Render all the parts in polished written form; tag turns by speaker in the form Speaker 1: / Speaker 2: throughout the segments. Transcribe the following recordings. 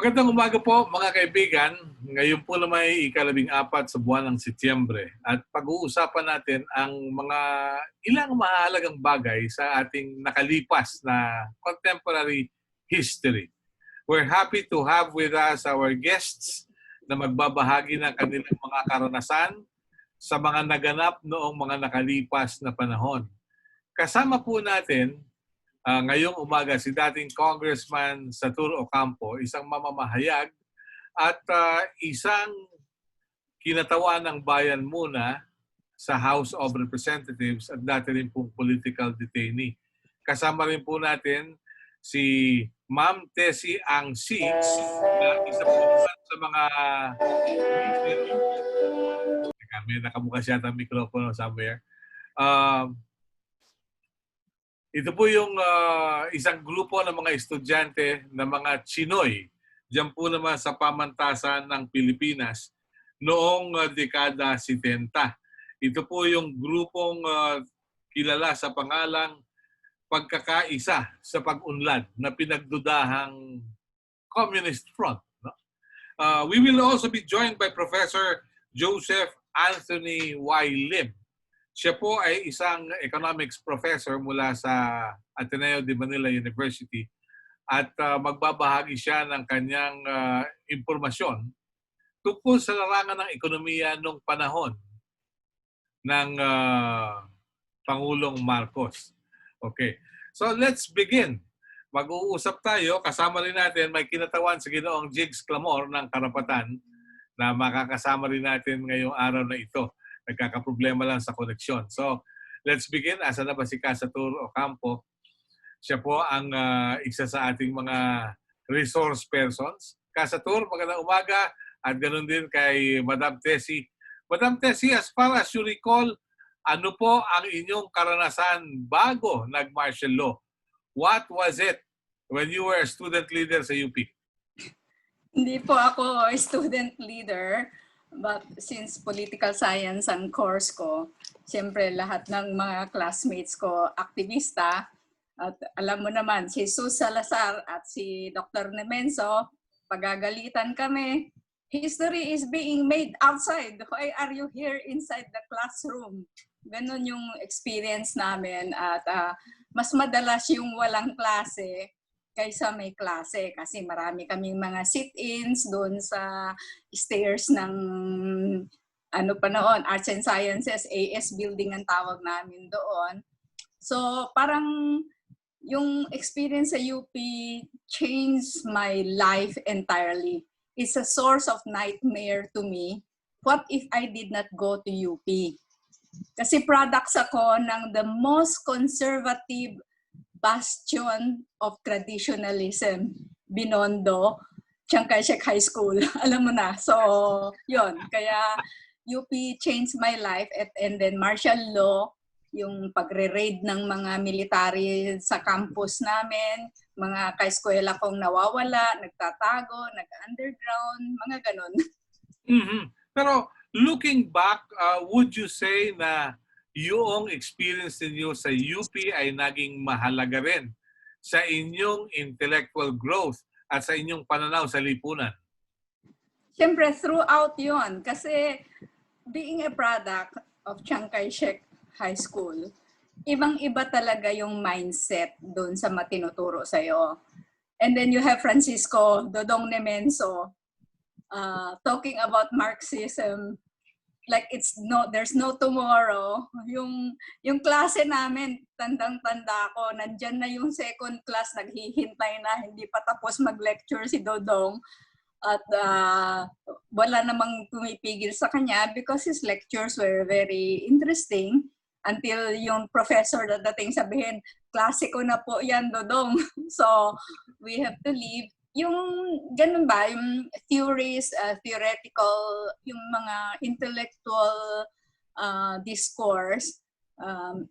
Speaker 1: Magandang umaga po mga kaibigan. Ngayon po naman ay ika-14 sa buwan ng Setyembre at pag-uusapan natin ang mga ilang mahalagang bagay sa ating nakalipas na contemporary history. We're happy to have with us our guests na magbabahagi ng kanilang mga karanasan sa mga naganap noong mga nakalipas na panahon. Kasama po natin ngayong umaga si dating Congressman Satur Ocampo, isang mamamahayag at isang kinatawan ng bayan muna sa House of Representatives at dati rin pong political detainee. Kasama rin po natin si Ma'am Tessie Angsi na isa po sa mga may nakamukha siya ng mikropono somewhere. Ito po yung isang grupo ng mga estudyante na mga Chinoy diyan po naman sa pamantasan ng Pilipinas noong dekada 70. Ito po yung grupong kilala sa pangalang Pagkakaisa sa Pag-unlad na pinagdudahang Communist Front. No? We will also be joined by Professor Joseph Anthony Y. Lim. Siya po ay isang economics professor mula sa Ateneo de Manila University at magbabahagi siya ng kanyang impormasyon tungkol sa larangan ng ekonomiya noong panahon ng Pangulong Marcos. Okay, so let's begin. Mag-uusap tayo, kasama rin natin, may kinatawan sa Ginoong Jigs Clamor ng Karapatan na makakasama rin natin ngayong araw na ito. Nagkakaproblema lang sa koneksyon. So, let's begin. Asa na ba si Satur Ocampo? Siya po ang isa sa ating mga resource persons. Satur, magandang umaga. At ganoon din kay Madam Tessie. Madam Tessie, as far as you recall, ano po ang inyong karanasan bago nag-martial law? What was it when you were a student leader sa UP?
Speaker 2: Hindi po ako student leader. But since political science ang course ko, siyempre lahat ng mga classmates ko aktivista. At alam mo naman, si Sus Salazar at si Dr. Nemenso, pagagalitan kami. History is being made outside. Why are you here inside the classroom? Ganon yung experience namin. At mas madalas yung walang klase kaysa may klase kasi marami kaming mga sit-ins doon sa stairs ng ano pa noon, Arts and Sciences, AS building ang tawag namin doon. So parang yung experience sa UP changed my life entirely. It's a source of nightmare to me. What if I did not go to UP? Kasi products ako ng the most conservative bastion of traditionalism, Binondo, Chiang Kai-shek High School. Alam mo na. So, yun. Kaya UP changed my life and then martial law, yung pagre-raid ng mga military sa campus namin, mga kaeskwela kong nawawala, nagtatago, nag-underground, mga ganun.
Speaker 1: Mm-hmm. Pero looking back, would you say na yung experience ninyo sa UP ay naging mahalaga rin sa inyong intellectual growth at sa inyong pananaw sa lipunan?
Speaker 2: Siyempre, throughout yun. Kasi being a product of Chiang Kai-shek High School, ibang-iba talaga yung mindset doon sa matinuturo sa'yo. And then you have Francisco Dodong Nemenso talking about Marxism like there's no tomorrow. Yung klase namin, tandang-tanda ko, nandyan na yung second class, naghihintay na, hindi pa tapos mag-lecture si Dodong. At wala namang pumipigil sa kanya because his lectures were very interesting until yung professor dating sabihin, klase ko na po yan, Dodong. So, we have to leave. Yung ganun ba, yung theories, theoretical, yung mga intellectual discourse,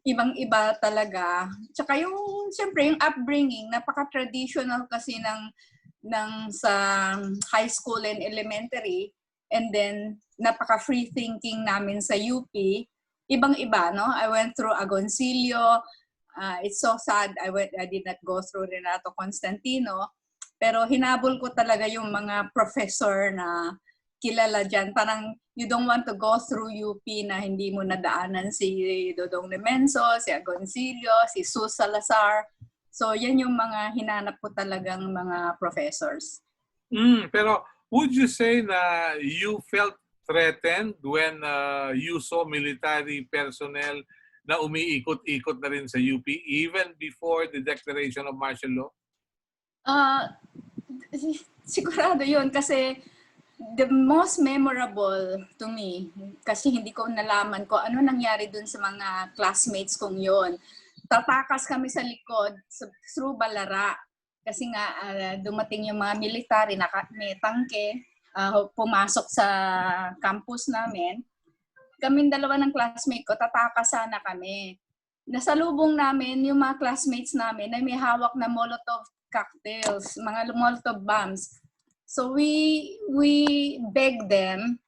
Speaker 2: ibang-iba talaga. Tsaka yung, siyempre, yung upbringing, napaka-traditional kasi ng sa high school and elementary, and then napaka-free thinking namin sa UP, ibang-iba, no? I went through Agoncillo. It's so sad I did not go through Renato Constantino. Pero hinabol ko talaga yung mga professor na kilala dyan. Parang you don't want to go through UP na hindi mo nadaanan si Dodong Nemenso, si Agoncillo, si Sus Salazar. So yan yung mga hinanap ko talagang mga professors.
Speaker 1: Pero would you say na you felt threatened when you saw military personnel na umiikot-ikot na rin sa UP even before the declaration of martial law?
Speaker 2: Sigurado yun kasi the most memorable to me, kasi hindi ko nalaman ko ano nangyari dun sa mga classmates kong yon. Tatakas kami sa likod through Balara. Kasi nga dumating yung mga military, may tangke, pumasok sa campus namin. Kaming dalawa ng classmate ko, tatakas sana kami. Nasalubong namin yung mga classmates namin na may hawak na Molotov cocktails, mga Molotov bombs. So we begged them,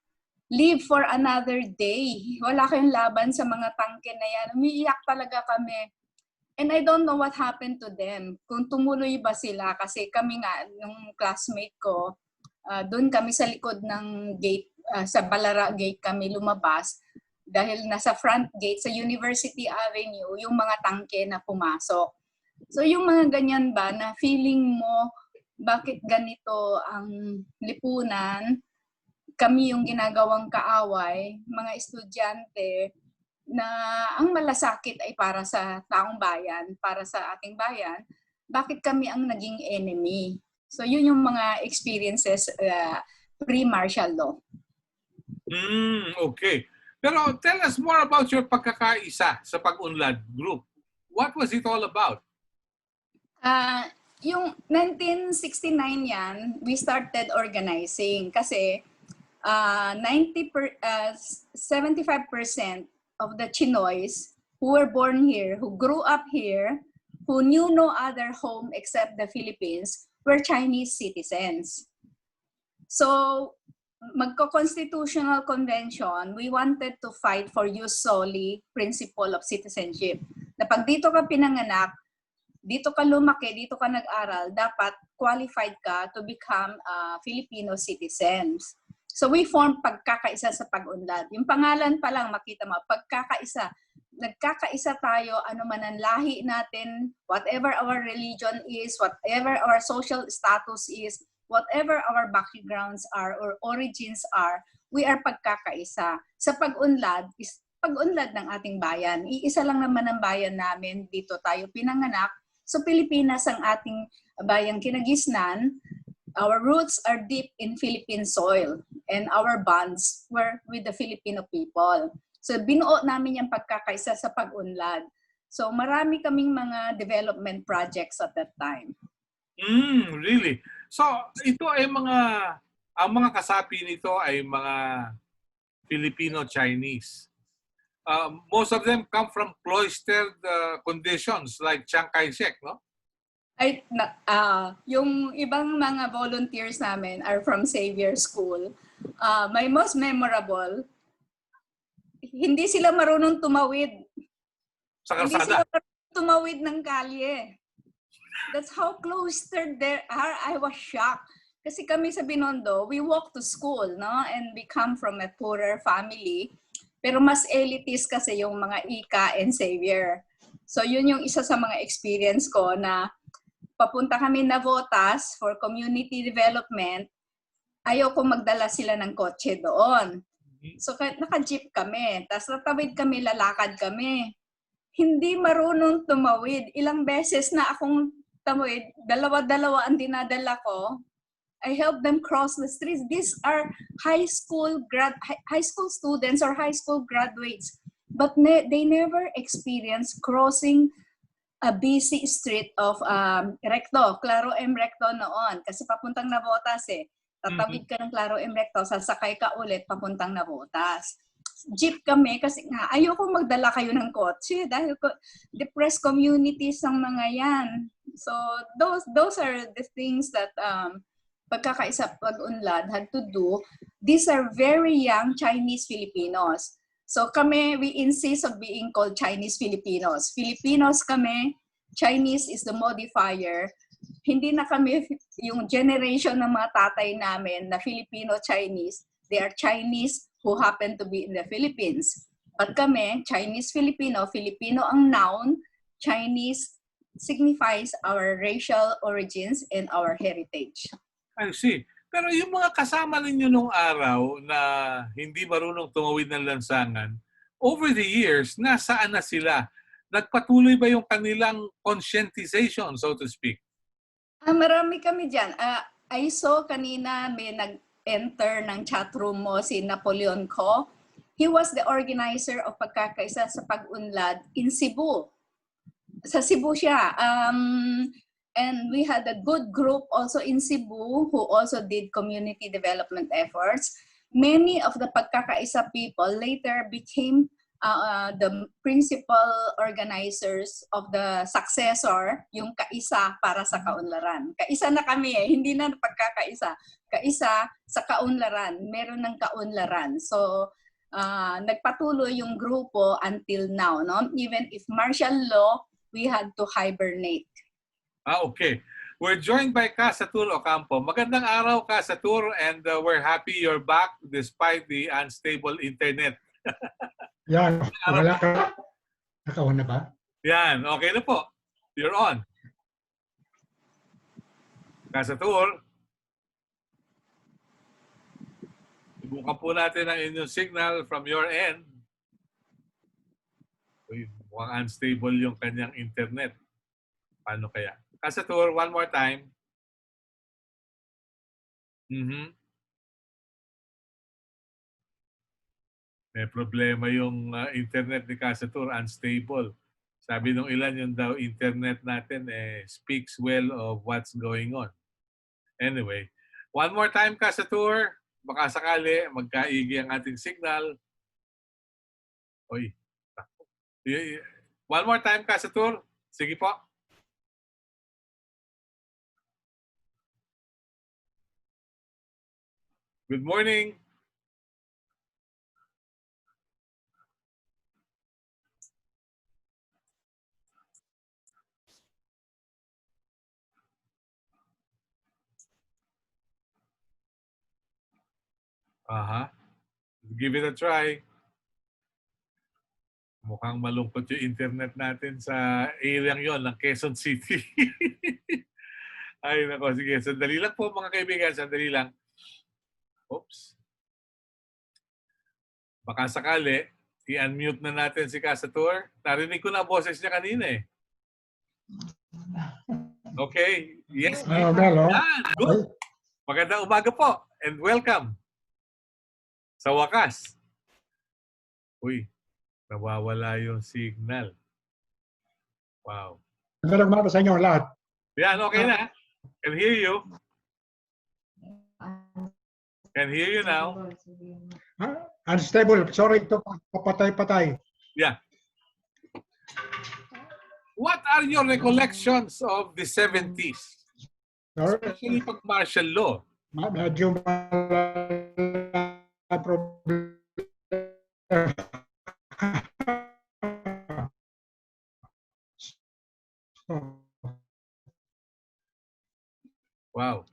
Speaker 2: leave for another day. Wala kayong laban sa mga tangke na yan. Umiiyak talaga kami. And I don't know what happened to them. Kung tumuloy ba sila. Kasi kami nga, nung classmate ko, doon kami sa likod ng gate, sa Balara gate kami lumabas. Dahil nasa front gate, sa University Avenue, yung mga tangke na pumasok. So yung mga ganyan ba na feeling mo, bakit ganito ang lipunan, kami yung ginagawang kaaway, mga estudyante, na ang malasakit ay para sa taong bayan, para sa ating bayan, bakit kami ang naging enemy? So yun yung mga experiences pre-martial law.
Speaker 1: Okay. Pero tell us more about your pagkakaisa sa Pag-Unlad group. What was it all about?
Speaker 2: Yung 1969 yan, we started organizing kasi 75% of the Chinoys who were born here, who grew up here, who knew no other home except the Philippines, were Chinese citizens. So, magko-constitutional convention, we wanted to fight for jus soli, principle of citizenship. Na pag dito ka pinanganak, dito ka lumaki, dito ka nag-aral, dapat qualified ka to become Filipino citizens. So we formed Pagkakaisa sa Pag-Unlad. Yung pangalan pa lang, makita mo, Pagkakaisa. Nagkakaisa tayo, ano man ang lahi natin, whatever our religion is, whatever our social status is, whatever our backgrounds are or origins are, we are pagkakaisa. Sa Pag-Unlad, is Pag-Unlad ng ating bayan. Iisa lang naman ang bayan namin, dito tayo pinanganak. So Pilipinas ang ating bayang kinagisnan. Our roots are deep in Philippine soil and our bonds were with the Filipino people. So binuo namin yung pagkakaisa sa Pag-Unlad. So marami kaming mga development projects at that time.
Speaker 1: Really? So ito ay ang mga kasapi nito ay mga Filipino-Chinese. Most of them come from cloistered conditions like Chiang Kai-shek, no?
Speaker 2: Yung ibang mga volunteers namin are from Xavier School. My most memorable, hindi sila marunong tumawid.
Speaker 1: Sa
Speaker 2: Hindi
Speaker 1: kalsada.
Speaker 2: sila marunong tumawid ng kalye. That's how cloistered they are. I was shocked. Kasi kami sa Binondo, we walk to school, no? And we come from a poorer family. Pero mas elitist kasi yung mga Ika and Xavier. So yun yung isa sa mga experience ko na papunta kami na Navotas for community development, ayaw ko magdala sila ng kotse doon. So naka-jeep kami, tapos natawid kami, lalakad kami. Hindi marunong tumawid. Ilang beses na akong tawid, dalawa-dalawa ang dinadala ko. I help them cross the streets. These are high school students or high school graduates, but they never experience crossing a busy street of Recto, Claro M. Recto noon. Kasi papuntang Navotas eh. Tatawid ka ng Claro M. Recto, sasakay ka ulit papuntang Navotas. Jeep kami kasi nga ayoko magdala kayo ng kotse dahil depressed communities ang mga yan. So those are the things that Pagkakaisa Pag-Unlad had to do. These are very young Chinese Filipinos. So kami, we insist of being called Chinese Filipinos. Filipinos kami, Chinese is the modifier. hindi na kami yung generation ng mga tatay namin na Filipino-Chinese. They are Chinese who happen to be in the Philippines. But kami, Chinese-Filipino, Filipino ang noun, Chinese signifies our racial origins and our heritage.
Speaker 1: I see. Pero yung mga kasama ninyo nung araw na hindi marunong tumawid ng lansangan, over the years, nasaan na sila? Nagpatuloy ba yung kanilang conscientization, so to speak?
Speaker 2: Marami kami dyan. I saw kanina may nag-enter ng chatroom mo si Napoleon Co. He was the organizer of Pagkakaisa sa Pag-unlad in Cebu. Sa Cebu siya. And we had a good group also in Cebu who also did community development efforts. Many of the Pagkakaisa people later became the principal organizers of the successor, yung Kaisa para sa Kaunlaran. Kaisa na kami hindi na Pagkakaisa. Kaisa sa Kaunlaran, meron ng Kaunlaran. So, nagpatuloy yung grupo until now. No? Even if martial law, we had to hibernate.
Speaker 1: Okay. We're joined by Casatur Ocampo. Magandang araw, Casatur, and we're happy you're back despite the unstable internet.
Speaker 3: Yan, wala ka. Nakaon na ba?
Speaker 1: Yan, okay na po. You're on. Casatur, subukan po natin ang inyong signal from your end. Uy, mukhang unstable yung kanyang internet. Paano kaya? Casatur, one more time. May problema yung internet ni Casatur, unstable. Sabi nung ilan yung daw internet natin speaks well of what's going on. Anyway, one more time Casatur, baka sakali magkaigi ang ating signal. Oy. One more time Casatur. Sige po. Good morning. Give it a try. Mukhang malungkot yung internet natin sa area yon ng Quezon City. Ay, nako. Sige, sandali lang po mga kaibigan. Sandali lang. Oops. Baka sakali, i-unmute na natin si Casatur. Narinig ko na boses niya kanina eh. Okay. Yes.
Speaker 3: Hello.
Speaker 1: Good. Magandang umaga po and welcome. Sa wakas. Uy, nawawala yung signal. Wow.
Speaker 3: Magandang umaga sa inyo lahat.
Speaker 1: Yan, okay na. Can hear you. Can hear you now.
Speaker 3: Unstable. Sorry to papatay-patay.
Speaker 1: Yeah. What are your recollections of the 70s? Especially pag martial law.
Speaker 3: Medyo malala problema.
Speaker 1: Wow.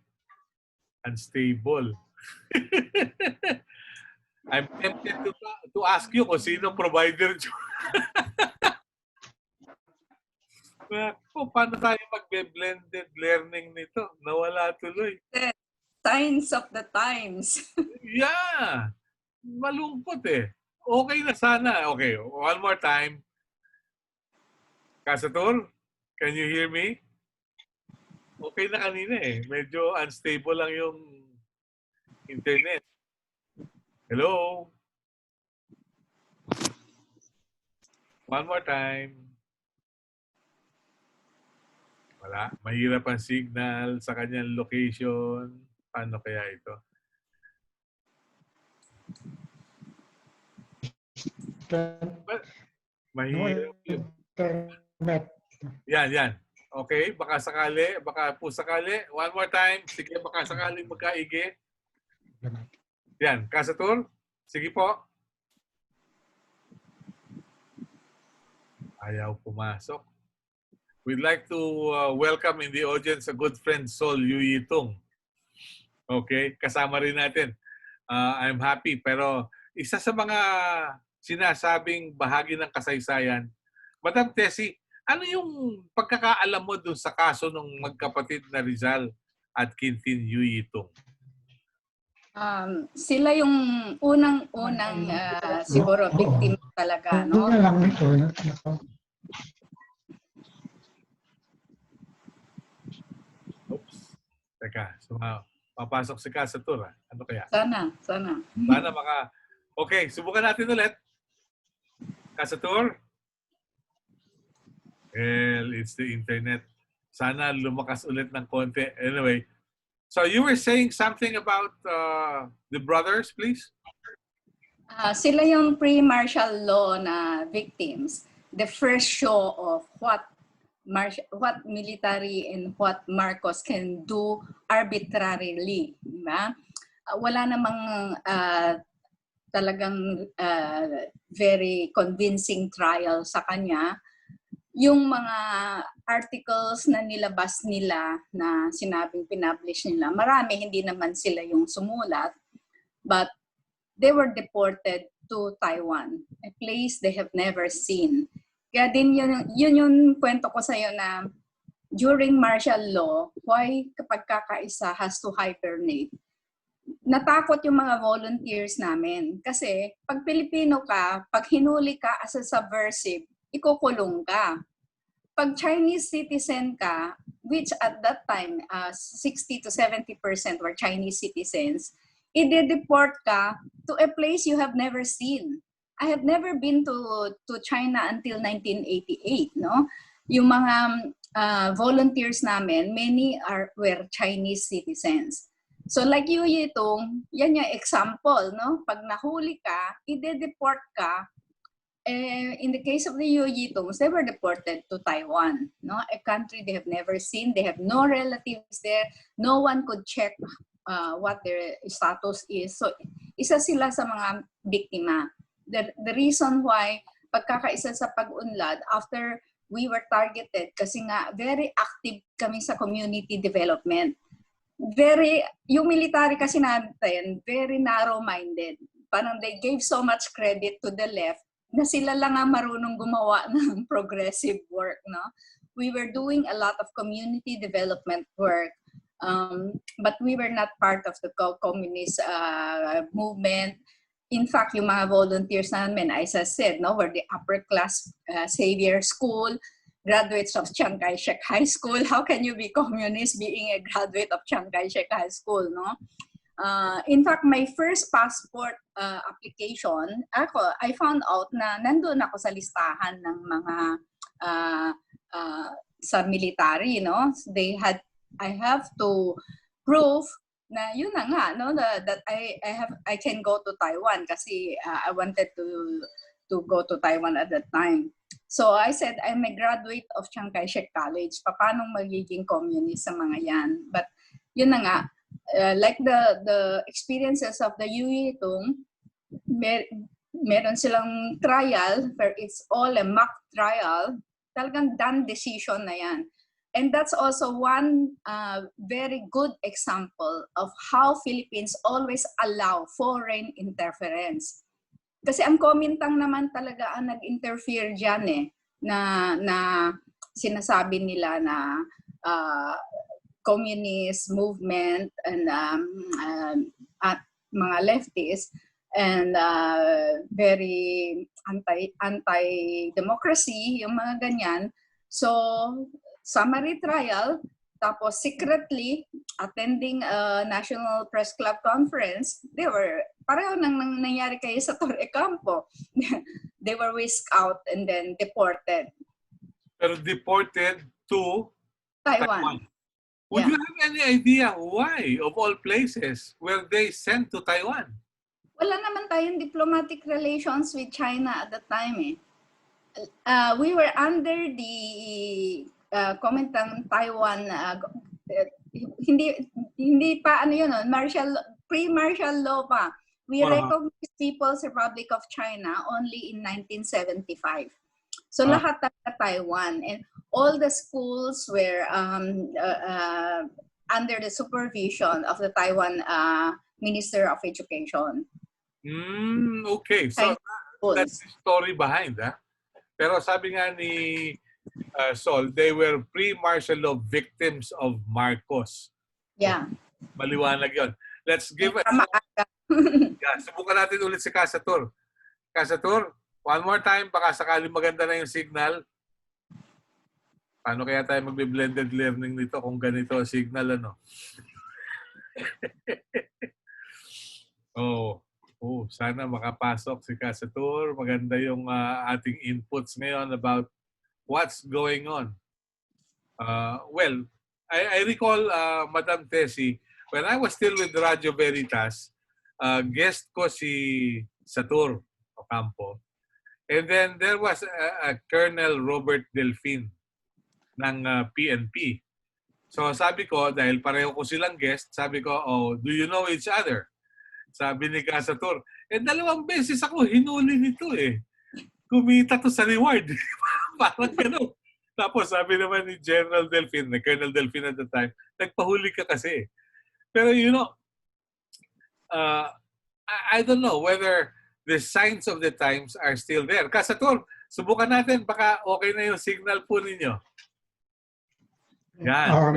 Speaker 1: Unstable. I'm tempted to ask you kung sino provider nyo. Paano tayo magbe-blended learning nito? Nawala tuloy.
Speaker 2: Signs of the times.
Speaker 1: Yeah. Malungkot eh. Okay na sana. Okay, one more time. Casatur, can you hear me? Okay na kanina eh. Medyo unstable lang yung internet. Hello? One more time. Wala. Mahirap ang signal sa kanyang location. Paano kaya ito? Mahirap yun.
Speaker 3: Internet.
Speaker 1: Yan. Okay, baka sakali, baka po sakali. One more time. Sige, baka sakali magkaigi. Yan, Casatur. Sige po. Ayaw pumasok. we'd like to welcome in the audience a good friend, Sol Yuyitung. Okay, kasama rin natin. I'm happy, pero isa sa mga sinasabing bahagi ng kasaysayan, Madam Tessie, ano yung pagkakaalam mo dun sa kaso ng magkapatid na Rizal at Quintin Yuyitung?
Speaker 2: Sila yung unang-unang siguro victim talaga, no?
Speaker 3: Ano lang ito.
Speaker 1: Oops. Teka, papasok si Casatur. Ano kaya?
Speaker 2: Sana.
Speaker 1: Sana Okay, subukan natin ulit. Casatur? Well, it's the internet. Sana lumakas ulit ng konti. Anyway, so you were saying something about the brothers, please?
Speaker 2: Sila yung pre-martial law na victims. The first show of what military and what Marcos can do arbitrarily. Diba? Wala namang talagang very convincing trial sa kanya. Yung mga articles na nilabas nila na sinabing pinublish nila, marami hindi naman sila yung sumulat, but they were deported to Taiwan, a place they have never seen. Kaya din yun yung kwento ko sa'yo na during martial law, why kapag kakaisa has to hibernate? Natakot yung mga volunteers namin. Kasi pag Pilipino ka, pag hinuli ka as a subversive, ikukulong ka. Pag Chinese citizen ka, which at that time, 60 to 70% were Chinese citizens, i-deport ka to a place you have never seen. I have never been to China until 1988, no? Yung mga volunteers namin, many were Chinese citizens. So like Yuyitung, yan yung example, no? Pag nahuli ka, i-deport ka. In the case of the Yuyitungs, they were deported to Taiwan, no? A country they have never seen. They have no relatives there. No one could check what their status is. So isa sila sa mga biktima. The reason why pagkakaisa sa pag-unlad, after we were targeted, kasi nga very active kami sa community development. Yung military kasi natin, very narrow-minded. Parang they gave so much credit to the left na sila lang ang marunong gumawa ng progressive work, no? We were doing a lot of community development work, but we were not part of the communist movement. In fact, yung mga volunteers namin, as I said, no, were the upper class Xavier School, graduates of Chiang Kai-shek High School. How can you be communist being a graduate of Chiang Kai-shek High School, no? In fact, my first passport application, I found out na nandun ako sa listahan ng mga sa military, no? I have to prove na yun na nga, no, that I can go to Taiwan kasi I wanted to go to Taiwan at that time. So I said, I'm a graduate of Chiang Kai-shek College. Paano magiging communist sa mga yan? But yun na nga, like the experiences of the Yuyitung, meron silang trial, but it's all a mock trial. Talagang done decision na yan. And that's also one very good example of how Philippines always allow foreign interference. Kasi ang Kuomintang naman talaga ang nag-interfere dyan na sinasabi nila na communist movement and at mga leftists and very anti-democracy, yung mga ganyan. So, summary trial, tapos secretly attending a National Press Club conference, pareho nang nangyari kayo sa Torre Campo. They were whisked out and then deported.
Speaker 1: Pero deported to
Speaker 2: Taiwan.
Speaker 1: Would you have any idea why, of all places, were they sent to Taiwan?
Speaker 2: Wala naman tayong diplomatic relations with China at the time. We were under the Kuomintang Taiwan, hindi pa ano yun, pre-martial law pa. We recognized People's Republic of China only in 1975. So lahat talaga Taiwan. And all the schools were under the supervision of the Taiwan Minister of Education.
Speaker 1: Okay. So, that's the story behind, ha? Pero sabi nga ni Sol, they were pre-martial law victims of Marcos.
Speaker 2: Yeah.
Speaker 1: Maliwanag yon. Let's give it. Yeah, subukan natin ulit si Casatur. Casatur, one more time, baka sakali maganda na yung signal. Paano kaya tayo magbe-blended learning nito kung ganito ang signal, ano? Sana makapasok si Casatur. Maganda yung ating inputs ngayon about what's going on. Well, I recall, Madam Tessie, when I was still with Radio Veritas, guest ko si Satur Ocampo. And then there was a Colonel Robert Delfin ng PNP. So sabi ko, dahil pareho ko silang guest, sabi ko, do you know each other? Sabi ni Casatur, 2 beses ako hinuli nito eh. Kumita to sa reward. Parang gano'n. Tapos sabi naman ni General Delfin, na Colonel Delfin at the time, nagpahuli ka kasi. Pero I don't know whether the signs of the times are still there. Casatur, subukan natin, baka okay na yung signal po ninyo. Yan.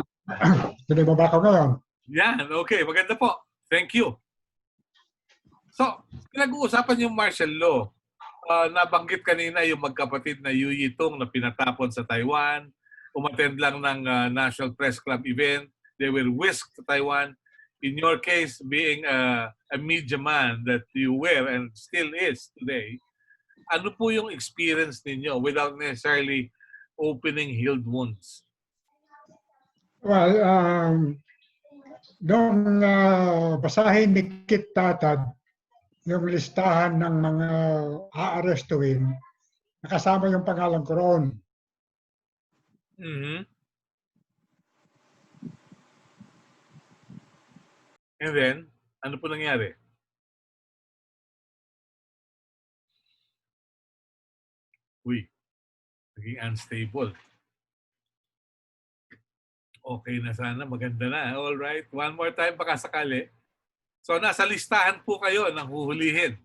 Speaker 3: Hindi mo ba ako ngayon?
Speaker 1: Yan, okay. Maganda po. Thank you. So, pinag-uusapan yung martial law. Nabanggit kanina yung magkapatid na Yu Yitong na pinatapon sa Taiwan. Umattend lang ng National Press Club event. They were whisked to Taiwan. In your case, being a media man that you were and still is today, ano po yung experience ninyo without necessarily opening healed wounds?
Speaker 3: Well, nung basahin ni Kit Tatad yung listahan ng mga aarestuin, nakasama yung pangalan ko roon.
Speaker 1: Mm-hmm. And then, ano po nangyari? Naging unstable. Okay na sana, maganda na. All right, one more time baka sakali. So nasa listahan po kayo ng huhulihin.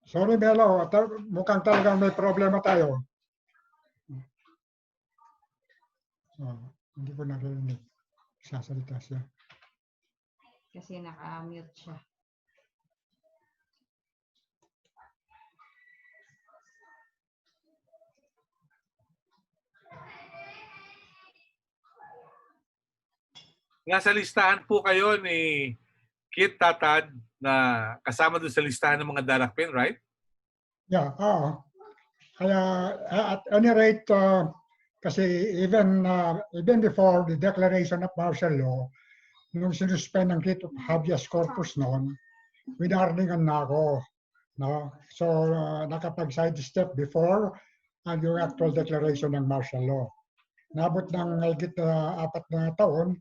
Speaker 3: Sorry, Melo, mukhang talagang may problema tayo. Hindi ko narinig. Sasalita siya.
Speaker 4: Kasi naka-mute siya.
Speaker 1: Nasa listahan po kayo ni Kit Tatad na kasama doon sa listahan ng mga darakpin, right?
Speaker 3: Yeah, oo. Kaya at any rate, kasi even before the declaration of martial law, nung sinuspend ng writ of habeas corpus noon, winarningan na ako. No? So, nakapag-sidestep before and yung actual declaration ng martial law. Nabot ng higit 4 na taon,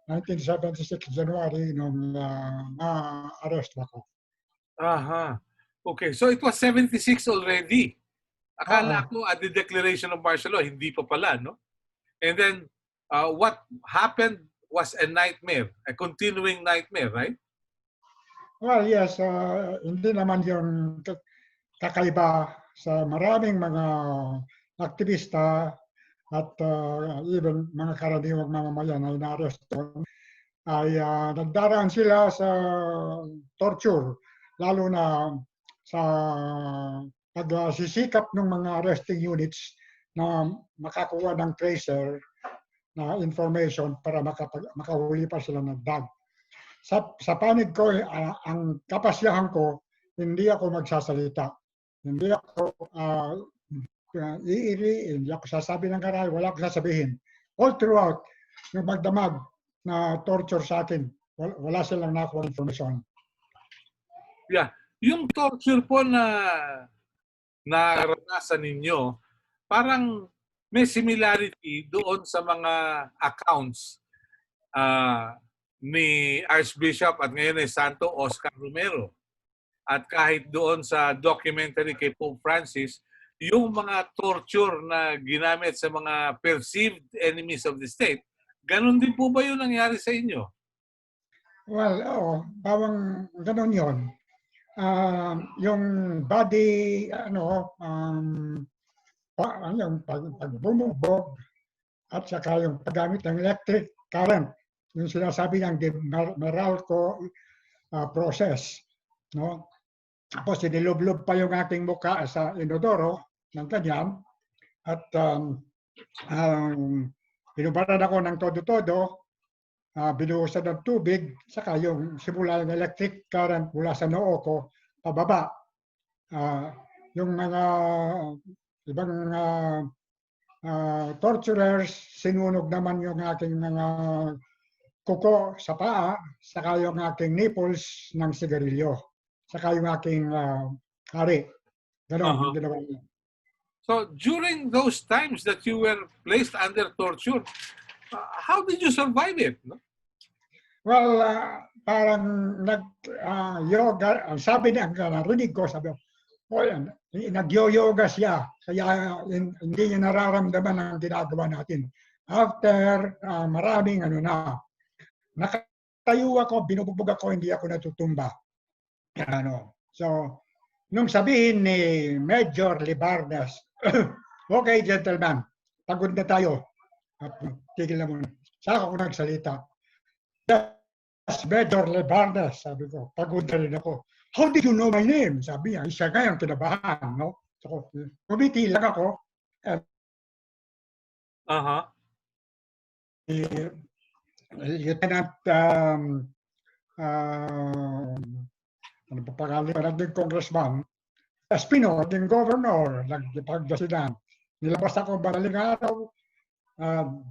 Speaker 3: 1976 January, nung na-arrest ako.
Speaker 1: Aha. Okay, so it was 76 already. Akala ko at the declaration of martial law, hindi pa pala, no? And then, what happened was a nightmare, a continuing nightmare, right?
Speaker 3: Well, yes, hindi naman yung kakaiba sa maraming mga aktivista at even mga karaniwang mamamayan na inaaresto ay nagdaraan sila sa torture, lalo na sa pagsisikap ng mga arresting units na makakuha ng tracer na information para makahuli pa sila ng DAG. Sa panig ko, ang kapasyahan ko, hindi ako magsasalita. Hindi ako iiri, hindi ako sasabi ng karal, wala akong sasabihin. All throughout, yung magdamag na torture sa akin, wala silang nakuha information.
Speaker 1: Yeah. Yung torture po na naranasan ninyo, parang may similarity doon sa mga accounts ni Archbishop at ngayon ay Santo Oscar Romero. At kahit doon sa documentary kay Pope Francis, yung mga torture na ginamit sa mga perceived enemies of the state, ganun din po ba yung nangyari sa inyo?
Speaker 3: Well, oo, bawang ganun yun. Yung body, yung pagbumubog at saka yung paggamit ng electric current, yung sinasabi ng Meralco process. No? Tapos sinilublob pa yung aking mukha sa inodoro ng ganyan at pinubaran ako ng todo-todo, binuhusan ng tubig, saka yung simula ng electric current mula sa noo ko pababa. Yung mga ibang torturers, sinunog naman yung aking mga kuko sa paa, saka yung aking nipples ng sigarilyo, saka yung aking hari. Ganon, ginawa niya.
Speaker 1: So during those times that you were placed under torture, how did you survive it? No?
Speaker 3: Well, parang nag-yoga, sabi niya, narinig ko, sabi ko, nag-yoga siya, kaya hindi niya nararamdaman ang ginagawa natin. After maraming nakatayo ako, binubugbog ako, hindi ako natutumba. So, nung sabihin ni Major Libarnes, okay gentlemen, pagod na tayo. Tigil na muna. Saka ako nagsalita. Yes, Major Libarnes, sabi ko, pagod na rin ako. How did you know my name? Sabi niya, siya ngayon kinabahan, no? So, kumiti lang ako. Lieutenant, ano pa pangalan pa naging congressman, Espino, naging governor, nagpagdasilan. Nilabas ako madaling araw,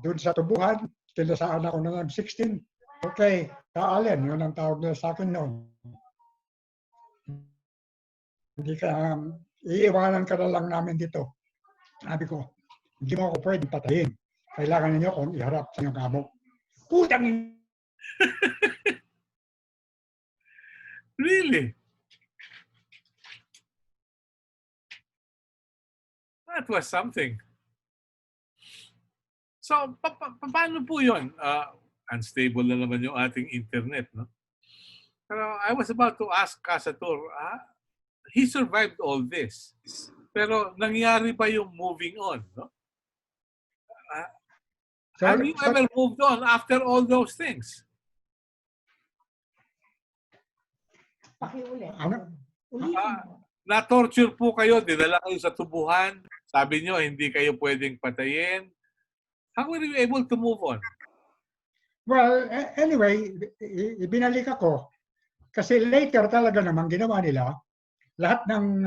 Speaker 3: doon sa tubuhan, tinasaan ako ng M16. Okay, kaalin, yun ang tawag nila sa akin noon. Hindi ka, iiwanan ka na lang namin dito. Sabi ko, hindi mo ako pwedeng patayin. Kailangan ninyo kung iharap sa inyong amo. Putang!
Speaker 1: Really? That was something. So, paano po yun? Unstable na naman yung ating internet, no? Pero I was about to ask Casator, he survived all this. Pero nangyari pa yung moving on, no? Have you ever moved on after all those things?
Speaker 4: Pakiulit.
Speaker 1: Na-torture po kayo, dinala kayo sa tubuhan, sabi nyo hindi kayo pwedeng patayin. How were you able to move on?
Speaker 3: Well, anyway, ibinalik ako. Kasi later talaga naman ginawa nila, lahat ng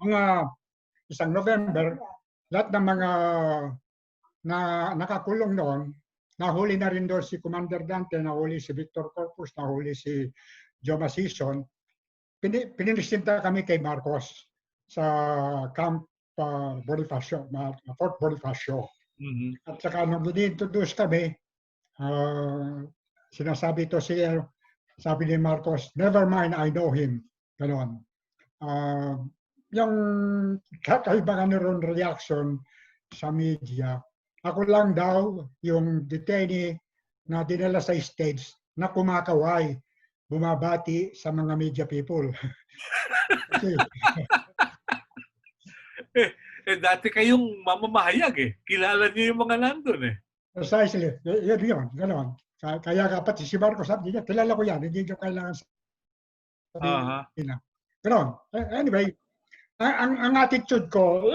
Speaker 3: mga isang November, lahat ng mga na nakakulong noon, nahuli na rin doon si Commander Dante, nahuli si Victor Corpus, nahuli si Joe Masison. Pininistinta kami kay Marcos sa Camp Bonifacio, Fort Bonifacio. At saka nung ini-introduce kami, sinasabi to siya, sabi ni Marcos, never mind, I know him. Ganon. Yung kakaibangan ron reaction sa media, ako lang daw yung detainee na dinala sa stage na kumakaway, bumabati sa mga media people. Kasi,
Speaker 1: dati kayong mamamahayag eh. Kilala niyo yung mga nandun eh.
Speaker 3: precisely, yun, ganon. Kaya kapat si Marcos, sabi niya, kilala ko yan, hindi nyo kailangan sabihin. Ganon. Anyway, ang attitude ko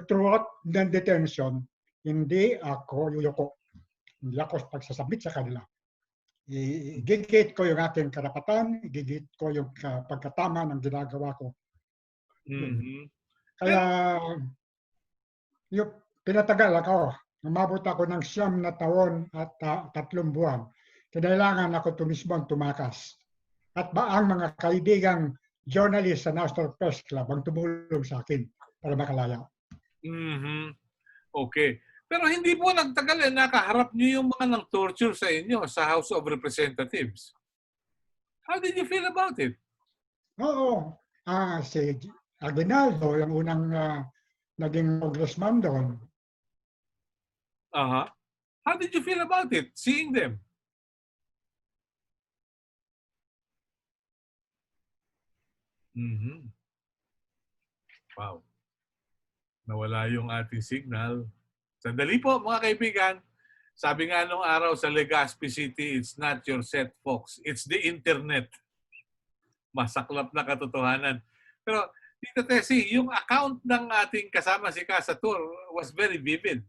Speaker 3: throughout the detention, hindi ako yuyuko. Hindi ako pagsasabit sa kanila. Igigit ko yung aking karapatan, igigit ko yung pagkatama ng ginagawa ko. Kaya, yung pinatagal ako, umabot ako ng 9 na taon at 3 buwan. Kailangan ako tumismong tumakas. At ang mga kaibigang journalist sa National Press Club ang tumulong sa akin para makalaya.
Speaker 1: Okay. Pero hindi po nagtagal nakaharap niyo yung mga nang torture sa inyo sa House of Representatives. How did you feel about it?
Speaker 3: Oo. Si Aguinaldo, yung unang naging congressman doon.
Speaker 1: Uh-huh. How did you feel about it, seeing them? Mhm. Wow. Nawala yung ating signal. Sandali po, mga kaibigan. Sabi nga nung araw sa Legazpi City, it's not your set, folks. It's the internet. Masaklap na katotohanan. Pero, Tita Tessie, yung account ng ating kasama si Casatur was very vivid.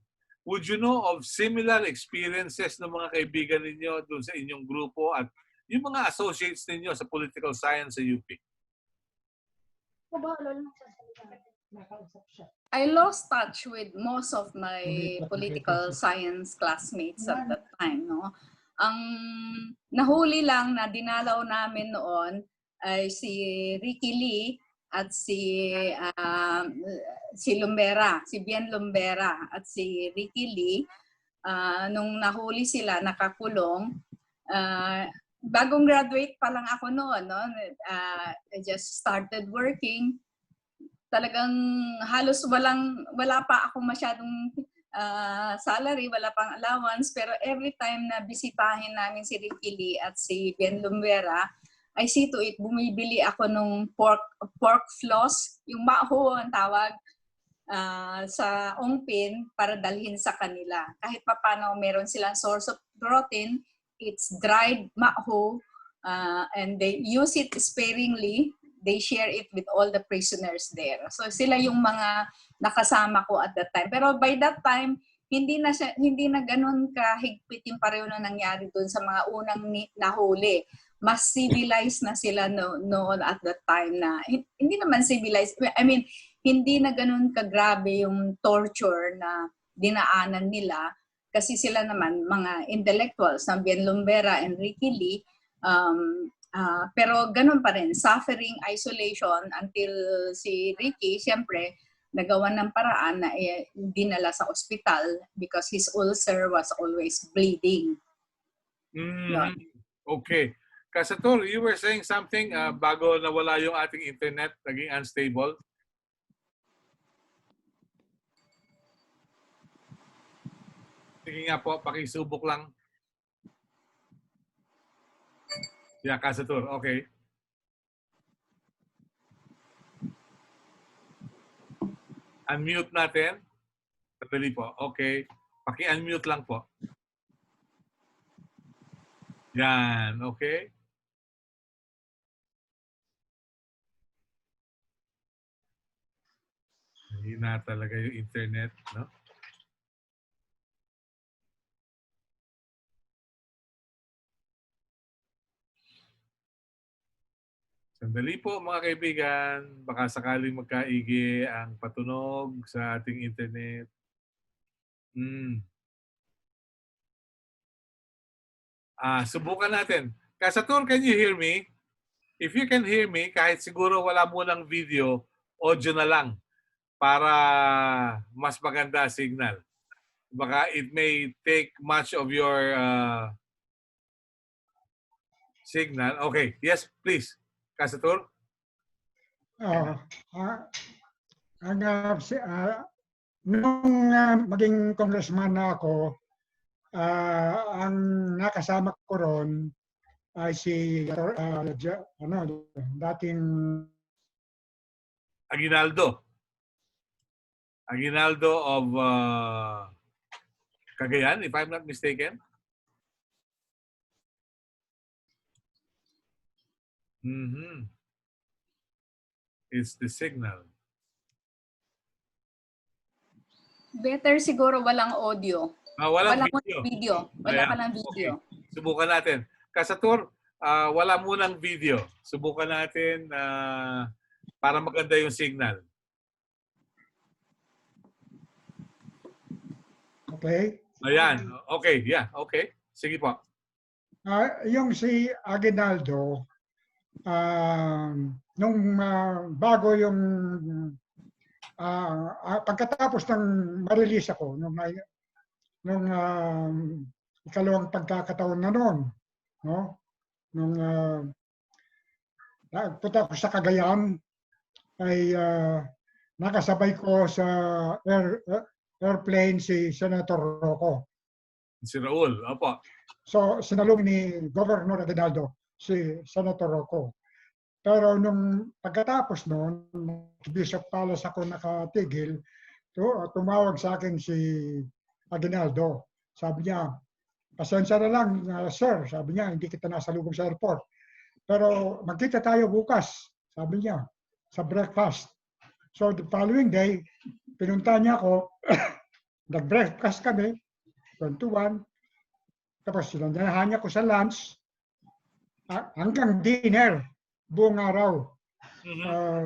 Speaker 1: Would you know of similar experiences ng mga kaibigan ninyo doon sa inyong grupo at yung mga associates ninyo sa political science sa UP?
Speaker 2: I lost touch with most of my political science classmates at that time, no. Ang nahuli lang na dinalaw namin noon ay si Ricky Lee at si Lumbera, si Bien Lumbera at si Ricky Lee. Nung nahuli sila, nakakulong. Bagong graduate pa lang ako noon, no. I just started working. Talagang halos wala pa ako masyadong salary, wala pang allowance, pero every time na bisitahin namin si Ricky Lee at si Ben Lumbera, I see to it, bumibili ako nung pork floss, yung maho ang tawag, sa ongpin para dalhin sa kanila. Kahit pa paano meron silang source of protein, it's dried maho, and they use it sparingly. They share it with all the prisoners there. So sila yung mga nakasama ko at that time. Pero by that time, hindi na ganun kahigpit yung pareho na nangyari doon sa mga unang nahuli. Mas civilized na sila noon at that time na hindi naman civilized. I mean, hindi na ganun kagrabe yung torture na dinaanan nila kasi sila naman mga intellectuals na Bien Lumbera and Ricky Lee. Pero ganun pa rin, suffering, isolation until si Ricky, siyempre, nagawa ng paraan na dinala sa ospital because his ulcer was always bleeding.
Speaker 1: Okay. Casatur, you were saying something bago nawala yung ating internet, naging unstable. Sige nga po, pakisubok lang. Yeah, Casatur. Okay. Unmute natin. Sandali po. Okay. Paki-unmute lang po. Yan. Okay. Hindi na talaga yung internet, no? Sandali po mga kaibigan, baka sakaling magkaigi ang patunog sa ating internet. Subukan natin. Casatur, can you hear me? If you can hear me, kahit siguro wala munang video, audio na lang para mas maganda signal. Baka it may take much of your signal. Okay. Yes, please. Casatur?
Speaker 3: Nung maging congressman na ako, ang nakasama ko ron ay si dating
Speaker 1: Aguinaldo. Aguinaldo of Cagayan, if I'm not mistaken. It's the signal.
Speaker 2: Better siguro walang audio.
Speaker 1: Walang
Speaker 2: video. Wala palang video.
Speaker 1: Okay. Subukan natin. Casatur, wala munang video. Subukan natin para maganda yung signal.
Speaker 3: Okay.
Speaker 1: Ayan. Okay. Yeah. Okay. Sige po.
Speaker 3: Yung si Aguinaldo, nung bago yung pagkatapos ng ma-release ako, nung nung ikalawang pagkakataon na noon, no? Nung nagpunta ko sa Cagayan, ay nakasabay ko sa airplane si Senator Rocco.
Speaker 1: Si Raul, opo.
Speaker 3: So, sinalubong ni Governor Aguinaldo si Senator Rocco. Pero nung pagkatapos noon, Bishop Palace ako nakatigil, tumawag sa akin si Aguinaldo. Sabi niya, pasensya na lang, sir. Sabi niya, hindi kita nasalubong sa airport. Pero magkita tayo bukas, sabi niya, sa breakfast. So the following day, pinunta niya ako, nag-breakfast kami, kwentuhan. Tapos sinandahan niya ko sa lunch, hanggang dinner, buong araw.
Speaker 1: Mhm.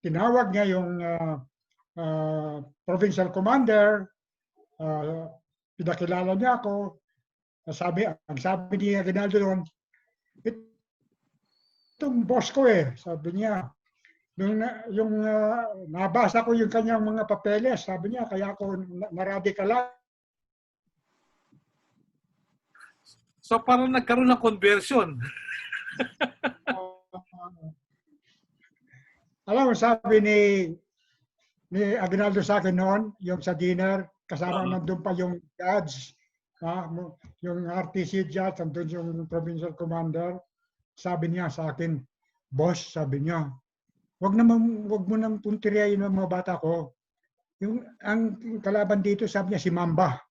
Speaker 3: Tinawag niya yung provincial commander, pinakilala niya ako. Ang sabi ni Aguinaldo doon, itong boss ko sabi niya. Yung nabasa ko yung kanyang mga papeles, sabi niya, kaya ako naradikala.
Speaker 1: So parang nagkaroon ng conversion.
Speaker 3: Alam mo, sabi ni Aguinaldo sa akin noon, yung sa dinner, kasama nandun pa yung judge, yung RTC judge, nandun yung provincial commander. Sabi niya sa akin, boss, sabi niya, wag mo nang puntiryahin ng mga bata ko. Ang kalaban dito, sabi niya, si Mamba.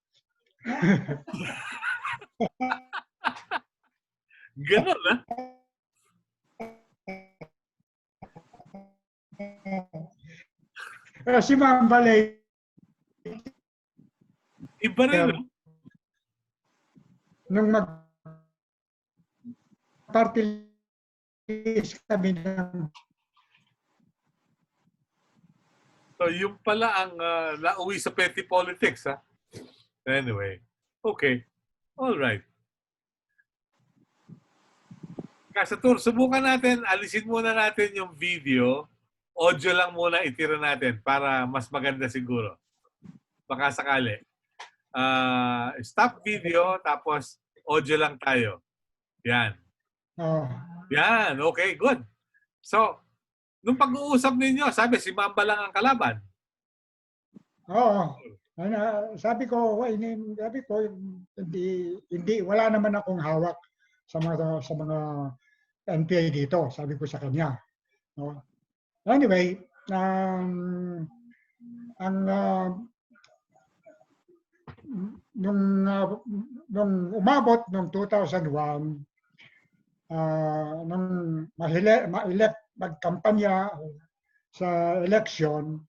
Speaker 1: Ganun, ha?
Speaker 3: Si Mamba later,
Speaker 1: Iba rin, no?
Speaker 3: nung mag-party list kami ng
Speaker 1: So yung pala ang nauwi sa petty politics, ha? Anyway. Okay. All right. Kasatur, subukan natin, alisin muna natin yung video. Audio lang muna itira natin para mas maganda siguro. Baka sakali. Stop video, tapos audio lang tayo. Yan. Yan. Okay, good. So, nung pag-uusap ninyo, sabi si Mamba lang ang kalaban.
Speaker 3: Oo. Sabi ko, hindi, wala naman akong hawak sa mga NPA dito, sabi ko sa kanya. No? Anyway, nung umabot nung 2001, nung ma-elect magkampanya sa election,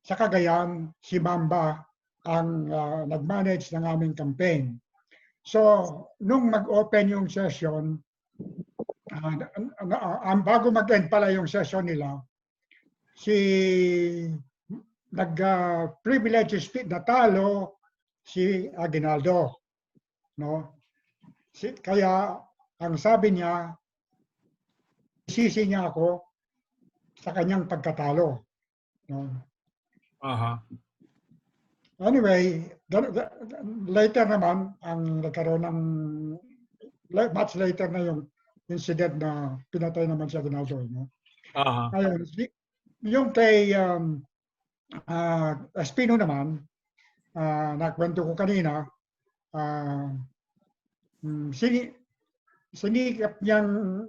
Speaker 3: sa Cagayan, si Mamba ang nag-manage ng aming campaign. So, nung mag-open yung session, bago mag-end pala yung session nila, nag-privilege speech na talo si Aguinaldo. No? Kaya, ang sabi niya, isisi niya ako sa kanyang pagkatalo. No? Anyway, later naman, ang nagkaroon ng, much later na yung incident na pinatay naman si Aguinaldo. No? Ayun, yung kay Espino naman, nakwento ko kanina, sinikap niyang,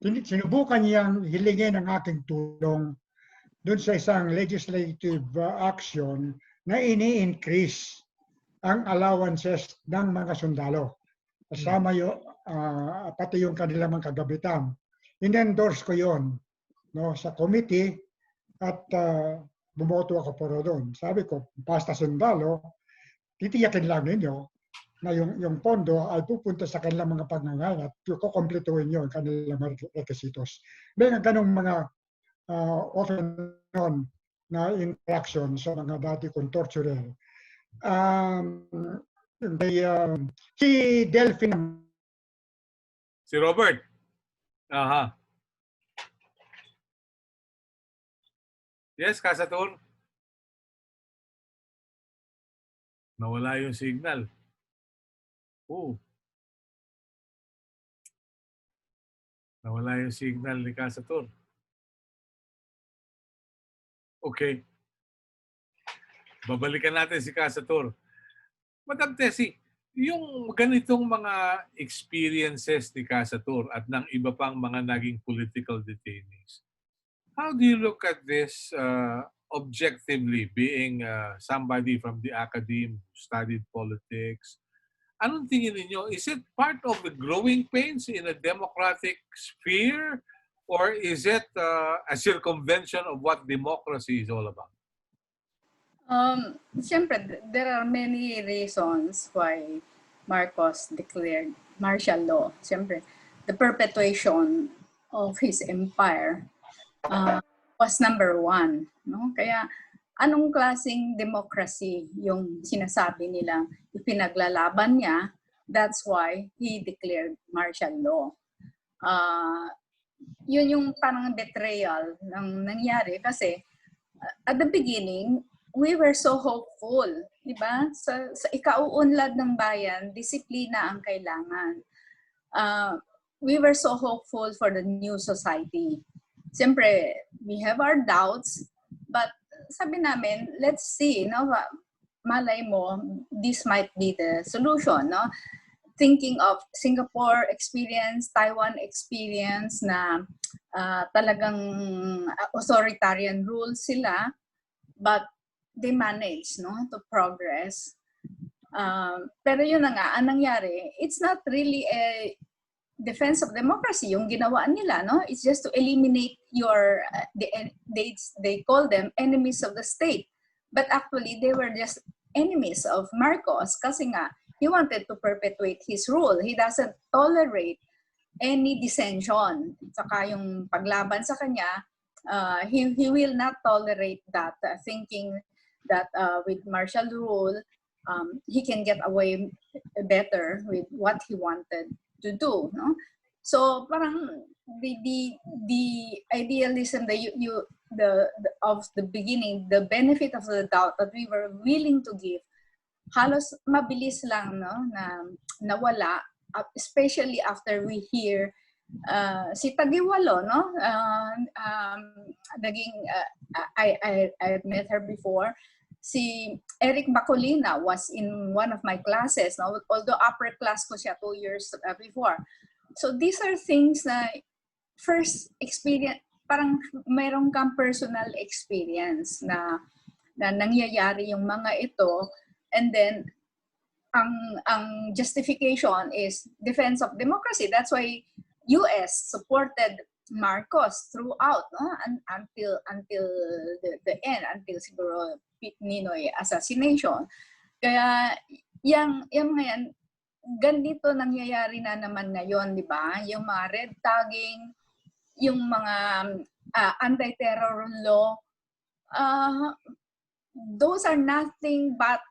Speaker 3: sinubukan niyang hilingin ang aking tulong doon sa isang legislative action na ini-increase ang allowances ng mga sundalo. Kasama yung, pati yung kanilang mga kagabitan. In-endorse ko yon, no, sa committee at bumoto ako puro doon. Sabi ko, basta sundalo, titiyakin lang ninyo na yung pondo ay pupunta sa kanilang mga pangangailangan at kukumpletuhin nyo ang kanilang requisitos. May ganong mga often known na interaction sa mga dati kong torturer. Si Delphine.
Speaker 1: Si Robert. Yes, Kasatur. Nawala yung signal. Oh, nawala yung signal ni Casator. Okay. Babalikan natin si Casator. Madam Tessie, yung ganitong mga experiences ni Casator at ng iba pang mga naging political detainees, how do you look at this objectively, being somebody from the academe who studied politics? Anong tingin ninyo? Is it part of the growing pains in a democratic sphere? Or is it a circumvention of what democracy is all about?
Speaker 2: Siyempre, there are many reasons why Marcos declared martial law. Siyempre, the perpetuation of his empire was number one. No? Kaya, anong klaseng democracy yung sinasabi nilang ipinaglalaban niya? That's why he declared martial law. Yun yung parang betrayal ng nangyari kasi at the beginning, we were so hopeful, di ba? Sa ikauunlad ng bayan, disiplina ang kailangan. We were so hopeful for the new society. Siyempre, we have our doubts, but sabi namin, let's see, no? Malay mo, this might be the solution, no? Thinking of Singapore experience, Taiwan experience na talagang authoritarian rule sila, but they manage, no, to progress. Pero yun na nga, ang nangyari, it's not really a defense of democracy yung ginawa nila, no? It's just to eliminate your, they call them enemies of the state. But actually, they were just enemies of Marcos kasi nga, he wanted to perpetuate his rule. He doesn't tolerate any dissension. Saka yung paglaban sa kanya, he will not tolerate that, thinking that with martial rule, he can get away better with what he wanted to do. No? So parang the idealism that of the beginning, the benefit of the doubt that we were willing to give, halos mabilis lang, no, na nawala, especially after we hear si Tagiwalo, no, naging I met her before. Si Eric Bacolina was in one of my classes, no, although upper class ko siya 2 years before. So these are things na first experience, parang mayroong kang personal experience na nangyayari yung mga ito, and then ang justification is defense of democracy. That's why US supported Marcos throughout, no? until the end, until siguro Ninoy assassination. Kaya yang ngayon, ganito nangyayari na naman ngayon, di ba? Yung mga red tagging, yung mga anti-terror law, those are nothing but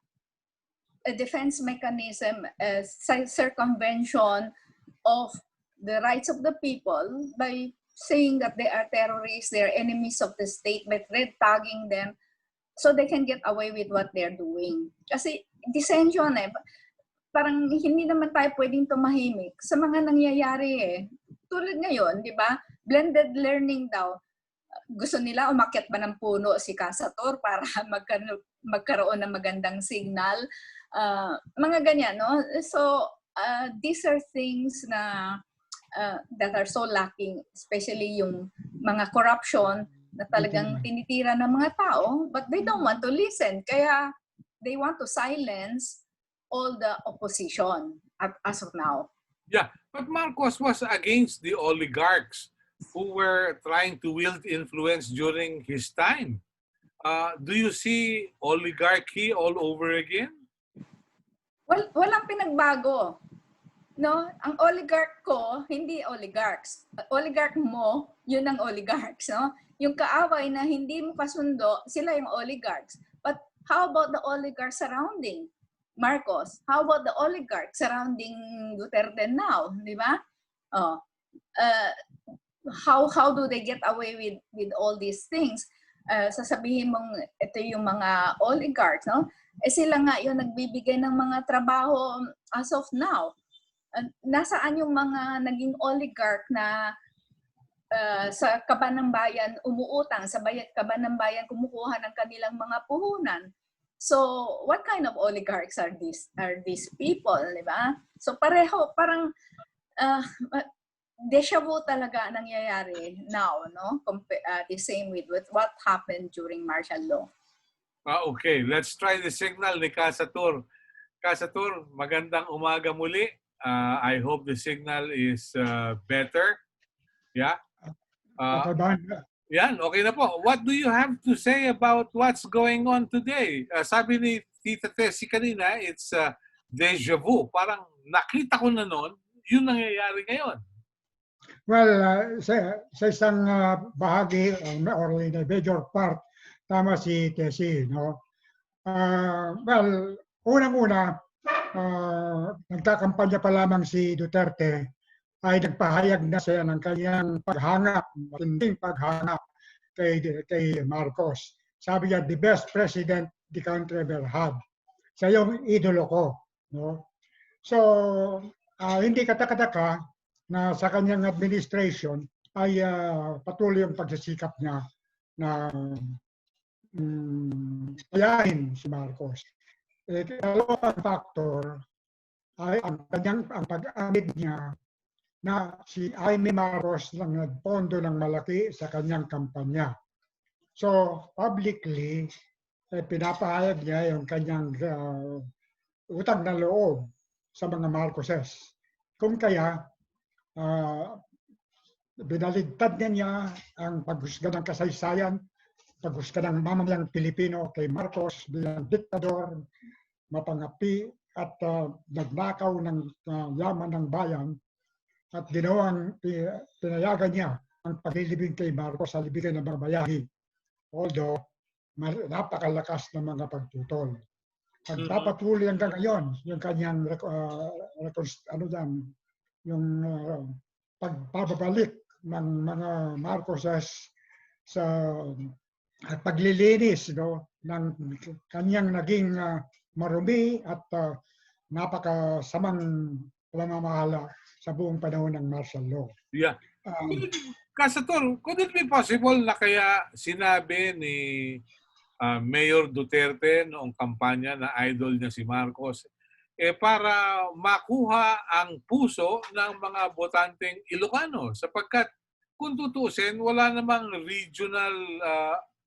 Speaker 2: a defense mechanism, a circumvention of the rights of the people by saying that they are terrorists, they are enemies of the state, by red tagging them so they can get away with what they're doing. Kasi dissension parang hindi naman tayo pwedeng tumahimik sa mga nangyayari Tulad ngayon, di ba? Blended learning daw. Gusto nila umakyat ba ng puno si Casator para magkaroon ng magandang signal. Mga ganyan, no? So, these are things na that are so lacking, especially yung mga corruption na talagang tinitira ng mga tao, but they don't want to listen. Kaya they want to silence all the opposition as of now.
Speaker 1: Yeah, but Marcos was against the oligarchs who were trying to wield influence during his time. Do you see oligarchy all over again?
Speaker 2: Well, walang pinagbago. No, ang oligarch ko, hindi oligarchs. Oligarch mo, yun ang oligarchs, no? Yung kaaway na hindi mo kasundo, sila yung oligarchs. But how about the oligarchs surrounding Marcos? How about the oligarchs surrounding Duterte now, di ba? How do they get away with all these things? sasabihin mong ito yung mga oligarchs, no? Eh sila nga yung nagbibigay ng mga trabaho as of now. Nasaan yung mga naging oligarch na sa kaban ng bayan umuutang, sa kaban ng bayan kumukuha ng kanilang mga puhunan? So, what kind of oligarchs are these people, di ba? So pareho, parang deja vu talaga nangyayari now, no? The same with what happened during martial law.
Speaker 1: Okay, let's try the signal ni Kasatur. Kasatur, magandang umaga muli. I hope the signal is better. Yeah?
Speaker 3: Okay ba?
Speaker 1: Yan, okay na po. What do you have to say about what's going on today? Sabi ni Tita Tessie kanina, it's deja vu. Parang nakita ko na noon, yun nangyayari ngayon.
Speaker 3: Well, sa isang bahagi or in a major part, tama si Tessie, no? Well, unang-una, nagkakampanya pa lamang si Duterte ay nagpahayag na siya ng kanyang paghanga, matinding paghanga kay Marcos. Sabi niya, the best president the country ever had. Siya yung idolo ko. No? So, hindi katakataka na sa kanyang administration ay patuloy yung pagsisikap niya na kayahin si Marcos. Dalawang factor ay ang pag-amid niya na si Jaime Marcos lang nagpondo ng malaki sa kanyang kampanya. So, publicly, pinapahayag niya yung kanyang utang na loob sa mga Marcoses. Kung kaya, binaligtad niya ang paghusga ng kasaysayan, paghusga ng mamamayang Pilipino kay Marcos bilang diktador, mapangapi at nagnakaw ng yaman ng bayan at pinayagan niya ang paglilibing kay Marcos sa libigan ng mga bayahi. Although, napakalakas ng mga pagtutol. Pagpapatuloy hanggang ngayon, yung kanyang pagpapabalik ng mga Marcoses sa paglilinis, no, ng kanyang naging marumi at napakasamang pamamahala sa buong panahon ng martial law.
Speaker 1: Yeah. Kasator, could it be possible na kaya sinabi ni Mayor Duterte noong kampanya na idol niya si Marcos para makuha ang puso ng mga botanteng Ilocano sapagkat kung tutuusin, wala namang regional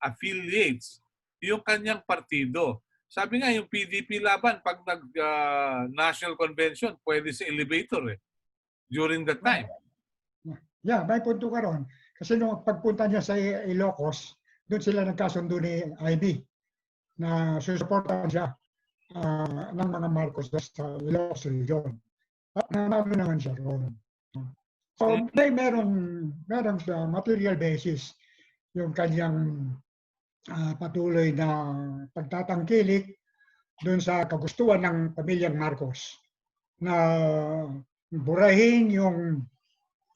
Speaker 1: affiliates yung kanyang partido. Sabi nga, yung PDP laban, pag nag-national convention, pwede sa elevator during that time.
Speaker 3: Yeah, may punto ka ron. Kasi nung pagpunta niya sa Ilocos, doon sila nagkasundo ni IB na susuportahan siya ng mga Marcos sa Ilocos region. At nanalo naman siya ron. So merong material basis yung kanyang patuloy na pagtatangkilik doon sa kagustuhan ng pamilyang Marcos na burahin yung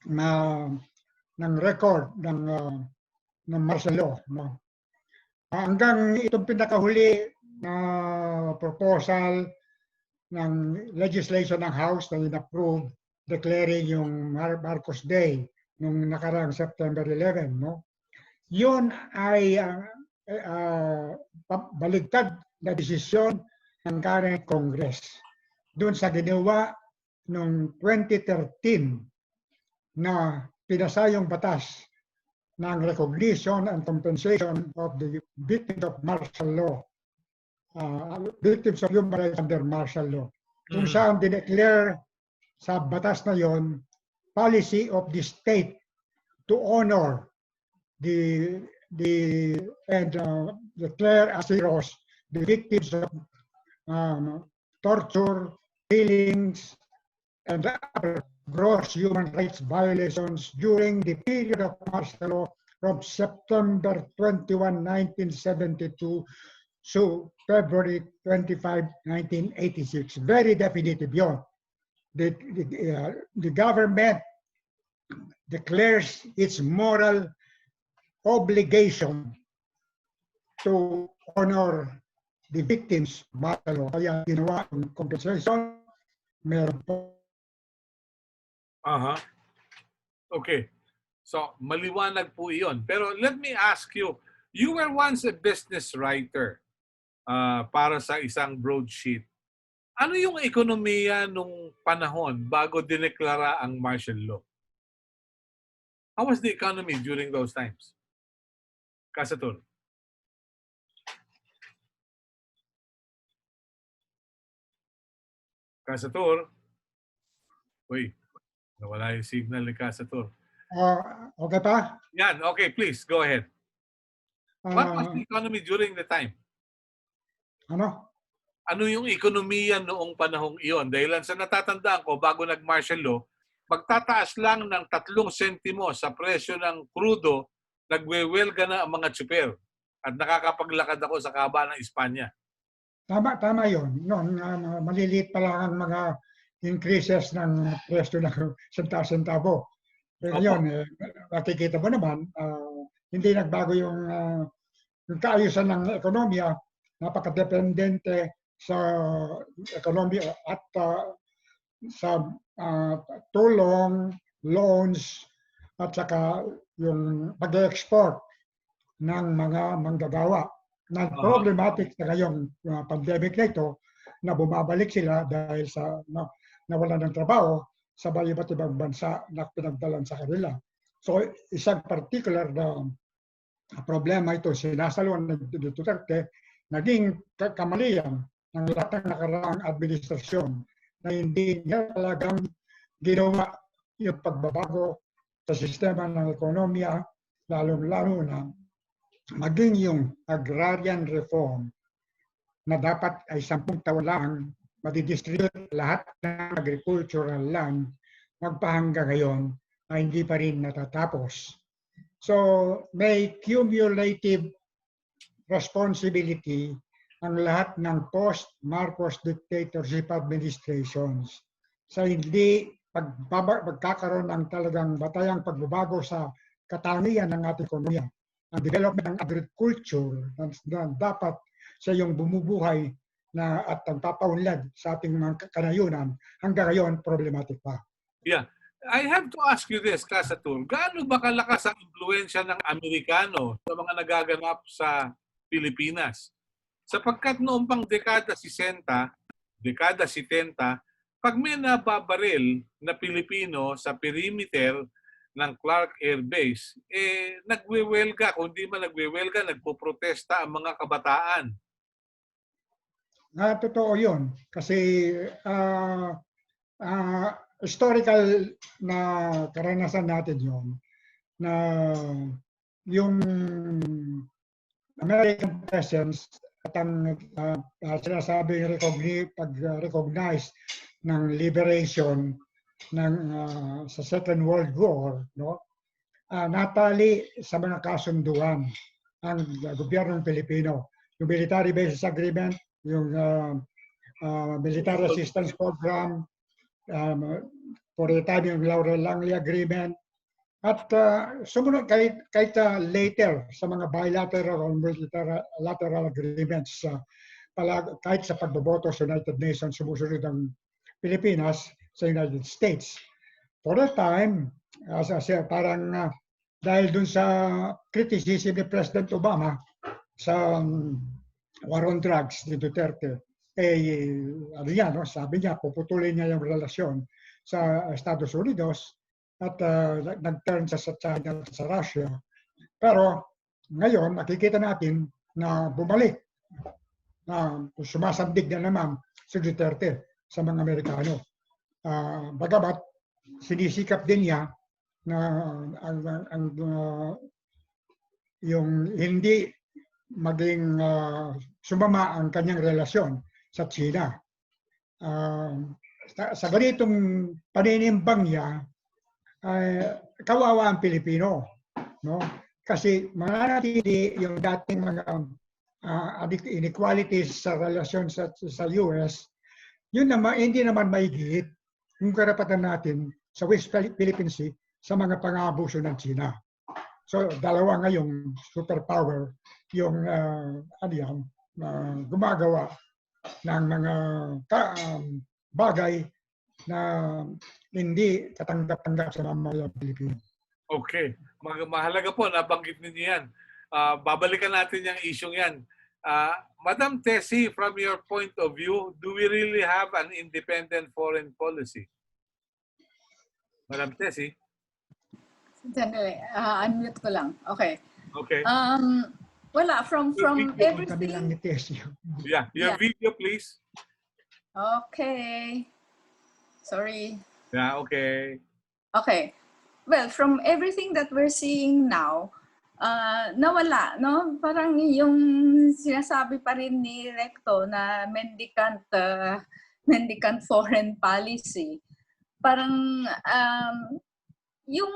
Speaker 3: ng record ng martial law. No? Hanggang itong pinakahuli na proposal ng legislation ng House na in-approve declaring yung Marcos Day nung nakaraang September 11. No? Yun ay baligtad na desisyon ng current Congress. Doon sa ginawa noong 2013 na pinasa yung batas ng recognition and compensation of the victims of martial law, victims of human rights under martial law. Kung saan dineclare sa batas na yon policy of the state to honor and declare as heroes the victims of torture, killings, and other gross human rights violations during the period of martial law from September 21, 1972 to February 25, 1986. Very definitive yun. The government declares its moral obligation to honor the victims of martial law. Kaya ginawa yung compensation, meron po.
Speaker 1: Aha. Okay. So, maliwanag po iyon. Pero let me ask you, you were once a business writer para sa isang broadsheet. Ano yung ekonomiya nung panahon bago dineklara ang martial law? How was the economy during those times? Kasatur. Kasatur. Uy, nawala yung signal ni Kasatur.
Speaker 3: Okay pa?
Speaker 1: Yan, okay, please, go ahead. What was the
Speaker 3: Uh,
Speaker 1: economy during the time?
Speaker 3: ano?
Speaker 1: Ano yung ekonomiya noong panahong iyon? Dahil sa natatandaan ko, bago nag-martial law, magtataas lang ng 3 sentimo sa presyo ng krudo, nagwewelga na ang mga tsuper. At nakakapaglakad ako sa kaba ng Espanya.
Speaker 3: Tama yun. Noon, maliliit pa lang ang mga increases ng presyo ng sentabo. Ngayon, makikita mo naman, hindi nagbago yung kaayusan ng ekonomiya, napakadependente sa ekonomiya at sa tulong, loans, at saka yung pag-export ng mga manggagawa. Na problematic na ngayong pandemic na ito, na bumabalik sila dahil sa nawalan ng trabaho sa iba't ibang bansa na pinagdalan sa kanila. So isang particular na problema ito, sinasaluan ng Duterte, naging kamalian ng lahat ng nakaraang administrasyon na hindi niya talagang ginawa yung pagbabago sa sistema ng ekonomiya, lalong-lalo na maging yung agrarian reform na dapat ay 10 taon lang madidistribute lahat ng agricultural land, magpahanggang ngayon ay hindi pa rin natatapos. So may cumulative responsibility ang lahat ng post-Marcos dictatorship administrations sa hindi pagkakaroon ng talagang batayang pagbabago sa katangian ng ating ekonomiya. Ang development ng agriculture na dapat sa yung bumubuhay na at nagpapaunlad sa ating mga kanayunan, hanggang ngayon problematic pa.
Speaker 1: Yeah. I have to ask you this, Kasatur. Gaano ba kalakas ang impluensya ng Amerikano sa mga nagaganap sa Pilipinas? Sapagkat noong pang dekada 70, pag may nababaril na Pilipino sa perimeter ng Clark Air Base, nagwewelga. Kung di man nagwewelga, nagpoprotesta ang mga kabataan.
Speaker 3: Totoo yun. Kasi historical na karanasan natin yun, na yung American presence at ang sinasabing pag-recognize ng liberation ng sa Second World War, no? Natali sa mga kasunduan ang gobyernong Pilipino. Yung Military Bases Agreement, yung Military Assistance Program, for the time yung Laurel Langley Agreement, at sumunod kahit later sa mga bilateral or multilateral agreements, kahit sa pagboboto sa United Nations, sumusunod ang Pilipinas sa United States. For that time, parang dahil dun sa criticism ni President Obama sa war on drugs ni Duterte, sabi niya, puputulin niya yung relasyon sa Estados Unidos at nag-turn sa China at sa Russia. Pero ngayon, nakikita natin na bumalik, na sumasandig na naman si Duterte sa mga Amerikano. Bagamat sinisikap din niya na yung hindi maging sumama ang kanyang relasyon sa China. Sa ganitong paninimbang niya, kawawa ang Pilipino, no? Kasi mananatili yung dating mga inequalities sa relasyon sa US, yun naman, hindi naman maigit yung karapatan natin sa West Philippine Sea sa mga pang-aabuso ng China. So, dalawa ngayong superpower yung gumagawa ng mga bagay na hindi katanggap-tanggap sa mamamayang Pilipino.
Speaker 1: Okay. Mahalaga po, nabanggit ninyo yan. Babalikan natin yung isyong yan. Madam Tessie, from your point of view, do we really have an independent foreign policy? Madam Tessie?
Speaker 2: Sandali, unmute ko lang. Okay.
Speaker 1: Okay.
Speaker 2: Wala, from
Speaker 3: Kami lang
Speaker 2: everything.
Speaker 3: ni Tessie.
Speaker 1: Yeah, your
Speaker 2: Yeah.
Speaker 1: video, please.
Speaker 2: Okay. Sorry.
Speaker 1: Yeah, okay.
Speaker 2: Okay. Well, from everything that we're seeing now, nawala, no? Parang yung sinasabi pa rin ni Recto na mendicant foreign policy. Parang yung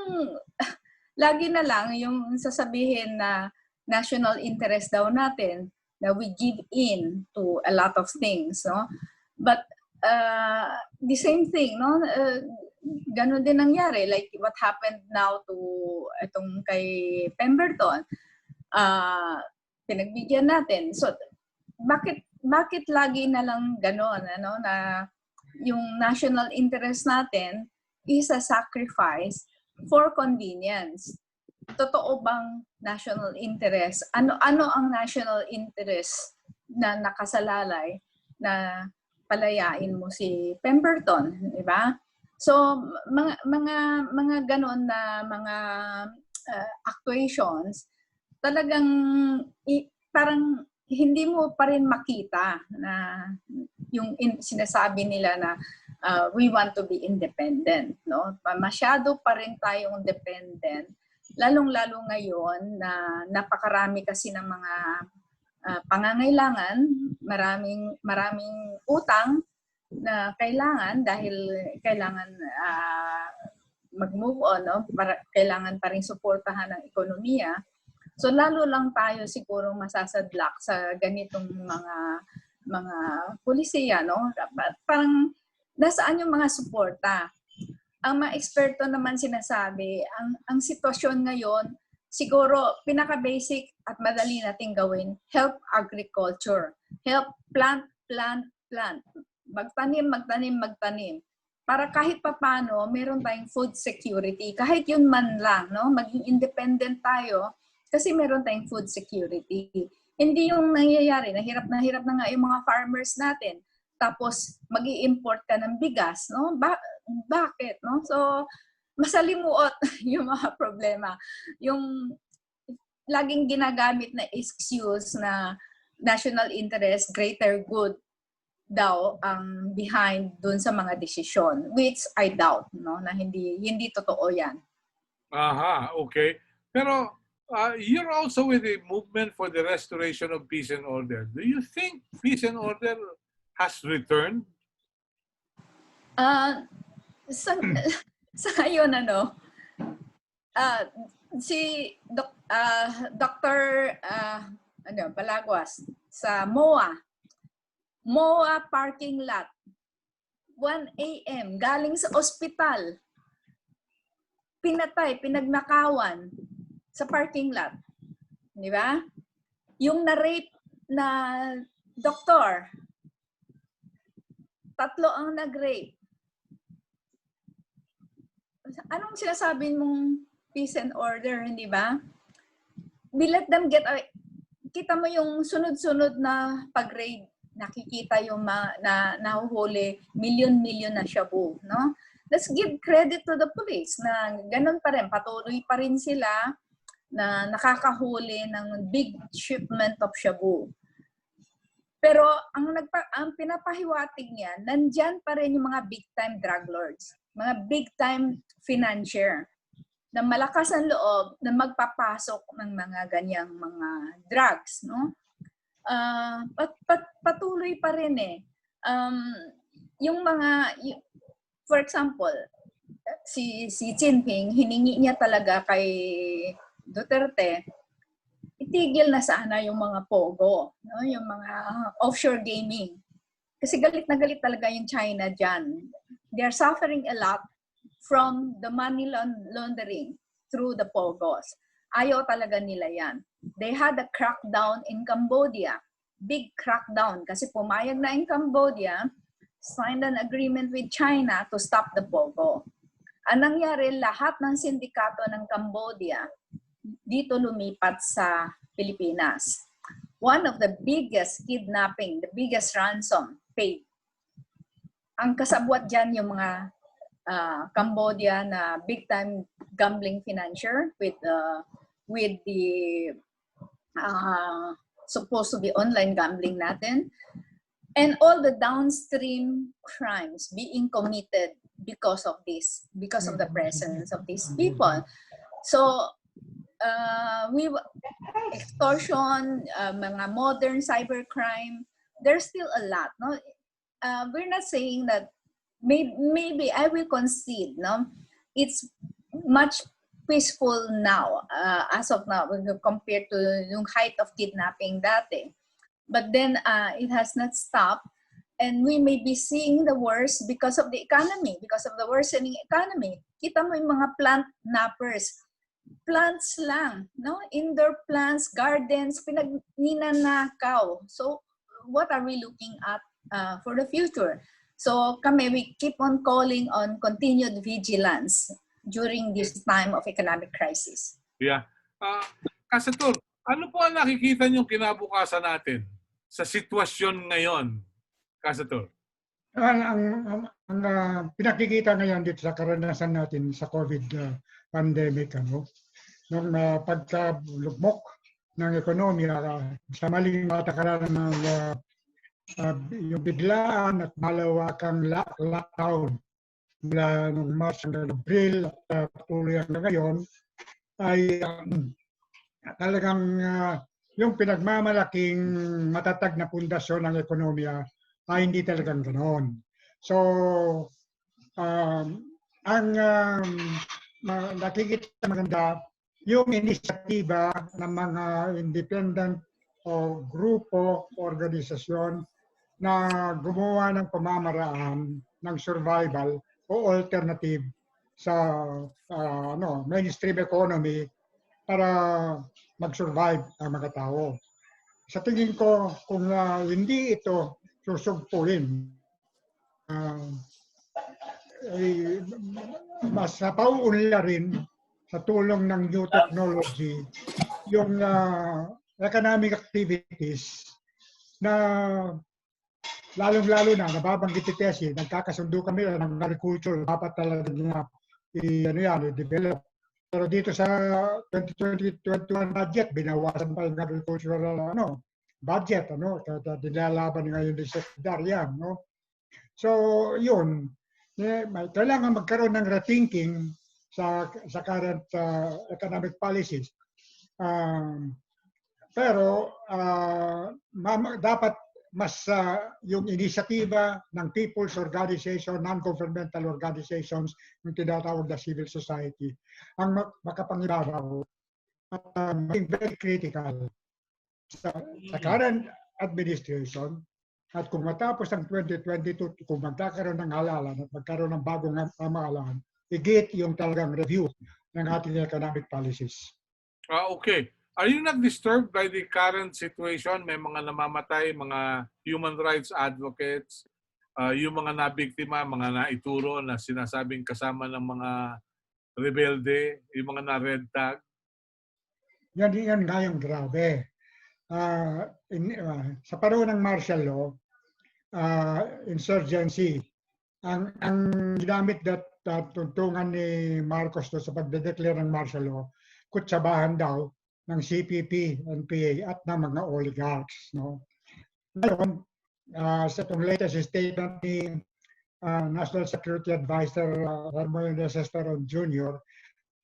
Speaker 2: lagi na lang yung sasabihin na national interest daw natin, na we give in to a lot of things, no? But the same thing, no? Ganon din nangyari, like what happened now to itong kay Pemberton. Pinagbigyan natin. So bakit lagi na lang ganon, ano, na yung national interest natin is a sacrifice for convenience? Totoo bang national interest? Ano ang national interest na nakasalalay na palayain mo si Pemberton, di ba? So mga ganon na mga actuations, talagang parang hindi mo pa rin makita na yung sinasabi nila na we want to be independent, no? Masyado pa rin tayong dependent, lalong-lalo ngayon na napakarami kasi ng mga pangangailangan, maraming utang na kailangan dahil kailangan mag-move on, no? Kailangan pa rin suportahan ng ekonomiya. So lalo lang tayo siguro masasadlak sa ganitong mga pulisiya, no? Parang nasaan yung mga suporta? Ang mga eksperto naman sinasabi, ang sitwasyon ngayon, siguro pinaka-basic at madali nating gawin, help agriculture. Help plant. Magtanim. Para kahit papano, meron tayong food security. Kahit yun man lang, no? Maging independent tayo kasi meron tayong food security. Hindi yung nangyayari, na hirap na nga yung mga farmers natin. Tapos mag-i-import ka ng bigas, no? Bakit, no? So masalimuot yung mga problema. Yung laging ginagamit na excuse na national interest, greater good daw ang behind dun sa mga desisyon, which I doubt, no, na hindi totoo yan.
Speaker 1: Aha, okay. Pero you're also with the movement for the restoration of peace and order. Do you think peace and order has returned?
Speaker 2: Sa ngayon, ano, si Dr. Balagwas sa MOA parking lot, 1 a.m. galing sa ospital, pinagnakawan sa parking lot. Di ba? Yung na-rape na doktor, 3 ang nag-rape. Anong sinasabi mong peace and order, hindi ba? We let them get away. Kita mo yung sunod-sunod na pag-raid, nakikita yung na nahuhuli, million na shabu, no? Let's give credit to the police na ganun pa rin, patuloy pa rin sila na nakakahuli ng big shipment of shabu. Pero ang pinapahiwatig niyan, nandyan pa rin yung mga big-time drug lords, mga big-time financier na malakas ang loob na magpapasok ng mga ganyang mga drugs, no? Patuloy pa rin eh. For example, si Jinping, hiningi niya talaga kay Duterte, itigil na sana yung mga pogo, no? Yung mga offshore gaming. Kasi galit na galit talaga yung China dyan. They're suffering a lot from the money laundering through the pogos. Ayaw talaga nila yan. They had a crackdown in Cambodia. Big crackdown kasi pumayag na in Cambodia, signed an agreement with China to stop the pogo. Ang nangyari, lahat ng sindikato ng Cambodia dito lumipat sa Pilipinas. One of the biggest kidnapping, the biggest ransom paid. Ang kasabwat dyan yung mga Cambodia na big-time gambling financier with the supposed to be online gambling natin, and all the downstream crimes being committed because of this, because of the presence of these people. So, extortion, mga modern cybercrime, there's still a lot. No, we're not saying that. Maybe I will concede. No, it's much peaceful now, as of now, compared to yung height of kidnapping dati. But then it has not stopped, and we may be seeing the worst because of the economy, because of the worsening economy. Kita mo yung mga plant nappers, plants lang, no? Indoor plants, gardens, ninanakaw. So what are we looking at for the future? So kami, we keep on calling on continued vigilance during this time of economic crisis.
Speaker 1: Yeah. Kasatur, ano po ang nakikita niyong kinabukasan natin sa sitwasyon ngayon, Kasatur?
Speaker 3: Ang pinakikita ngayon dito sa karanasan natin sa COVID pandemic, nung pagkalugmok ng ekonomiya sa maling matakaran ng yung biglaan at malawakang lockdown mula noong March hanggang Abril at patuloy hanggang ngayon, ay talagang yung pinagmamalaking matatag na pundasyon ng ekonomiya ay hindi talagang ganoon. So, ang nakikita maganda, yung inisyatiba ng mga independent o grupo, organisasyon na gumawa ng pamamaraan ng survival o alternative sa mainstream economy para mag-survive ang mga tao. Sa tingin ko, kung hindi ito susugpuin, mas napauunlarin sa tulong ng new technology yung economic activities na lalong-lalo na nababanggit ni Tessie, nagkakasundo kami ng agriculture, dapat talaga i-develop. Pero dito sa 2020-21 budget, binawasan pa yung agricultural budget, dinalaban ngayon ni Secretary yan. So, yun, kailangan magkaroon ng rethinking sa current economic policies. Pero dapat mas yung inisyatiba ng people's organization, non-governmental organizations, yung tinatawag na civil society, ang makapangibabaw at maging very critical sa current administration. At kung matapos ang 2022, kung magkakaroon ng halalan at magkaroon ng bagong pamahalaan, higit yung talagang review ng ating economic policies.
Speaker 1: Okay. Are you not disturbed by the current situation? May mga namamatay, mga human rights advocates, yung mga nabiktima, mga naituro na sinasabing kasama ng mga rebelde, yung mga na-red tag?
Speaker 3: Yan nga yung grabe. Sa panahon ng martial law, insurgency, ang ginamit tuntungan ni Marcos sa pagdedeclare ng martial law, kutsabahan daw ng CPP, NPA at ng mga oligarchs. Ngayon, sa itong latest statement ni National Security Advisor Ramon Desesteron Jr.,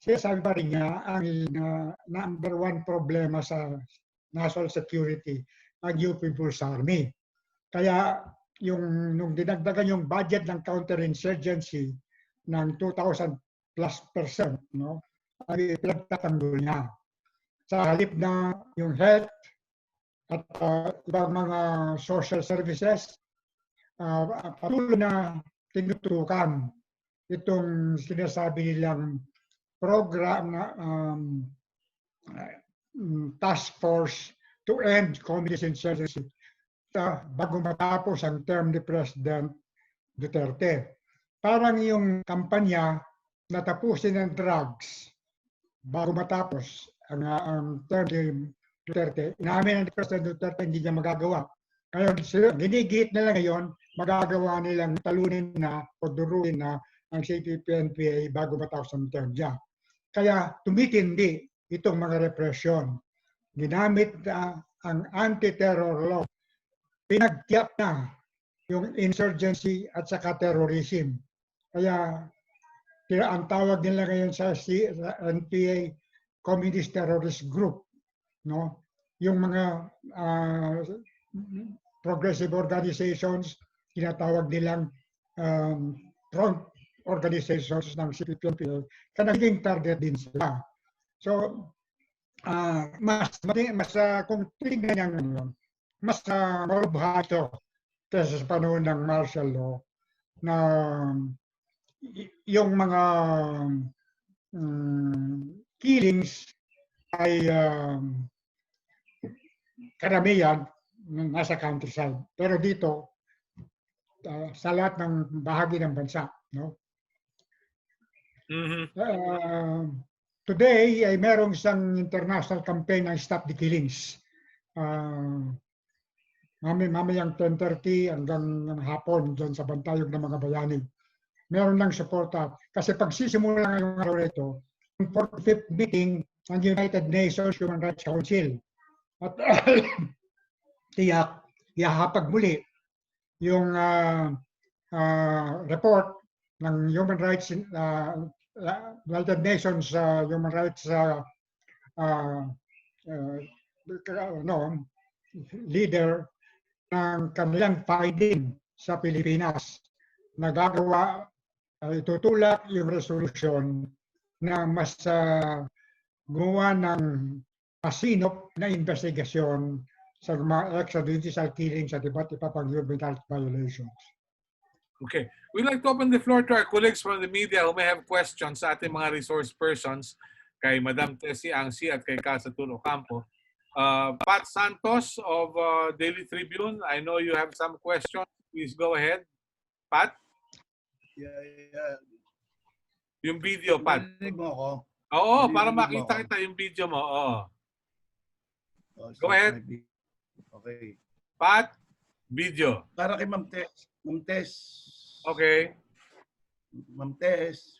Speaker 3: sabi pa rin niya ang number one problema sa national security ang New People's Army. Kaya nung dinagdagan yung budget ng counterinsurgency ng 2,000+%, ay pinagtatanggol niya. Sa halip na yung health at ibang mga social services, patuloy na tinutukan itong sinasabi nilang program na task force to end communist insurgency bago matapos ang term ni President Duterte. Parang yung kampanya na tapusin ng drugs bago matapos ang term ni Duterte. Inamin ng President Duterte hindi niya magagawa. Ngayon, ginigit nila ngayon, magagawa nilang talunin na o duruin na ang CPP-NPA bago matapos ang term niya. Kaya tumitindi itong mga represyon. Ginamit ang anti-terror law. Pinagtiyak na yung insurgency at saka terrorism. Kaya ang tawag nila ngayon sa NPA Communist Terrorist Group, no? Yung mga progressive organizations, tinatawag nilang front organizations ng CPP-NPA, kaya naging target din sila. So, kung tingnan niya ngayon, mas marubha ito kaysa sa panahon ng martial law na yung mga killings ay karamihan nasa countryside. Pero dito, sa lahat ng bahagi ng bansa, no? Today ay merong isang international campaign ng Stop the Killings. Mamayang 10:30 hanggang hapon dyan sa bantayog ng mga bayani. Meron lang suporta. Kasi pagsisimula ngayong araw ito, yung 45th meeting ng United Nations Human Rights Council. At tiyak, ihahapag muli yung report ng Human Rights United Nations Human Rights leader ng kanilang finding sa Pilipinas. Nagagawa, itutulak yung resolution na mas gumawa ng masinop na investigasyon sa mga extrajudicial killings at iba't iba pang human rights violations.
Speaker 1: Okay. We'd like to open the floor to our colleagues from the media who may have questions sa ating mga resource persons, kay Madam Tessie Angsi at kay Casatul Ocampo. Pat Santos of Daily Tribune, I know you have some questions. Please go ahead. Pat?
Speaker 5: Yeah.
Speaker 1: Yung video, Pat.
Speaker 5: Narinig mo ako?
Speaker 1: Oo,
Speaker 5: Narinig
Speaker 1: para
Speaker 5: mo
Speaker 1: makita
Speaker 5: ako?
Speaker 1: kita yung video mo. Oo.
Speaker 5: So
Speaker 1: Go ahead.
Speaker 5: Okay.
Speaker 1: Pat, video.
Speaker 5: Para kay Ma'am Tess. Ma'am Tess.
Speaker 1: Okay.
Speaker 5: Ma'am Tess.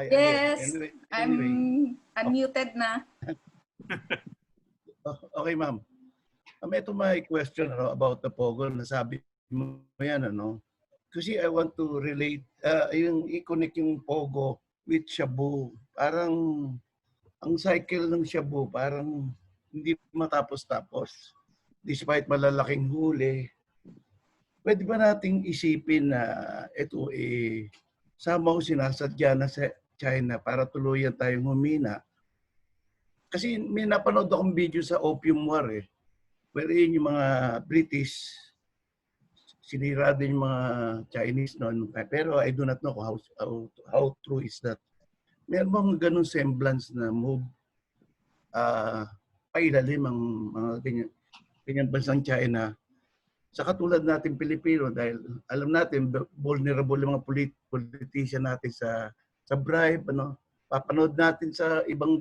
Speaker 2: Yes,
Speaker 5: Anyway.
Speaker 2: I'm unmuted na.
Speaker 5: Okay, ma'am. Ito my question about the Pogo. Nasabi mo yan, ano? Kasi I want to relate, yung i-connect yung Pogo with Shabu. Parang, ang cycle ng Shabu, parang hindi matapos-tapos. Despite malalaking huli, pwede ba nating isipin na ito somehow sinasadya na sa China para tuluyan tayong humina? Kasi may napanood akong video sa Opium War wherein yung mga British sinira din yung mga Chinese noon. Pero I do not know how true is that. Meron bang ganun semblance na move pailalim ang mga ganyan bansang China sa katulad natin Pilipino dahil alam natin vulnerable yung mga politician natin sa bribe, ano? Papanood natin sa ibang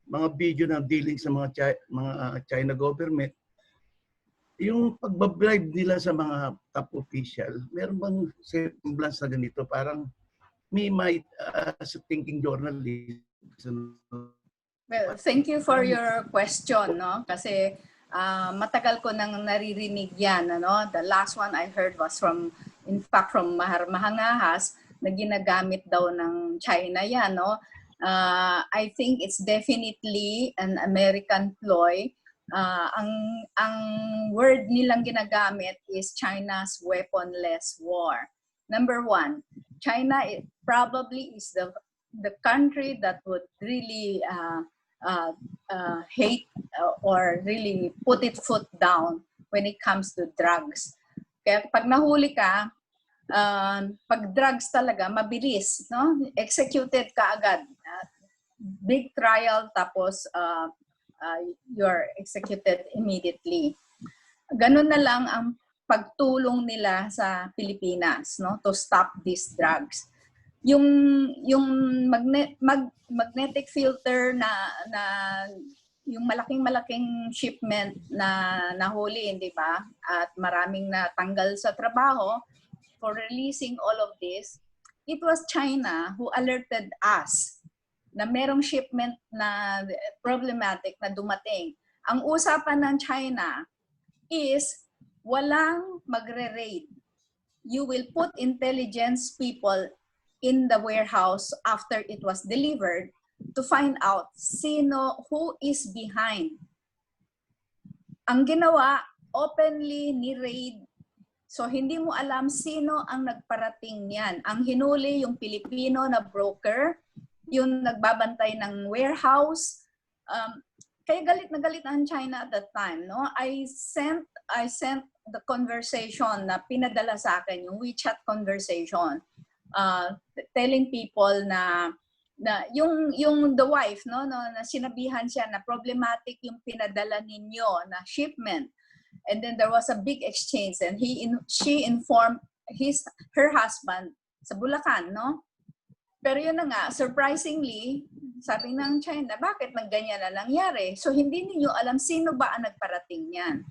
Speaker 5: mga video na dealing sa mga China government, yung pagbabribe nila sa mga top official, meron bang semblance na ganito? Parang might as a thinking journalist.
Speaker 2: Well, thank you for your question, no? Kasi matagal ko nang naririnig yan, ano? The last one I heard was from Mahangahas na ginagamit daw ng China yan, no? I think it's definitely an American ploy. Ang word nilang ginagamit is China's weaponless war. Number one, China probably is the country that would really hate or really put its foot down when it comes to drugs. Kaya pag nahuli ka, pag drugs talaga, mabilis, no? Executed ka agad. big trial tapos you're executed immediately. Ganun na lang ang pagtulong nila sa Pilipinas, no, to stop these drugs. Yung magnetic filter na yung malaking shipment na nahuli, hindi ba? At maraming natanggal sa trabaho for releasing all of this. It was China who alerted us na merong shipment na problematic na dumating. Ang usapan ng China is walang magre-raid. You will put intelligence people in the warehouse after it was delivered to find out who is behind. Ang ginawa, openly ni-raid. So hindi mo alam sino ang nagparating niyan. Ang hinuli yung Pilipino na broker, yung nagbabantay ng warehouse. Kaya galit na galit ang China at that time, no? I sent the conversation na pinadala sa akin, yung WeChat conversation, telling people na yung the wife, no, na sinabihan siya na problematic yung pinadala ninyo na shipment. And then there was a big exchange, and she informed her husband sa Bulacan, no? Pero yun na nga, surprisingly, sabi ng China, bakit nagganyan na nangyari? So hindi niyo alam sino ba ang nagparating niyan.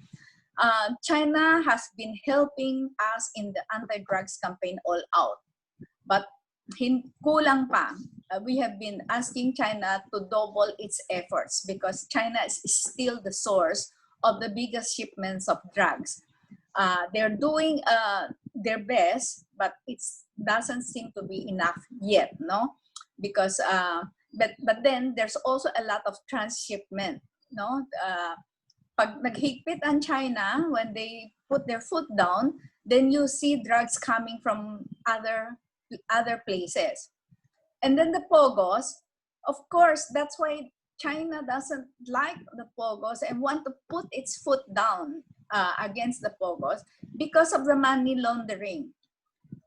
Speaker 2: China has been helping us in the anti-drugs campaign all out. But kulang pa. We have been asking China to double its efforts because China is still the source of the biggest shipments of drugs. They're doing their best, but it doesn't seem to be enough yet, no? Because but then there's also a lot of transshipment, no? Pag naghigpit ang China, when they put their foot down, then you see drugs coming from other places. And then the pogos, of course, that's why China doesn't like the pogos and want to put its foot down against the pogos because of the money laundering.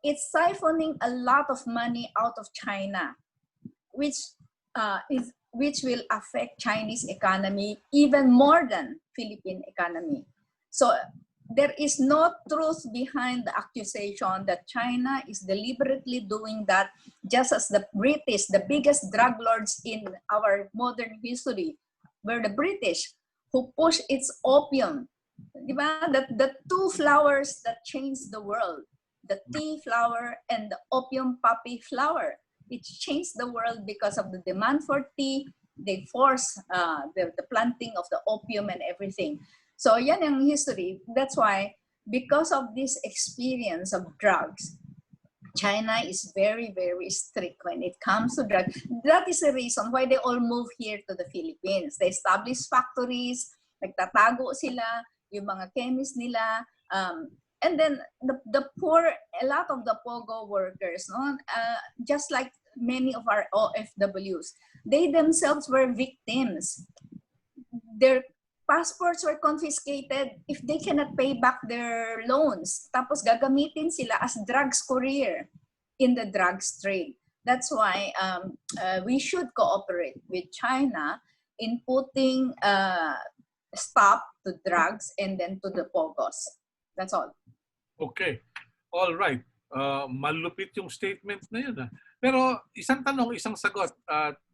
Speaker 2: It's siphoning a lot of money out of China, which will affect Chinese economy even more than Philippine economy. So there is no truth behind the accusation that China is deliberately doing that, just as the British, the biggest drug lords in our modern history, were the British who pushed its opium. Diba? The two flowers that changed the world, the tea flower and the opium poppy flower. It changed the world because of the demand for tea. They forced the planting of the opium and everything. So yan ang history. That's why, because of this experience of drugs, China is very, very strict when it comes to drugs. That is the reason why they all move here to the Philippines. They establish factories, nagtatago sila, yung mga chemists nila, and then the poor, a lot of the POGO workers, no, just like many of our OFWs, they themselves were victims. Their passports were confiscated if they cannot pay back their loans. Tapos gagamitin sila as drugs courier in the drugs trade. That's why we should cooperate with China in putting stop to drugs and then to the POGOs. That's all.
Speaker 1: Okay. All right. Malupit yung statement na yun. Pero isang tanong, isang sagot.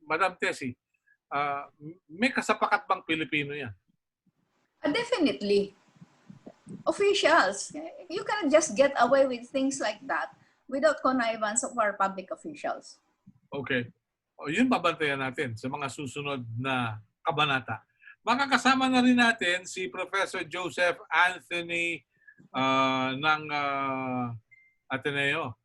Speaker 1: Madam Tessie, may kasapakat bang Pilipino yan?
Speaker 2: Definitely. Officials. You cannot just get away with things like that without connivance of our public officials.
Speaker 1: Okay. O, yun babantayan natin sa mga susunod na kabanata. Makakasama na rin natin si Professor Joseph Anthony ng Ateneo.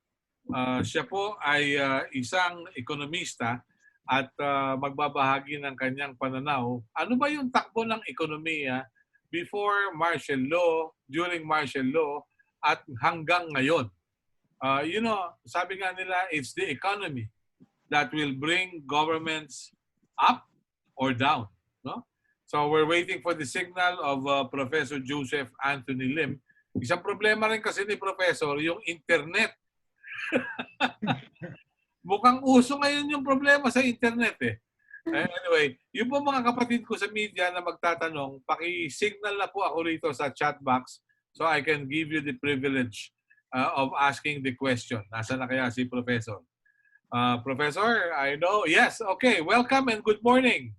Speaker 1: Siya po ay isang ekonomista at magbabahagi ng kanyang pananaw. Ano ba yung takbo ng ekonomiya before martial law, during martial law, at hanggang ngayon? Sabi nga nila, it's the economy that will bring governments up or down. No? So we're waiting for the signal of Professor Joseph Anthony Lim. Isang problema rin kasi ni Professor, yung internet. Mukhang uso ngayon yung problema sa internet eh. Anyway, yung po mga kapatid ko sa media na magtatanong, paki-signal na po ako rito sa chat box so I can give you the privilege of asking the question. Nasaan na kaya si Professor? Professor, I know. Yes, okay. Welcome and good morning.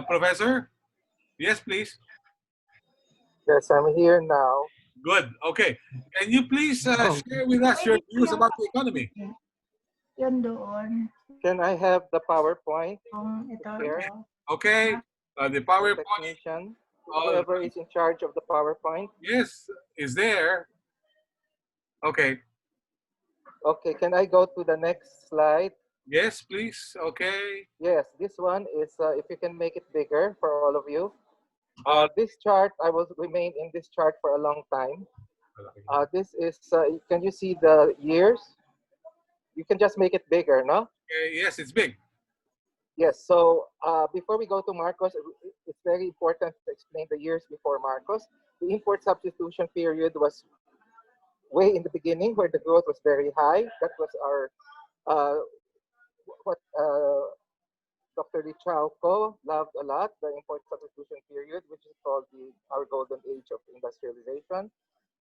Speaker 1: Professor? Yes, please.
Speaker 6: Yes, I'm here now.
Speaker 1: Good. Okay. Can you please share with us your views about the economy?
Speaker 4: Yun doon.
Speaker 6: Can I have the PowerPoint?
Speaker 4: Ito.
Speaker 6: Here.
Speaker 1: Okay. The
Speaker 6: The
Speaker 1: PowerPoint,
Speaker 6: technician, whoever is in charge of the PowerPoint.
Speaker 1: yes, is there. Okay.
Speaker 6: Okay, can I go to the next slide?
Speaker 1: Yes, please. Okay.
Speaker 6: Yes, this one is, if you can make it bigger for all of you.
Speaker 1: Uh,
Speaker 6: This chart, I will remain in this chart for a long time. This is, can you see the years? You can just make it bigger, no?
Speaker 1: okay. Yes, it's big.
Speaker 6: Yes, so before we go to Marcos, it's very important to explain the years before Marcos. The import substitution period was way in the beginning where the growth was very high. That was our, what Dr. Lichauco loved a lot, the import substitution period, which is called our golden age of industrialization.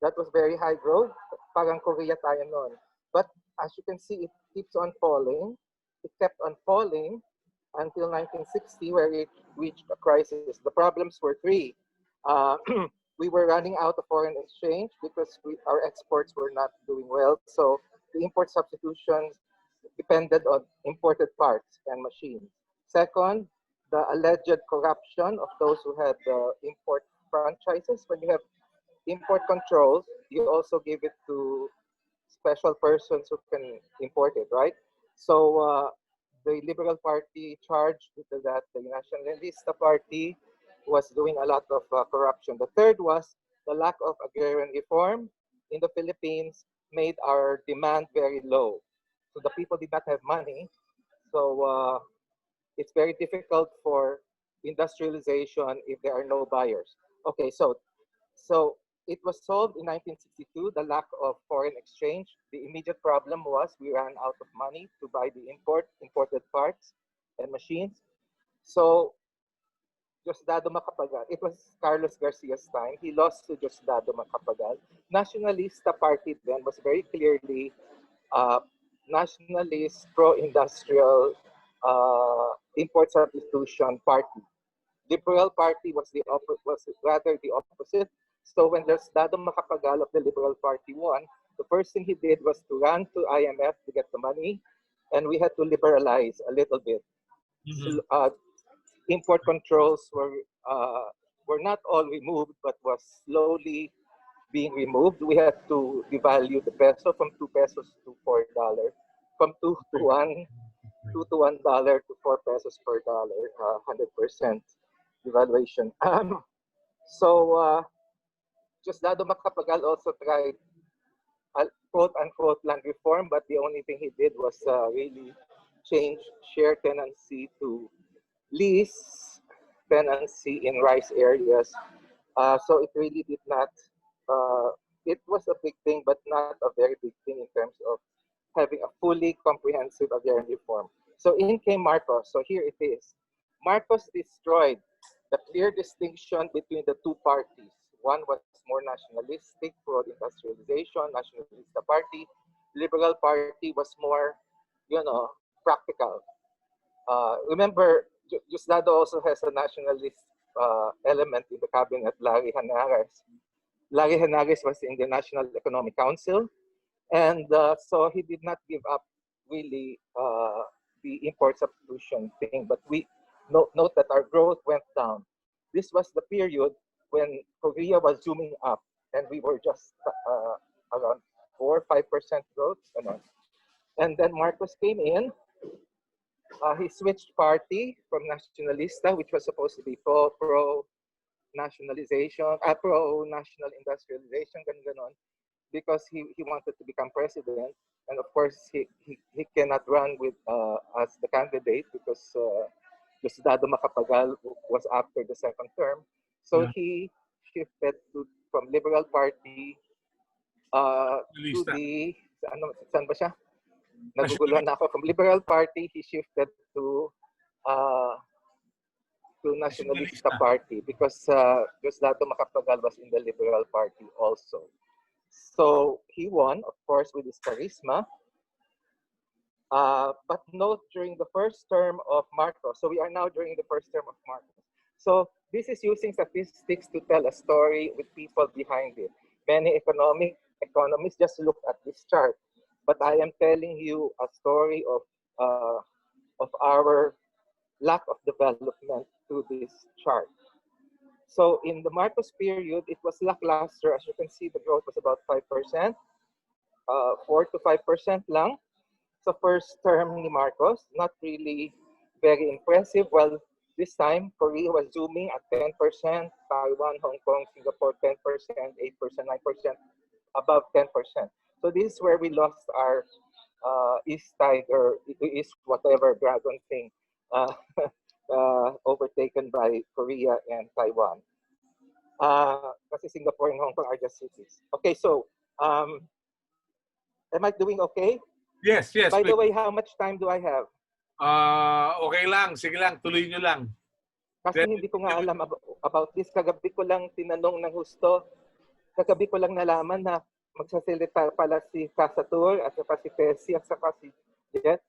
Speaker 6: That was very high growth. Parang Korea tayo noon. But as you can see, it keeps on falling. It kept on falling until 1960, where it reached a crisis. The problems were three. We were running out of foreign exchange because our exports were not doing well. So the import substitutions depended on imported parts and machines. Second, the alleged corruption of those who had the import franchises. When you have import controls, you also give it to special persons who can import it, right? So the Liberal Party charged that the Nationalista Party was doing a lot of corruption. The third was the lack of agrarian reform in the Philippines made our demand very low. So the people did not have money. So it's very difficult for industrialization if there are no buyers. Okay, so it was solved in 1962, the lack of foreign exchange. The immediate problem was we ran out of money to buy the imported parts and machines. So Diosdado Macapagal, it was Carlos Garcia's time. He lost to Diosdado Macapagal. Nationalista Party then was very clearly nationalist, pro-industrial, import substitution party. Liberal Party was rather the opposite. So when Diosdado Macapagal of the Liberal Party won, the first thing he did was to run to IMF to get the money, and we had to liberalize a little bit.
Speaker 1: Mhm.
Speaker 6: So, import controls were not all removed, but was slowly being removed. We had to devalue the peso from 2 pesos to $4, from 2 to $1 to 4 pesos per dollar, 100% devaluation. So Diosdado Macapagal also tried quote unquote land reform, but the only thing he did was really change share tenancy to lease tenancy in rice areas. So it really did not, it was a big thing, but not a very big thing in terms of having a fully comprehensive agrarian reform. So in came Marcos. So here it is. Marcos destroyed the clear distinction between the two parties. One was more nationalistic, pro-industrialization, nationalista party. Liberal party was more, practical. Remember, Diosdado also has a nationalist element in the cabinet, Larry Hanares. Larry Hanares was in the National Economic Council, and so he did not give up really the import substitution thing. But we note that our growth went down. This was the period when Korea was zooming up, and we were just around 4 or 5% growth. And then Marcos came in. He switched party from Nacionalista, which was supposed to be pro nationalization, pro national industrialization, ganon, because he wanted to become president. And of course, he cannot run with as the candidate because Diosdado Macapagal was after the second term. So he shifted from Liberal Party to
Speaker 1: Lista.
Speaker 6: the, saan ba siya? naguguluhan na ako. From Liberal Party, he shifted uh, to Nacionalista Party because Diosdado Macapagal was in the Liberal Party also. So he won, of course, with his charisma. But note during the first term of Marcos. So we are now during the first term of Marcos. So this is using statistics to tell a story with people behind it. Many economists just look at this chart, but I am telling you a story of our lack of development to this chart. So in the Marcos period, it was lackluster. As you can see, the growth was about 5%, 4 to 5% lang. So first term ni Marcos, not really very impressive. Well, this time, Korea was zooming at 10%, Taiwan, Hong Kong, Singapore, 10%, 8%, 9%, above 10%. So this is where we lost our East Tiger, East whatever dragon thing, overtaken by Korea and Taiwan. Kasi Singapore and Hong Kong are just cities. Okay, so am I doing okay?
Speaker 1: Yes, yes.
Speaker 6: By the way, how much time do I have?
Speaker 1: Okay lang. Sige lang. Tuloy nyo lang.
Speaker 6: Kasi hindi ko nga alam about this. Kagabi ko lang tinanong ng husto. Kagabi ko lang nalaman na magsasalita pala si Casatur at saka si Tessie at saka si Jet.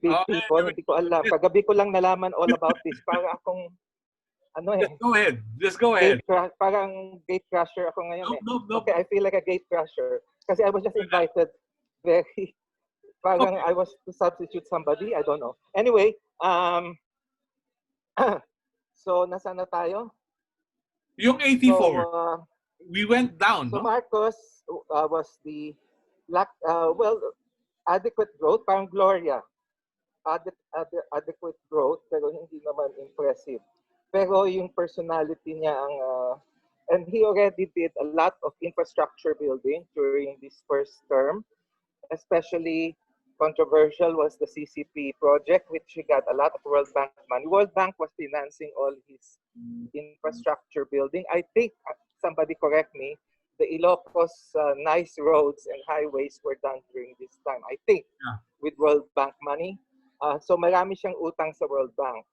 Speaker 6: Big people, hindi ko alam. Kagabi ko lang nalaman all about this. Para akong,
Speaker 1: Just go ahead.
Speaker 6: Parang gate crusher ako ngayon
Speaker 1: Nope.
Speaker 6: Okay, I feel like a gate crusher. Kasi I was just invited very, parang I was to substitute somebody. I don't know. Anyway, so nasaan na tayo?
Speaker 1: Yung 84,
Speaker 6: So,
Speaker 1: we went down,
Speaker 6: so
Speaker 1: no?
Speaker 6: Marcos was the adequate growth, parang Gloria. Adequate growth, pero hindi naman impressive. Pero yung personality niya and he already did a lot of infrastructure building during this first term. Especially controversial was the CCP project, which he got a lot of World Bank money. World Bank was financing all his infrastructure building. I think, somebody correct me, the Ilocos nice roads and highways were done during this time, I think, with World Bank money. So marami siyang utang sa World Bank.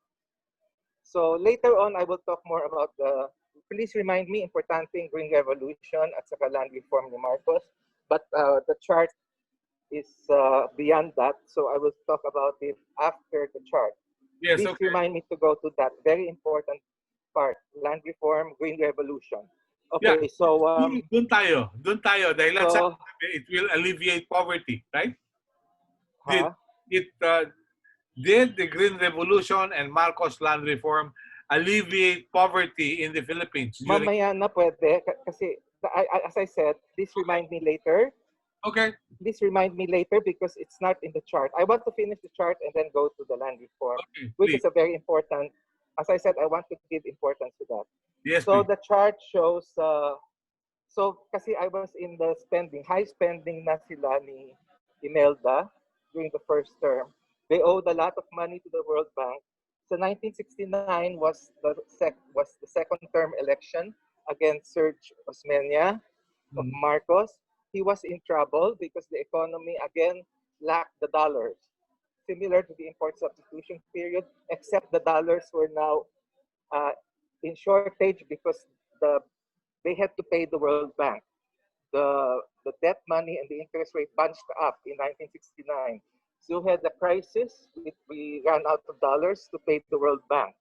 Speaker 6: So later on, I will talk more about please remind me, importanteng Green Revolution at saka land reform ni Marcos. But the chart is beyond that, so I will talk about it after the chart.
Speaker 1: Yes,
Speaker 6: Please
Speaker 1: okay.
Speaker 6: remind me to go to that very important part, land reform, Green Revolution. Okay, so
Speaker 1: Doon tayo. Dahil
Speaker 6: so,
Speaker 1: it will alleviate poverty, right?
Speaker 6: huh?
Speaker 1: Did the Green Revolution and Marcos land reform alleviate poverty in the Philippines?
Speaker 6: Mamaya na pwede kasi as I said, please remind me later.
Speaker 1: Okay.
Speaker 6: Please remind me later because it's not in the chart. I want to finish the chart and then go to the land reform, which is a very important. As I said, I want to give importance to that.
Speaker 1: Yes,
Speaker 6: So
Speaker 1: please.
Speaker 6: the chart shows. So kasi I was in the high spending na sila ni Imelda during the first term. They owed a lot of money to the World Bank. So 1969 was the second term election against Serge Osmeña of Marcos. He was in trouble because the economy again lacked the dollars, similar to the import substitution period, except the dollars were now in shortage because they had to pay the World Bank. The debt money and the interest rate bunched up in 1969. So we had the crisis. We ran out of dollars to pay the World Bank.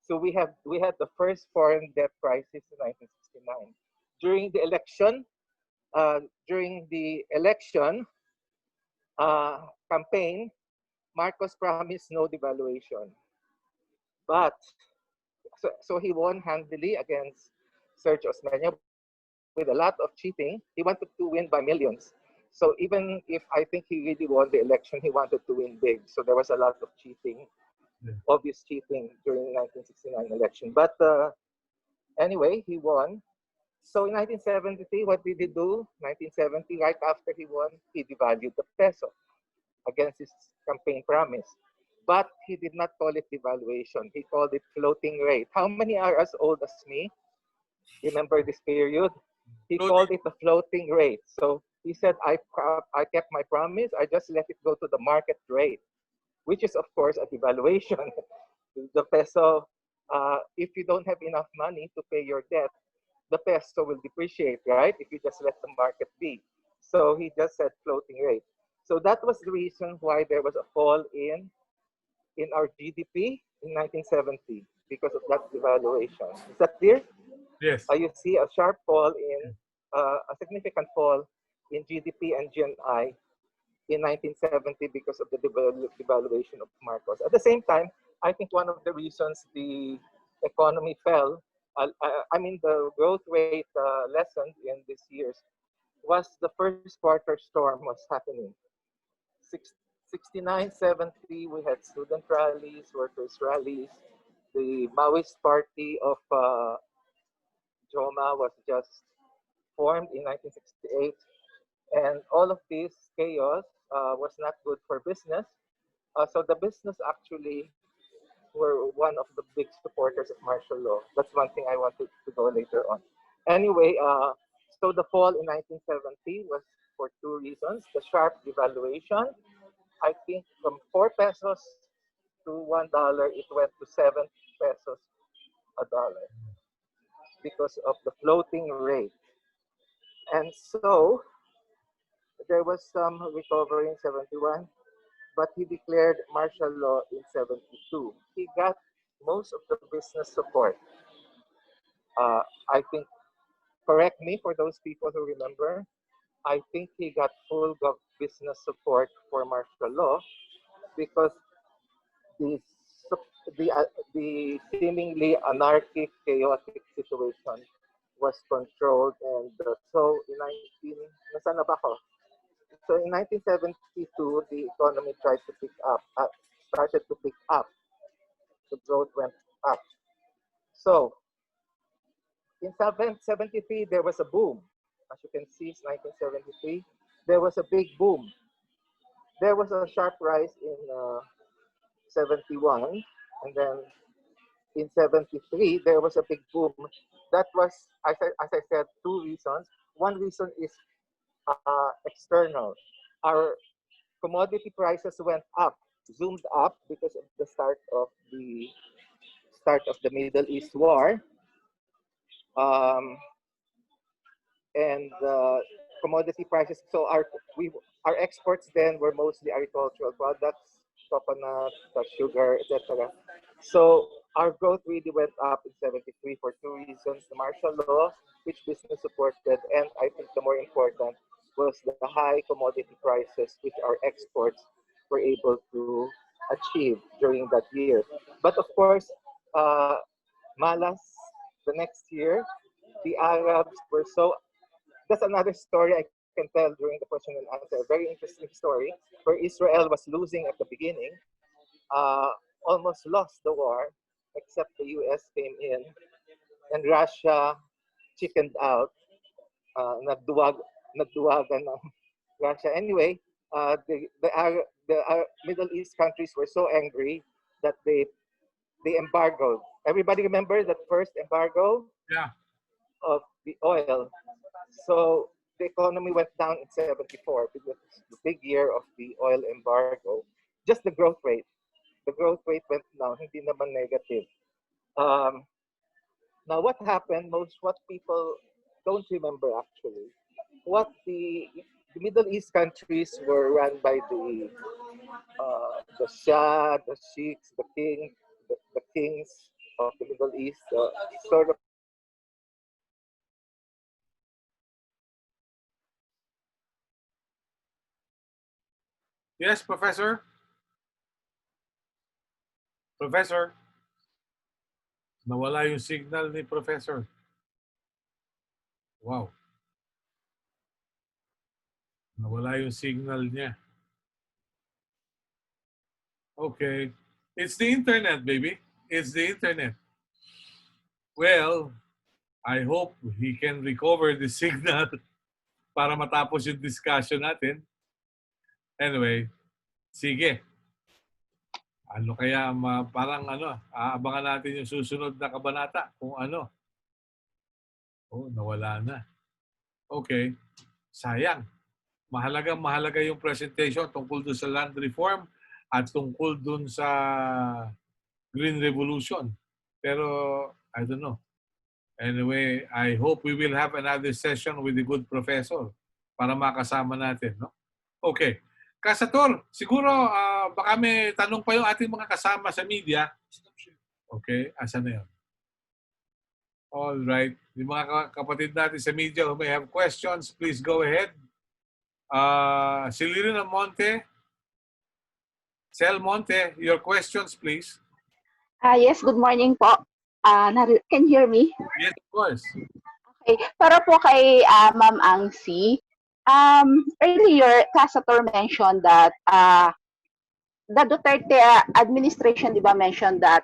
Speaker 6: So we had the first foreign debt crisis in 1969. During the election campaign, Marcos promised no devaluation, but so he won handily against Serge Osmeña with a lot of cheating. He wanted to win by millions. So even if I think he really won the election, he wanted to win big. So there was a lot of cheating, obvious cheating during the 1969 election. But anyway, he won. So in 1973, what did he do? 1970, right after he won, he devalued the peso against his campaign promise. But he did not call it devaluation. He called it floating rate. How many are as old as me? Remember this period? He called it a floating rate. So He said, I kept my promise. I just let it go to the market rate, which is, of course, a devaluation. The peso, if you don't have enough money to pay your debt, the peso will depreciate, right? If you just let the market be. So he just said floating rate. So that was the reason why there was a fall in our GDP in 1970 because of that devaluation. Is that clear?
Speaker 1: Yes.
Speaker 6: You see a sharp fall a significant fall in GDP and GNI in 1970 because of the devaluation of Marcos. At the same time, I think one of the reasons the economy fell, the growth rate lessened in these years was the first quarter storm was happening. 69, 70, we had student rallies, workers rallies. The Maoist party of Joma was just formed in 1968. And all of this chaos was not good for business. So the business actually were one of the big supporters of martial law. That's one thing I wanted to go later on. Anyway, so the fall in 1970 was for two reasons. The sharp devaluation, I think from 4 pesos to $1, it went to 7 pesos a dollar because of the floating rate. And so there was some recovery in 71, but he declared martial law in 72. He got most of the business support. I think, correct me for those people who remember, I think he got full business support for martial law because the the seemingly anarchic, chaotic situation was controlled. And so in 19, nasaan na ba ako? So in 1972, the economy tried to started to pick up. The growth went up. So in 1973, there was a boom. As you can see, it's 1973. There was a big boom. There was a sharp rise in 71, and then in 73, there was a big boom. That was, as I said, two reasons. One reason is external. Our commodity prices went up, zoomed up because of the start of the Middle East war. And commodity prices. So our exports then were mostly agricultural products, coconut, sugar, etc. So our growth really went up in 73 for two reasons: the martial law, which business supported, and I think the more important was the high commodity prices which our exports were able to achieve during that year. But of course, malas the next year, the Arabs were so. That's another story I can tell during the question and answer. A very interesting story where Israel was losing at the beginning, almost lost the war, except the US came in, and Russia chickened out, nagduwagan ng Russia. Anyway, the Middle East countries were so angry that they embargoed. Everybody remember that first embargo?
Speaker 1: Yeah.
Speaker 6: Of the oil. So the economy went down in 74 because the big year of the oil embargo. Just the growth rate. The growth rate went down, hindi naman negative. Now what happened, what people don't remember actually, what the Middle East countries were run by the Shah, the Sheikhs, the kings of the Middle East, sort of.
Speaker 1: Yes, Professor? Professor? Nawala yung signal ni Professor. Wow. Nawala yung signal niya. Okay. It's the internet, baby. It's the internet. Well, I hope he can recover the signal para matapos yung discussion natin. Anyway, sige. Ano kaya, parang aabangan natin yung susunod na kabanata kung ano. Oh, nawala na. Okay. Sayang. mahalaga yung presentation tungkol dun sa land reform at tungkol dun sa Green Revolution. Pero, I don't know. Anyway, I hope we will have another session with the good professor para makasama natin, no? Okay. Kasator, siguro baka may tanong pa yung ating mga kasama sa media. Okay, asan na yun? All right. Yung mga kapatid natin sa media who may have questions, please go ahead. Si Lirina Monte, Sel Monte, your questions, please.
Speaker 7: Yes, good morning po. Can you hear me?
Speaker 1: Yes, of course.
Speaker 7: Okay. Para po kay Ma'am Angsi, earlier, Casator mentioned that the Duterte administration, di ba, mentioned that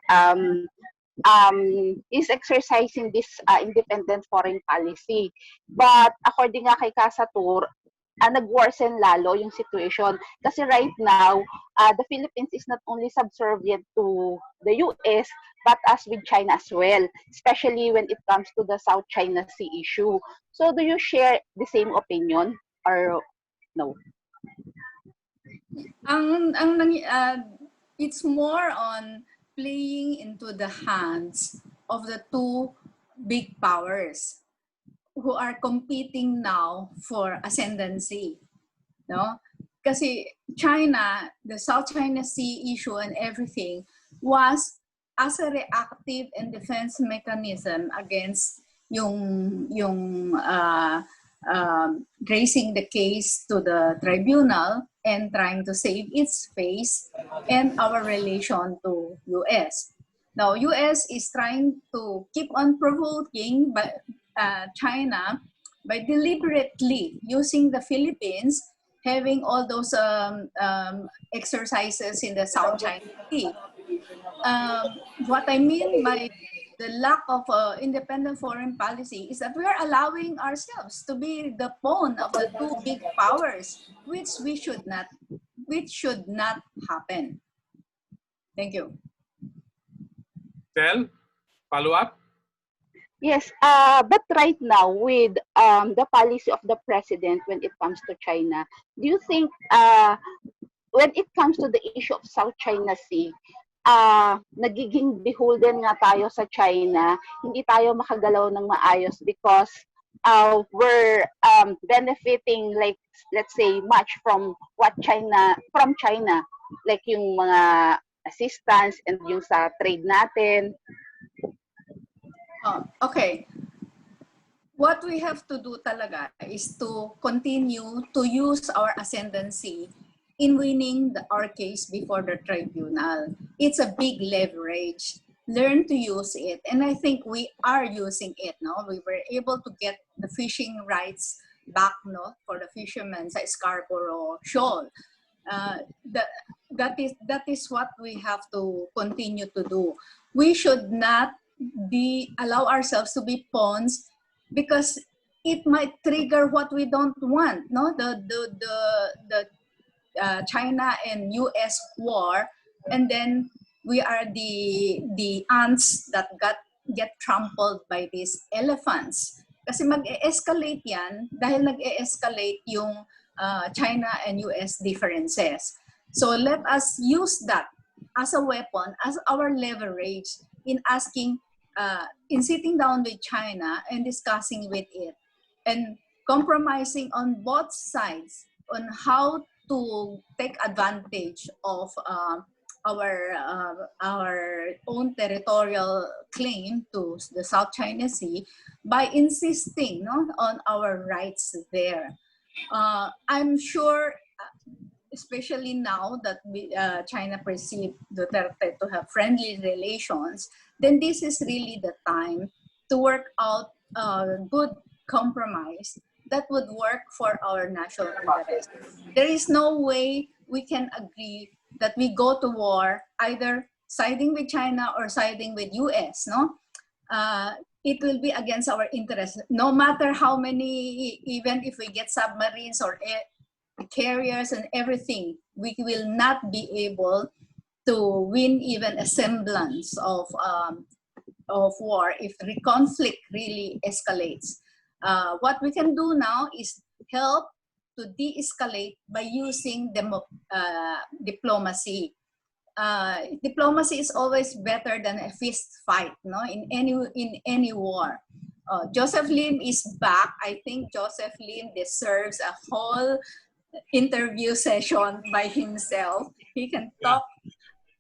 Speaker 7: is exercising this independent foreign policy. But according nga kay Casator, nag-worsen lalo yung situation. Kasi right now, the Philippines is not only subservient to the US, but as with China as well, especially when it comes to the South China Sea issue. So do you share the same opinion or no?
Speaker 2: It's more on playing into the hands of the two big powers who are competing now for ascendancy, no? Kasi China, the South China Sea issue and everything was as a reactive and defense mechanism against yung raising the case to the tribunal and trying to save its face and our relation to US. Now, US is trying to keep on provoking China by deliberately using the Philippines, having all those exercises in the South China Sea. What I mean by the lack of independent foreign policy is that we are allowing ourselves to be the pawn of the two big powers, which should not happen. Thank you.
Speaker 1: Sel, follow up?
Speaker 7: Yes, but right now with the policy of the president when it comes to China, do you think when it comes to the issue of South China Sea, nagiging beholden nga tayo sa China, hindi tayo makagalaw ng maayos because we're benefiting, like, let's say, much from China, like yung mga assistance and yung sa trade natin.
Speaker 2: Okay. What we have to do talaga is to continue to use our ascendancy in winning our case before the tribunal. It's a big leverage. Learn to use it. And I think we are using it. No? We were able to get the fishing rights back, no, for the fishermen sa Scarborough Shoal. That is what we have to continue to do. We should not allow ourselves to be pawns because it might trigger what we don't want. No, the China and U.S. war, and then we are the ants that get trampled by these elephants. Kasi mag-escalate yan dahil nag-escalate yung China and U.S. differences. So let us use that as a weapon, as our leverage in asking, in sitting down with China and discussing with it and compromising on both sides on how to take advantage of our own territorial claim to the South China Sea by insisting, no, on our rights there. I'm sure, especially now that China perceived Duterte to have friendly relations, then this is really the time to work out a good compromise that would work for our national interest. There is no way we can agree that we go to war either siding with China or siding with US, no? It will be against our interests. No matter how many, even if we get submarines or carriers and everything, we will not be able to win even a semblance of war if the conflict really escalates. What we can do now is help to de-escalate by using diplomacy. Diplomacy is always better than a fist fight, no? In any war. Joseph Lim is back. I think Joseph Lim deserves a whole interview session by himself. He can talk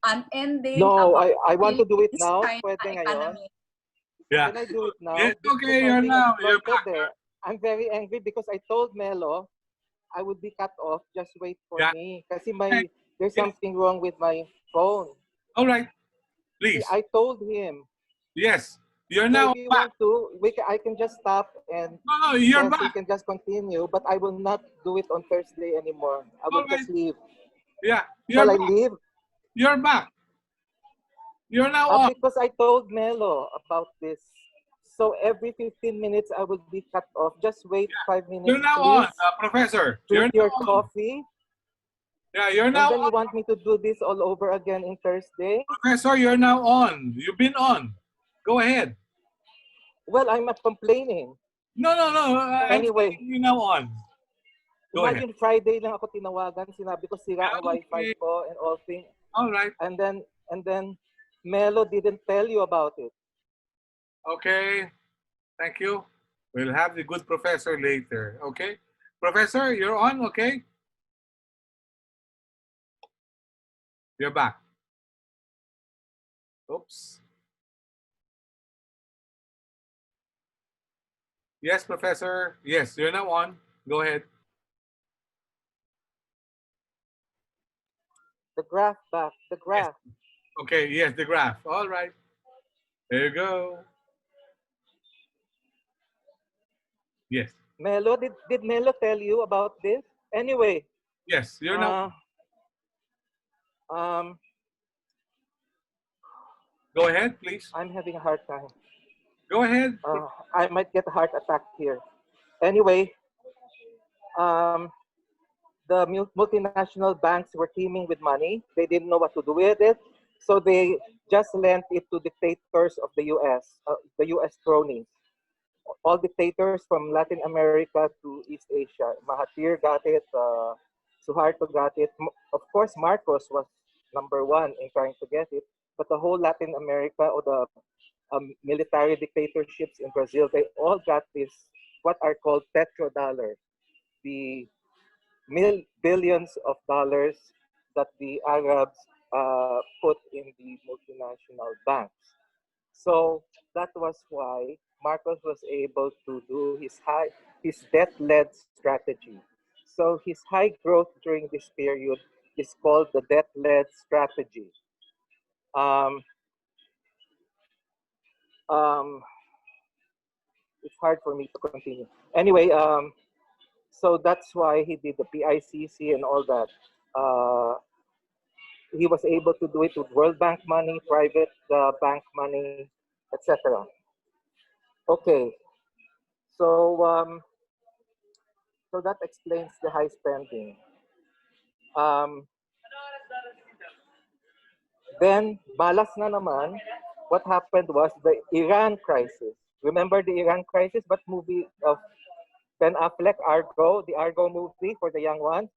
Speaker 2: unending
Speaker 6: No,
Speaker 2: about
Speaker 6: I want to do it
Speaker 2: Philippines,
Speaker 6: now.
Speaker 2: China
Speaker 6: Pwede ngayon.
Speaker 2: economy.
Speaker 1: Yeah.
Speaker 6: Can I do it now?
Speaker 1: It's
Speaker 6: Because
Speaker 1: okay,
Speaker 6: I'm
Speaker 1: you're
Speaker 6: being
Speaker 1: now. You're
Speaker 6: exploited
Speaker 1: back.
Speaker 6: there. I'm very angry because I told Melo I would be cut off. Just wait for
Speaker 1: Yeah.
Speaker 6: me. Kasi
Speaker 1: Okay.
Speaker 6: there's
Speaker 1: Yes.
Speaker 6: something wrong with my phone.
Speaker 1: All right.
Speaker 6: See,
Speaker 1: Please.
Speaker 6: I told him.
Speaker 1: Yes. You're
Speaker 6: So
Speaker 1: now
Speaker 6: if you
Speaker 1: back.
Speaker 6: want to, I can just stop and
Speaker 1: No, you're
Speaker 6: Nancy
Speaker 1: back.
Speaker 6: can just continue. But I will not do it on Thursday anymore. I will
Speaker 1: All right.
Speaker 6: just leave.
Speaker 1: Yeah.
Speaker 6: Shall
Speaker 1: You're
Speaker 6: I
Speaker 1: back.
Speaker 6: leave?
Speaker 1: You're back. You're now on.
Speaker 6: Because I told Melo about this. So every 15 minutes, I will be cut off. Just wait 5 minutes,
Speaker 1: You're now
Speaker 6: please.
Speaker 1: on, Professor. You're
Speaker 6: Drink
Speaker 1: now
Speaker 6: your
Speaker 1: on.
Speaker 6: coffee.
Speaker 1: Yeah, you're
Speaker 6: And
Speaker 1: now
Speaker 6: then you
Speaker 1: on.
Speaker 6: want me to do this all over again in Thursday?
Speaker 1: Professor, you're now on. You've been on. Go ahead.
Speaker 6: Well, I'm not complaining.
Speaker 1: No. I'm
Speaker 6: Anyway.
Speaker 1: saying you're now on. Go ahead.
Speaker 6: Imagine Friday lang ako tinawagan. Sinabi ko sira ang
Speaker 1: Okay.
Speaker 6: Wi-Fi ko and all things.
Speaker 1: All right.
Speaker 6: And then Melo didn't tell you about it.
Speaker 1: Okay. Thank you. We'll have the good professor later. Okay? Professor, you're on, okay? You're back. Oops. Yes, Professor. Yes, you're now on. Go ahead.
Speaker 6: The graph back. The graph.
Speaker 1: Okay, yes, the graph. All right. There you go. Yes.
Speaker 6: Melo, did Melo tell you about this? Anyway,
Speaker 1: Yes, you're now. Go ahead, please.
Speaker 6: I'm having a hard time.
Speaker 1: Go ahead.
Speaker 6: I might get a heart attack here. Anyway, the multinational banks were teeming with money. They didn't know what to do with it. So they just lent it to dictators of the US cronies. All dictators from Latin America to East Asia. Mahathir got it, Suharto got it. Of course, Marcos was number one in trying to get it. But the whole Latin America or the military dictatorships in Brazil, they all got this, what are called petrodollar, the billions of dollars that the Arabs put in the multinational banks. So that was why Marcos was able to do his debt-led strategy. So his high growth during this period is called the debt-led strategy. It's hard for me to continue. Anyway, so that's why he did the PICC and all that. He was able to do it with World Bank money, private bank money, etc. Okay, so so that explains the high spending. Then, balas na naman, what happened was the Iran crisis. Remember the Iran crisis? What movie of Ben Affleck, Argo, the Argo movie for the young ones?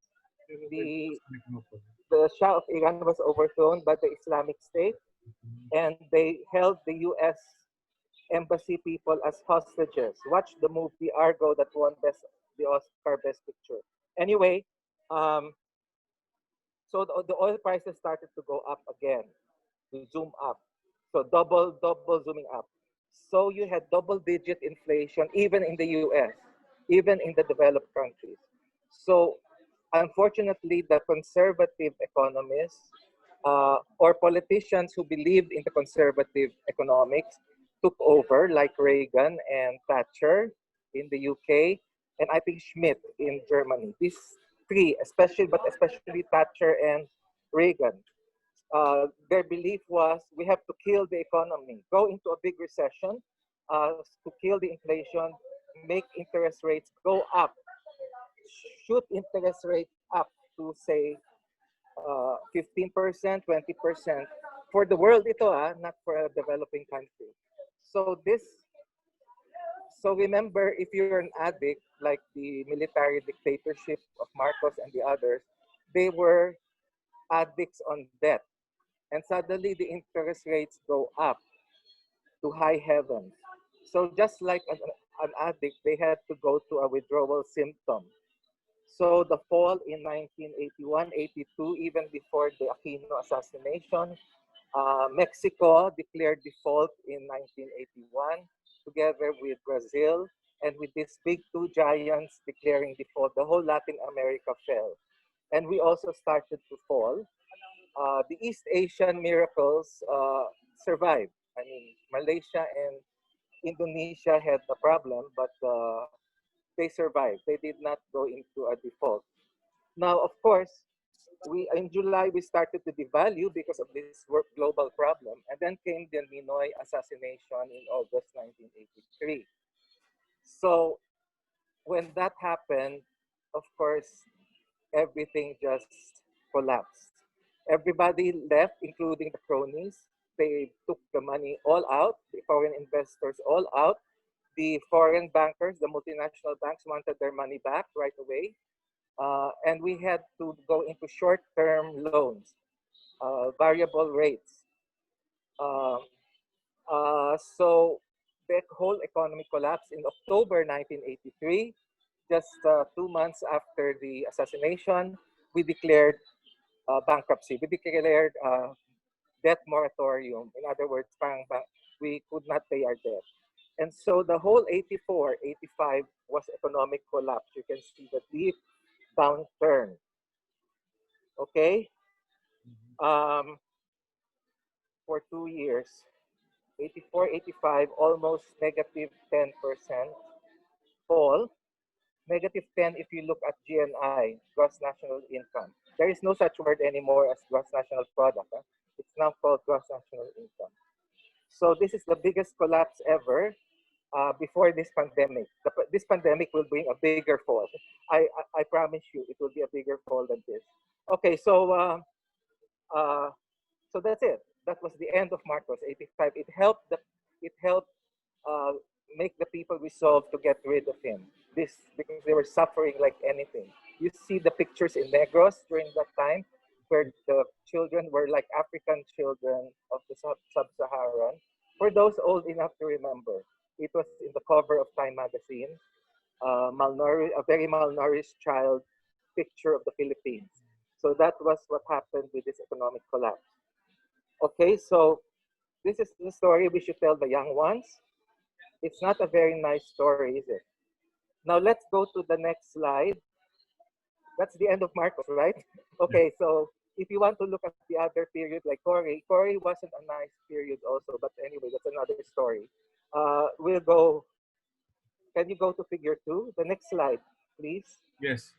Speaker 6: The Shah of Iran was overthrown by the Islamic State, and they held the U.S. embassy people as hostages. Watch the movie Argo that won the Oscar Best Picture. Anyway, so the oil prices started to go up again, to zoom up. So double zooming up. So you had double-digit inflation even in the U.S., even in the developed countries. So unfortunately, the conservative economists or politicians who believed in the conservative economics took over, like Reagan and Thatcher in the UK, and I think Schmidt in Germany. These three, especially Thatcher and Reagan, their belief was we have to kill the economy, go into a big recession to kill the inflation, make interest rates go up, shoot interest rate up to say 15%, 20%. For the world ito, not for a developing country. So remember, if you're an addict, like the military dictatorship of Marcos and the others, they were addicts on debt. And suddenly the interest rates go up to high heaven. So just like an addict, they had to go to a withdrawal symptom. So the fall in 1981, 82, even before the Aquino assassination, Mexico declared default in 1981 together with Brazil, and with these big two giants declaring default, the whole Latin America fell. And we also started to fall. The East Asian miracles survived. I mean, Malaysia and Indonesia had a problem, but they survived. They did not go into a default. Now, of course, we in July we started to devalue because of this global problem, and then came the Ninoy assassination in August 1983. So when that happened, of course, everything just collapsed. Everybody left, including the cronies. They took the money all out, the foreign investors all out. The foreign bankers, the multinational banks wanted their money back right away. And we had to go into short-term loans, variable rates. Uh, so the whole economy collapsed in October 1983. Just 2 months after the assassination, we declared bankruptcy. We declared debt moratorium. In other words, we could not pay our debt. And so the whole 84, 85 was economic collapse. You can see the deep downturn. Okay? For 2 years, 84, 85, almost negative 10% fall. Negative 10 if you look at GNI, gross national income. There is no such word anymore as gross national product. Huh? It's now called gross national income. So this is the biggest collapse ever before this pandemic. This pandemic will bring a bigger fall. I promise you, it will be a bigger fall than this. Okay, so so that's it. That was the end of Marcos 85. It helped uh, make the people resolve to get rid of him. This because they were suffering like anything. You see the pictures in Negros during that time, where the children were like African children of the sub-Saharan. For those old enough to remember, it was in the cover of Time magazine. A very malnourished child picture of the Philippines. So that was what happened with this economic collapse. Okay, so this is the story we should tell the young ones. It's not a very nice story, is it? Now let's go to the next slide. That's the end of Marcos, right? Okay, so if you want to look at the other period like Cory wasn't a nice period also, but anyway, that's another story. We'll go, can you go to figure 2? The next slide, please.
Speaker 1: Yes.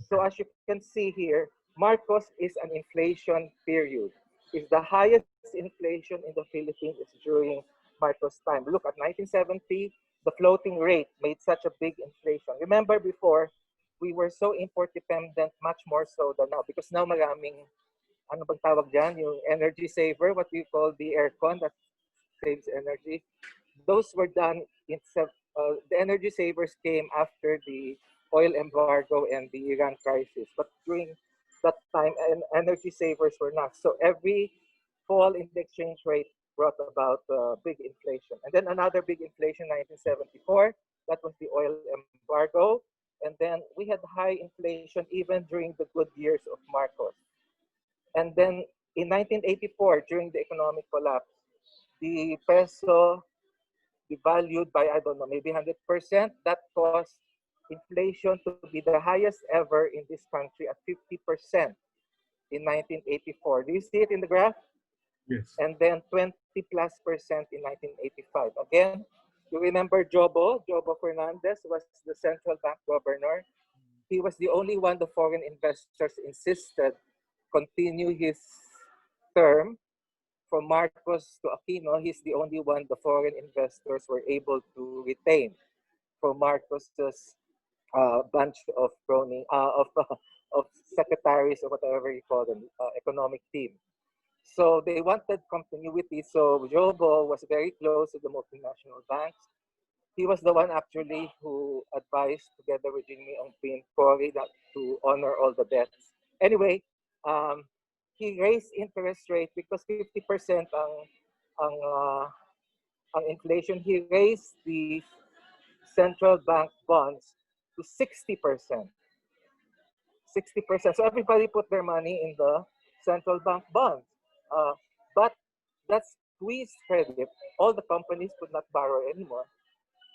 Speaker 6: So as you can see here, Marcos is an inflation period. It's the highest inflation in the Philippines is during Marcos' time. Look at 1970, the floating rate made such a big inflation. Remember before, we were so import dependent, much more so than now. Because now maraming, ano bang tawag dyan? Yung energy saver, what we call the aircon that saves energy. Those were done in, the energy savers came after the oil embargo and the Iran crisis. But during that time, energy savers were not. So every fall in the exchange rate brought about big inflation. And then another big inflation, 1974, that was the oil embargo. And then we had high inflation even during the good years of Marcos. And then in 1984, during the economic collapse, the peso devalued by, I don't know, maybe 100%. That caused inflation to be the highest ever in this country at 50% in 1984. Do you see it in the graph?
Speaker 1: Yes.
Speaker 6: And then 20+% in 1985. Again, you remember Jobo Fernandez was the central bank governor. He was the only one the foreign investors insisted continue his term. From Marcos to Aquino, he's the only one the foreign investors were able to retain from Marcos's bunch of of secretaries or whatever you call them, economic team. So they wanted continuity. So Jobo was very close to the multinational banks. he was the one actually who advised together with Jimmy Ong Pin Cory that to honor all the debts. Anyway, he raised interest rate because 50% ang uh, ang inflation. He raised the central bank bonds to 60%. 60%. So everybody put their money in the central bank bonds. But that squeezed credit. All the companies could not borrow anymore.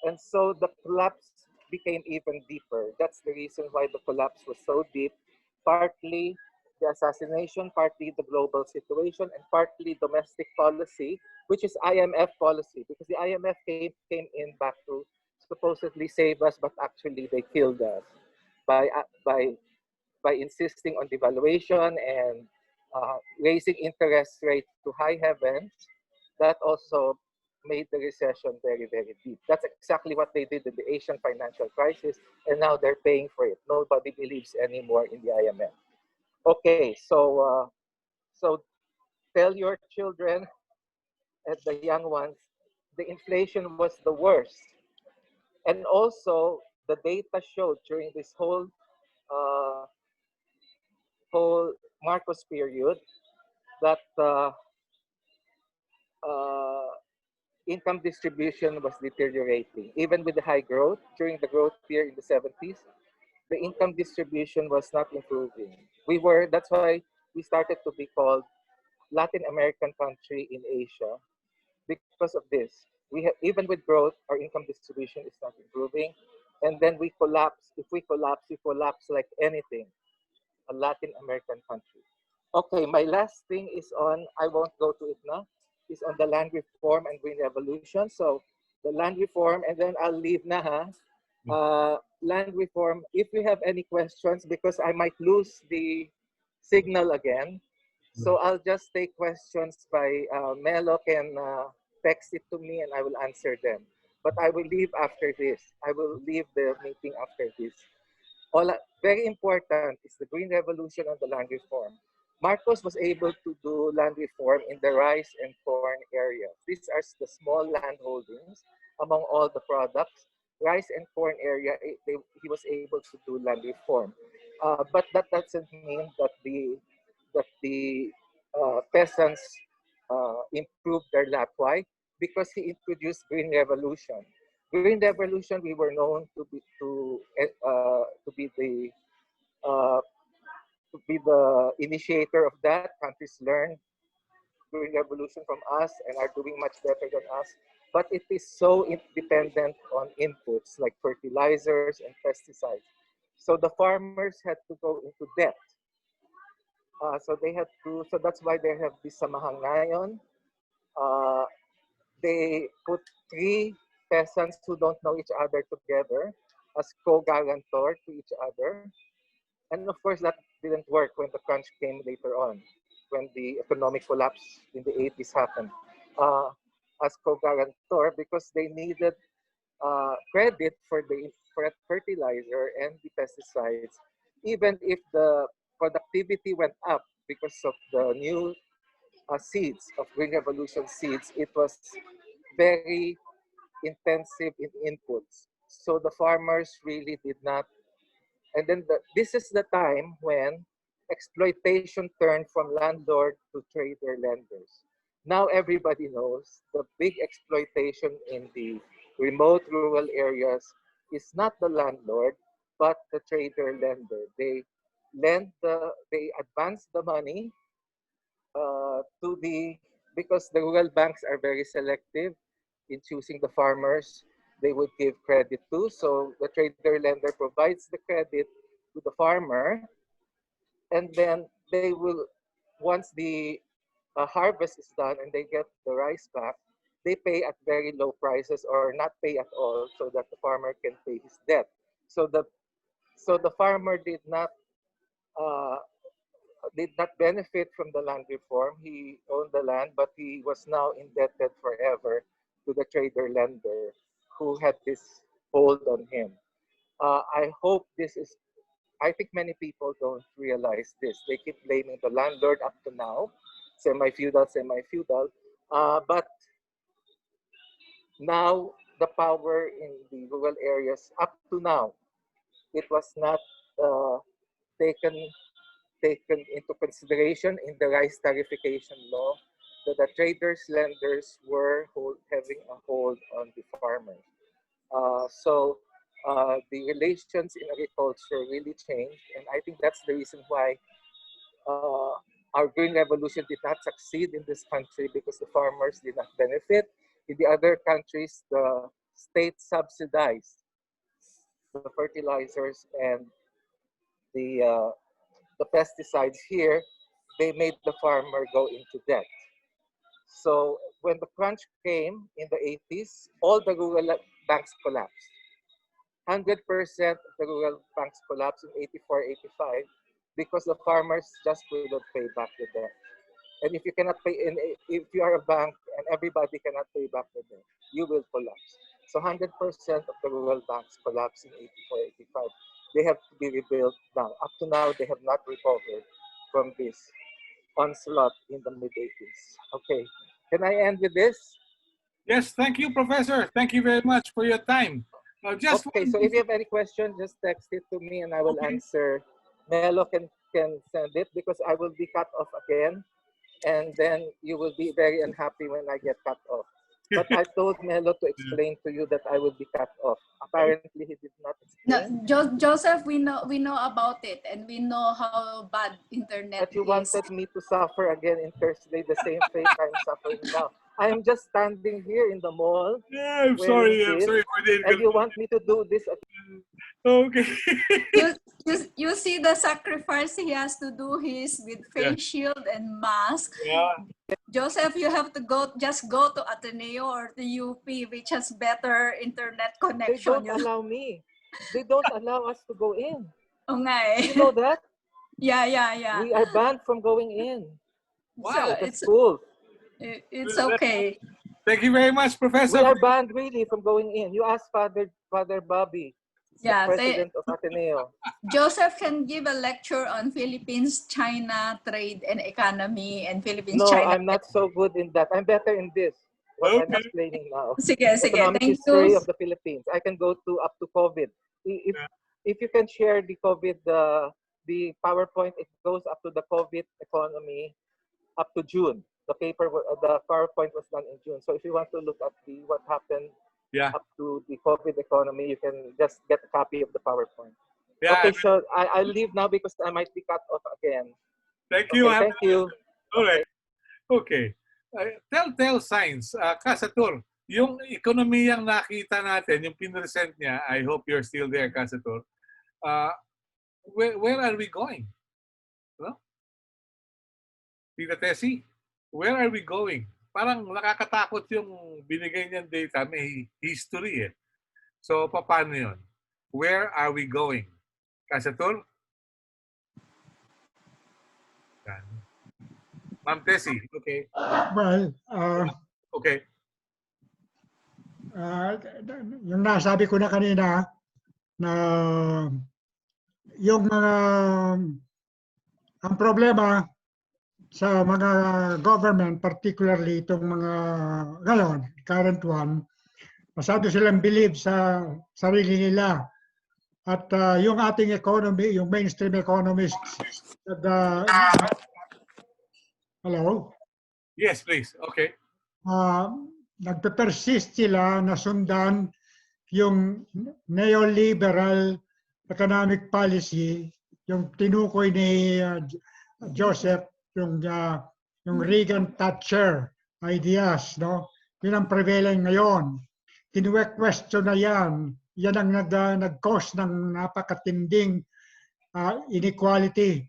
Speaker 6: And so the collapse became even deeper. That's the reason why the collapse was so deep. Partly the assassination, partly the global situation, and partly domestic policy, which is IMF policy, because the IMF came in back to supposedly save us, but actually they killed us by insisting on devaluation and raising interest rates to high heavens. That also made the recession very, very deep. That's exactly what they did in the Asian financial crisis, and now they're paying for it. Nobody believes anymore in the IMF. Okay, so tell your children and the young ones, the inflation was the worst. And also, the data showed during this uh, whole Marcos period that uh, income distribution was deteriorating. Even with the high growth, during the growth year in the 70s, the income distribution was not improving. That's why we started to be called Latin American country in Asia because of this. Even with growth, our income distribution is not improving. And then we collapse. If we collapse like anything, a Latin American country. Okay, my last thing is on, I won't go to it now, is on the land reform and green revolution. So the land reform, and then I'll leave na ha. Land reform, if you have any questions, because I might lose the signal again. So I'll just take questions by Melo can text it to me and I will answer them. But I will leave after this. I will leave the meeting after this. Very important is the green revolution and the land reform. Marcos was able to do land reform in the rice and corn area. These are the small land holdings among all the products. Rice and corn area, he was able to do land reform. But that doesn't mean that the peasants improved their lot. Why? Because he introduced green revolution. Green revolution, we were known to be uh, the initiator of that. Countries learned green revolution from us and are doing much better than us. But it is so dependent on inputs like fertilizers and pesticides. So the farmers had to go into debt. So that's why they have this samahang ngayon. They put three peasants who don't know each other together as co-guarantor to each other. And of course, that didn't work when the crunch came later on, when the economic collapse in the 80s happened. As co-guarantor, because they needed credit for the fertilizer and the pesticides, even if the productivity went up because of the new seeds of Green Revolution seeds, it was very intensive in inputs. So the farmers really did not. And then this is the time when exploitation turned from landlord to trader lenders. Now everybody knows the big exploitation in the remote rural areas is not the landlord, but the trader lender. They advance the money because the rural banks are very selective in choosing the farmers they would give credit to. So the trader lender provides the credit to the farmer, and then they will, once the harvest is done and they get the rice back, they pay at very low prices or not pay at all so that the farmer can pay his debt. So the farmer uh, did not benefit from the land reform. He owned the land, but he was now indebted forever to the trader lender who had this hold on him. I think many people don't realize this. They keep blaming the landlord up to now, semi-feudal. But now the power in the rural areas up to now. It was not uh, taken into consideration in the rice tariffication law that the traders, lenders were having a hold on the farmers. So the relations in agriculture really changed, and I think that's the reason why our green revolution did not succeed in this country, because the farmers did not benefit. In the other countries, the state subsidized the fertilizers and the pesticides. Here, they made the farmer go into debt. So when the crunch came in the 80s, all the rural banks collapsed. 100% of the rural banks collapsed in 84, 85 because the farmers just couldn't pay back the debt. And if you cannot pay, and if you are a bank and everybody cannot pay back the debt, you will collapse. So 100% of the rural banks collapsed in 84, 85. They have to be rebuilt now. Up to now, they have not recovered from this onslaught in the mid-80s. Okay, can I end with this?
Speaker 1: Yes, thank you, Professor. Thank you very much for your time. Just
Speaker 6: Okay, so if you have any question, just text it to me and I will
Speaker 1: Okay.
Speaker 6: answer. Melo can send it because I will be cut off again, and then you will be very unhappy when I get cut off. But I told Melo to explain to you that I will be cut off. Apparently, he did not
Speaker 2: No,
Speaker 6: explain.
Speaker 2: Joseph, we know about it, and we know how bad internet
Speaker 6: That you
Speaker 2: is.
Speaker 6: wanted me to suffer again in Thursday, the same fate I'm suffering now. I am just standing here in the mall
Speaker 1: Yeah, I'm
Speaker 6: wearing
Speaker 1: sorry. I'm
Speaker 6: this,
Speaker 1: sorry for the
Speaker 6: and you want
Speaker 1: inconvenience.
Speaker 6: me to do this again.
Speaker 1: Okay.
Speaker 2: You see the sacrifice he has to do his with
Speaker 1: Yeah.
Speaker 2: face shield and mask.
Speaker 1: Yeah.
Speaker 2: Joseph, you have to go to Ateneo or the UP, which has better internet
Speaker 6: They
Speaker 2: connection.
Speaker 6: don't allow me. They don't allow us to go in.
Speaker 2: Oh, nga eh.
Speaker 6: You know that?
Speaker 2: Yeah.
Speaker 6: We are banned from going in.
Speaker 2: So
Speaker 6: The school.
Speaker 2: it's okay.
Speaker 1: Thank you very much, Professor.
Speaker 6: We are banned really from going in. You ask Father Bobby, the
Speaker 2: Yeah,
Speaker 6: president of Ateneo.
Speaker 2: Joseph can give a lecture on Philippines-China trade and economy and
Speaker 6: No,
Speaker 2: Philippines-China.
Speaker 6: I'm not so good in that. I'm better in this, what I'm
Speaker 1: Okay.
Speaker 6: explaining now.
Speaker 2: Sige.
Speaker 6: Economic
Speaker 2: Thank
Speaker 6: history
Speaker 2: you.
Speaker 6: of the Philippines. I can go to up to COVID. If you can share the COVID, the PowerPoint, it goes up to the COVID economy up to June. The PowerPoint was done in June. So if you want to look at what happened
Speaker 1: Yeah.
Speaker 6: up to the COVID economy, you can just get a copy of the PowerPoint.
Speaker 1: Yeah.
Speaker 6: Okay, so I'll leave now because I might be cut off again.
Speaker 1: Thank you.
Speaker 6: Okay, thank you.
Speaker 1: All right. Okay. Telltale signs. Kasatur, yung ekonomiyang nakita natin, yung pinresent niya, I hope you're still there, Kasatur. Where are we going? No? Tita Tessie, where are we going? Parang nakakatakot yung binigay niyang data. May history eh. So, paano yun? Where are we going? Kasatur? Ma'am Tessie, okay.
Speaker 3: Well,
Speaker 1: Okay.
Speaker 3: yung nasabi ko na kanina na yung mga ang problema sa mga government, particularly itong mga ngayon, current one, masyado silang believe sa sarili nila. At yung ating economy, yung mainstream economists, hello?
Speaker 1: Yes, please. Okay.
Speaker 3: Nagpe-persist sila na sundan yung neoliberal economic policy, yung tinukoy ni Joseph, yung Reagan Thatcher ideas, no? Yun ang prevailing ngayon. Kinuwe-question na yan. Yan ang nag-cause ng napakatinding inequality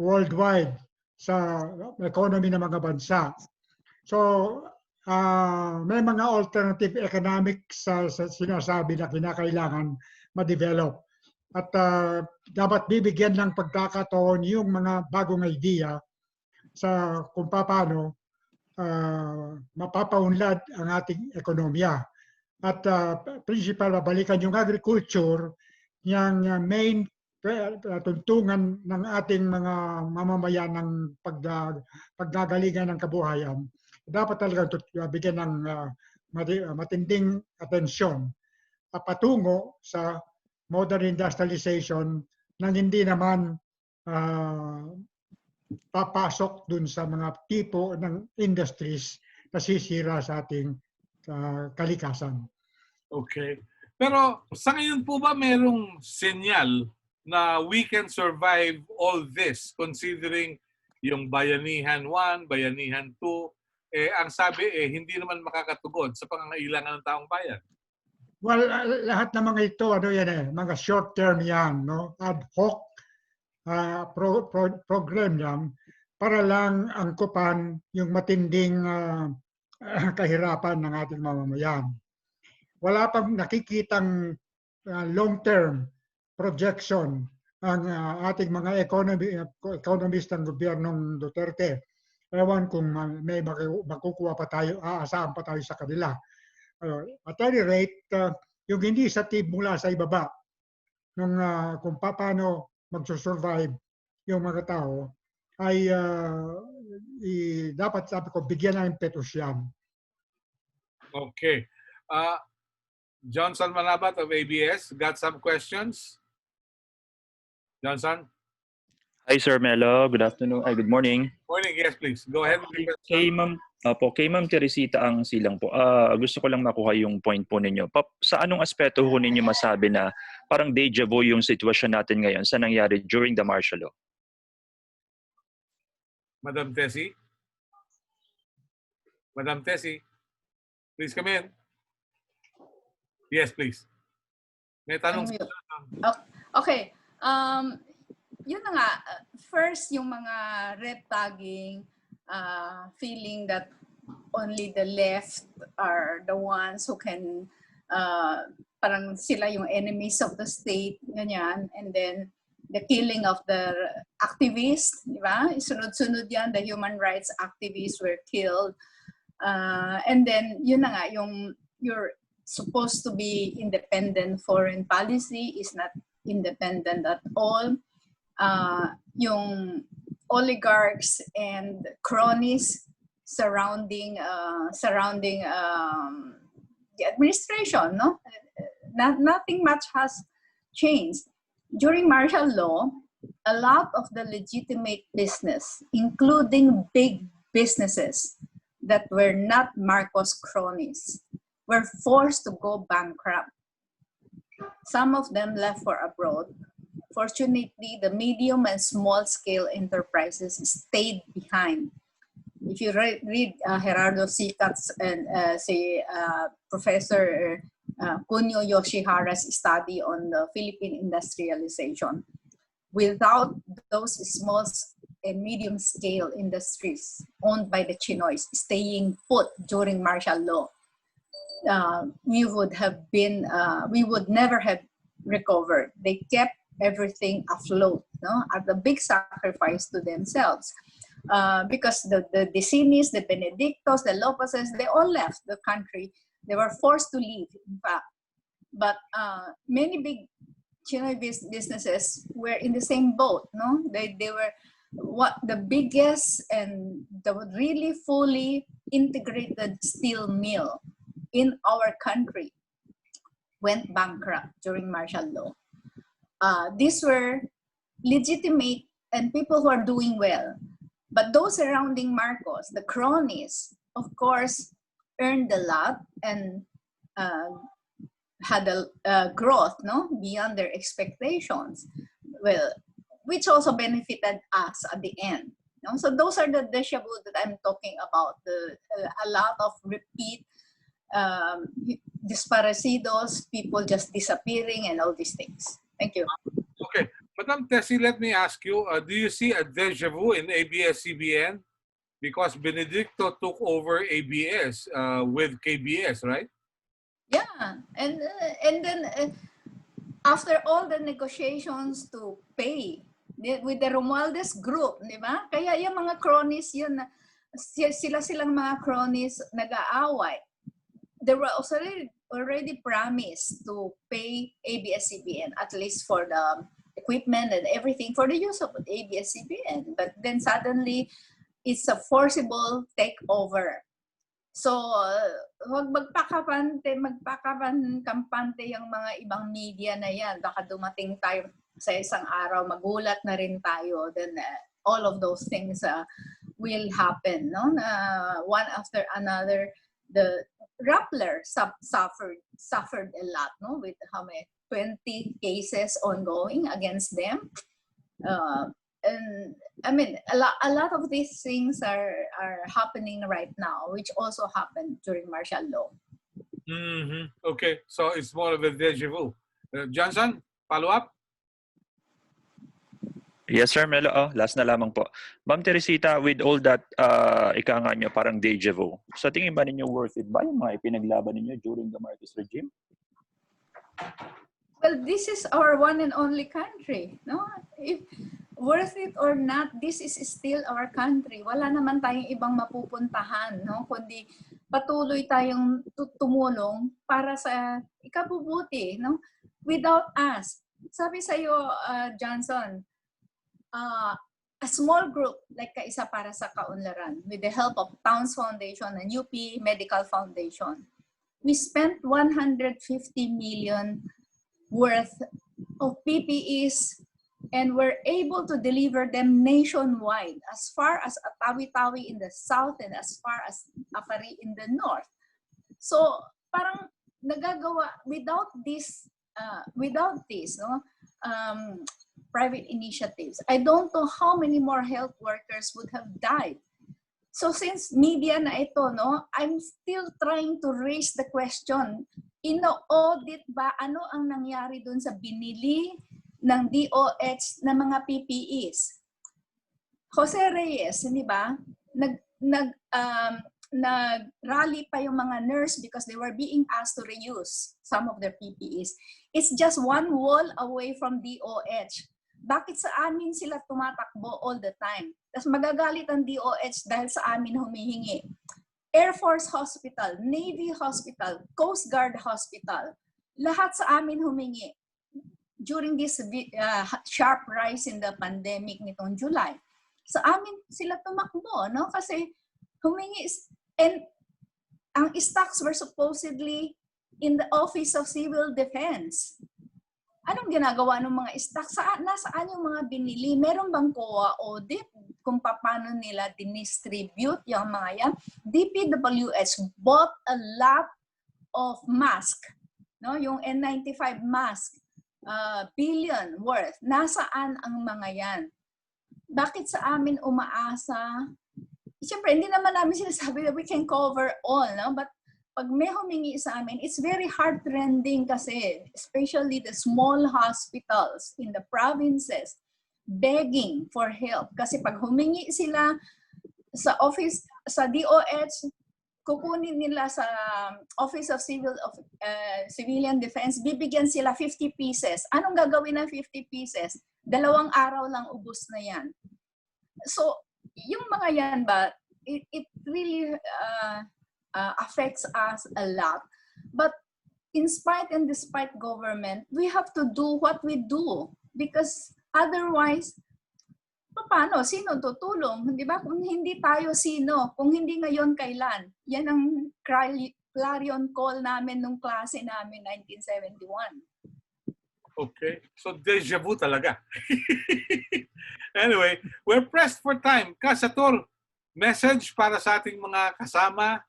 Speaker 3: worldwide sa economy ng mga bansa. So, may mga alternative economics sa sinasabi na kinakailangan ma-develop. At dapat bibigyan ng pagkakataon yung mga bagong idea sa kung paano mapapaunlad ang ating ekonomiya. At principal, babalikan yung agriculture, yung main tuntungan ng ating mga mamamayan ng pagdagalingan ng kabuhayan. Dapat talaga bigyan ng matinding atensyon patungo sa modern industrialization nang hindi naman papasok dun sa mga tipo ng industries na sisira sa ating kalikasan.
Speaker 1: Okay. Pero sa ngayon po ba merong senyal na we can survive all this considering yung Bayanihan 1, Bayanihan 2, ang sabi hindi naman makakatugod sa pangangailangan ng taong bayan?
Speaker 3: Well, lahat ng mga ito, mga short term yan, no? Ad hoc program yan para lang angkupan yung matinding kahirapan ng ating mamamayan. Wala pang nakikitang long-term projection ang ating mga economist ng gobyernong Duterte. Ewan kung may makukuha pa tayo, aasahan pa tayo sa kanila. At any rate, yung hindi mula sa ibaba, kung paano magsusurvive yung mga tao, ay dapat, sabi ko, bigyan ng impetus yan.
Speaker 1: Okay. Johnson Manabat of ABS, got some questions? Johnson?
Speaker 8: Hi, Sir Melo. Good afternoon. Good morning.
Speaker 1: Morning, yes, please. Go ahead.
Speaker 8: Kay Ma'am Teresita ang silang po. Gusto ko lang makuha yung point po ninyo. Sa anong aspeto ho ninyo masabi na parang deja vu yung sitwasyon natin ngayon sa nangyari during the martial law?
Speaker 1: Madam Tessie? Madam Tessie, please come in. Yes, please. May tanong.
Speaker 2: Okay. Yun na nga. First, yung mga red tagging, feeling that only the left are the ones who can, parang sila yung enemies of the state, ganyan. And then, the killing of the activists, di ba? Sunod-sunod yan, the human rights activists were killed. And then, yun na nga, you're supposed to be independent foreign policy is not independent at all. Yung oligarchs and cronies surrounding the administration, no? Nothing much has changed. During martial law, a lot of the legitimate business, including big businesses that were not Marcos cronies, were forced to go bankrupt. Some of them left for abroad. Fortunately, the medium and small-scale enterprises stayed behind. If you read Gerardo Sicat's and Professor Kunio Yoshihara's study on the Philippine industrialization, without those small and medium-scale industries owned by the Chinoys staying put during martial law, we would never have recovered. They kept everything afloat, no? At a big sacrifice to themselves. Because the Dicinis, the Benedictos, the Lopezes, they all left the country. They were forced to leave, in fact. But many big Chinoy businesses were in the same boat, no? They were the biggest and the really fully integrated steel mill in our country went bankrupt during martial law. These were legitimate and people who are doing well. But those surrounding Marcos, the cronies, of course, earned a lot and had a growth, no, beyond their expectations. Well, which also benefited us at the end. No? So those are the deja vu that I'm talking about. A lot of repeat disparecidos, people just disappearing and all these things. Thank you.
Speaker 1: Okay. Madam Tessie, let me ask you, do you see a deja vu in ABS-CBN? Because Benedicto took over ABS with KBS, right?
Speaker 2: Yeah, and then after all the negotiations to pay with the Romualdez group, di ba? Kaya yung mga cronies yun, silang mga cronies nag-aaway. They were also already promised to pay ABS-CBN, at least for the equipment and everything for the use of ABS-CBN. But then suddenly, it's a forcible takeover. So, huwag magpakampante yung mga ibang media na yan. Baka dumating tayo sa isang araw, magulat na rin tayo. Then, all of those things will happen, no? One after another. The Rappler suffered a lot, no? With how many 20 cases ongoing against them. And I mean, a lot of these things are happening right now, which also happened during martial law.
Speaker 1: Okay, so it's more of a deja vu. Johnson, follow up?
Speaker 8: Yes, sir, Melo. Last na lamang po. Ma'am Teresita, with all that, ika nga nyo, parang deja vu. Sa tingin ba ninyo worth it ba yung mga ipinaglaban ninyo during the Marcos regime?
Speaker 2: Well, this is our one and only country, no? If worth it or not, this is still our country. Wala naman tayong ibang mapupuntahan, no? Kundi patuloy tayong tumulong para sa ikabubuti, no? Without us. Sabi sa'yo, Johnson, a small group like Kaisa para sa Kaunlaran, with the help of Towns Foundation and UP Medical Foundation, we spent 150 million worth of PPEs and were able to deliver them nationwide, as far as Tawi-Tawi in the south and as far as Apari in the north. So parang nagagawa without this, no, private initiatives, I don't know how many more health workers would have died. So since media na ito, no, I'm still trying to raise the question, ino-audit ba ano ang nangyari doon sa binili ng DOH na mga PPEs? Jose Reyes, hindi ba? Nag-rally pa yung mga nurse because they were being asked to reuse some of their PPEs. It's just one wall away from DOH. Bakit sa amin sila tumatakbo all the time? Tapos magagalit ang DOH dahil sa amin humihingi. Air Force Hospital, Navy Hospital, Coast Guard Hospital, lahat sa amin humingi during this sharp rise in the pandemic nitong July. Sa amin sila tumakbo, no? Kasi humingi, and ang stocks were supposedly in the Office of Civil Defense. Anong ginagawa ng mga stocks? Nasaan yung mga binili? Meron bang COA audit kung paano nila dinistribute yung mga yan? DPWH bought a lot of mask, no? Yung N95 mask, billion worth. Nasaan ang mga yan? Bakit sa amin umaasa? Siyempre, hindi naman namin sinasabi that we can cover all, no? But pag may humingi sa amin, it's very heartrending kasi, especially the small hospitals in the provinces, begging for help. Kasi pag humingi sila sa office, sa DOH, kukunin nila sa Office of Civilian Defense, bibigyan sila 50 pieces. Anong gagawin ng 50 pieces? 2 araw lang ubos na yan. So, yung mga yan ba, it really affects us a lot. But in spite and despite government, we have to do what we do. Because otherwise, paano? Sino tutulong? Di ba? Kung hindi tayo, sino? Kung hindi ngayon, kailan? Yan ang clarion call namin nung klase namin 1971.
Speaker 1: Okay. So, deja vu talaga. Anyway, we're pressed for time. Kasator, message para sa ating mga kasama.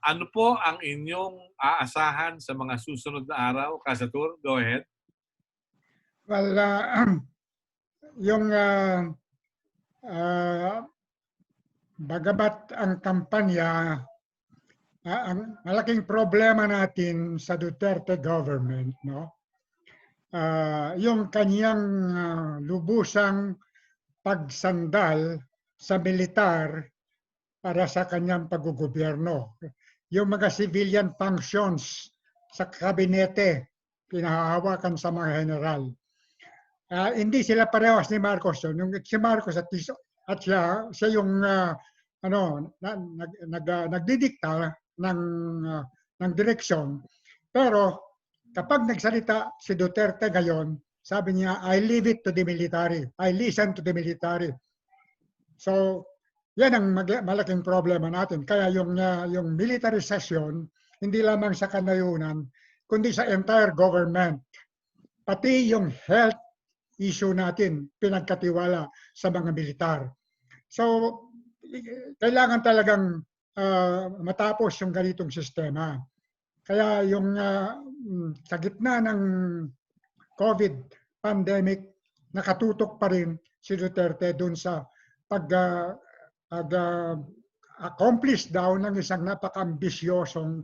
Speaker 1: Ano po ang inyong aasahan sa mga susunod na araw? Kasator, go ahead.
Speaker 3: Well, yung bagamat ang kampanya, ang malaking problema natin sa Duterte government, no? Yung kanyang lubusang pagsandal sa militar para sa kanyang paggugobyerno. Yung mga civilian functions sa kabinete, pinahahawakan sa mga general. Hindi sila parehas ni Marcos. Nung si Marcos at siya yung nagdidikta ng direksyon. Pero kapag nagsalita si Duterte ngayon, sabi niya, I leave it to the military. I listen to the military. So, yan ang malaking problema natin. Kaya yung militarization, hindi lamang sa kanayunan, kundi sa entire government. Pati yung health issue natin, pinagkatiwala sa mga militar. So, kailangan talagang matapos yung ganitong sistema. Kaya yung sa gitna ng COVID pandemic, nakatutok pa rin si Duterte dun sa accomplish daw ng isang napaka-ambisyosong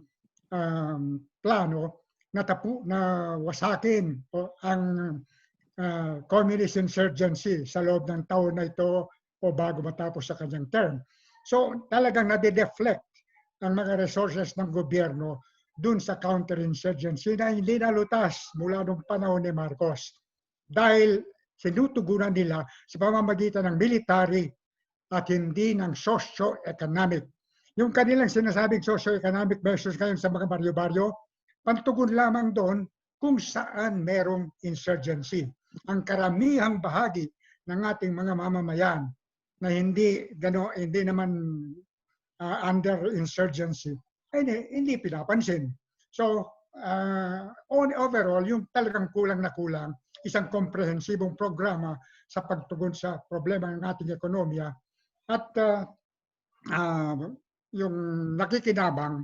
Speaker 3: plano na wasakin ang communist insurgency sa loob ng taon na ito o bago matapos sa kanyang term. So talagang nade-deflect ang mga resources ng gobyerno dun sa counterinsurgency na hindi nalutas mula nung panahon ni Marcos. Dahil sinutugunan nila sa pamamagitan ng military at hindi ng socio-economic. Yung kanilang sinasabing socio-economic measures ngayon sa mga baryo-baryo, pantugon lamang doon kung saan merong insurgency. Ang karamihang bahagi ng ating mga mamamayan na hindi naman under insurgency, hindi pinapansin. So, overall, yung talagang kulang na kulang, isang komprehensibong programa sa pagtugon sa problema ng ating ekonomiya at yung nakikinabang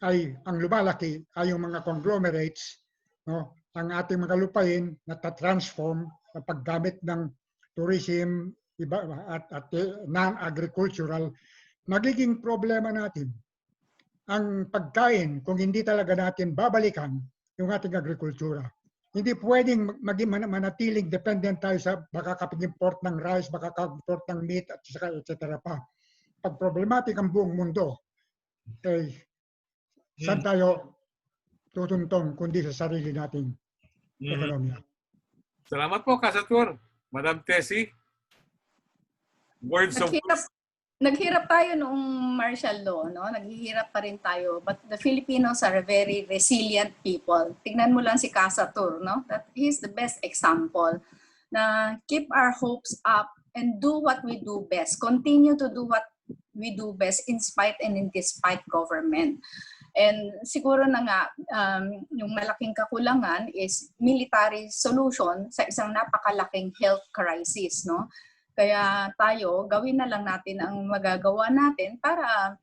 Speaker 3: ay ang lumalaki ay yung mga conglomerates, no? Ang ating mga lupain na transform sa paggamit ng tourism at non-agricultural, magiging problema natin ang pagkain kung hindi talaga natin babalikan yung ating agrikultura. Hindi pwedeng manatiling dependent tayo sa baka kapag-import ng rice, baka kapag-import ng meat, at etc. pa. Pag problematic ang buong mundo, saan tayo tutuntong kundi sa sarili nating ekonomiya.
Speaker 1: Salamat po, Kasatur. Madam Tessie. Words of
Speaker 2: Naghirap tayo noong martial law, no? Naghihirap pa rin tayo. But the Filipinos are very resilient people. Tingnan mo lang si Kasatur, no? That he's the best example. Na keep our hopes up and do what we do best. Continue to do what we do best in spite and in despite government. And siguro na nga, yung malaking kakulangan is military solution sa isang napakalaking health crisis, no? Kaya tayo, gawin na lang natin ang magagawa natin para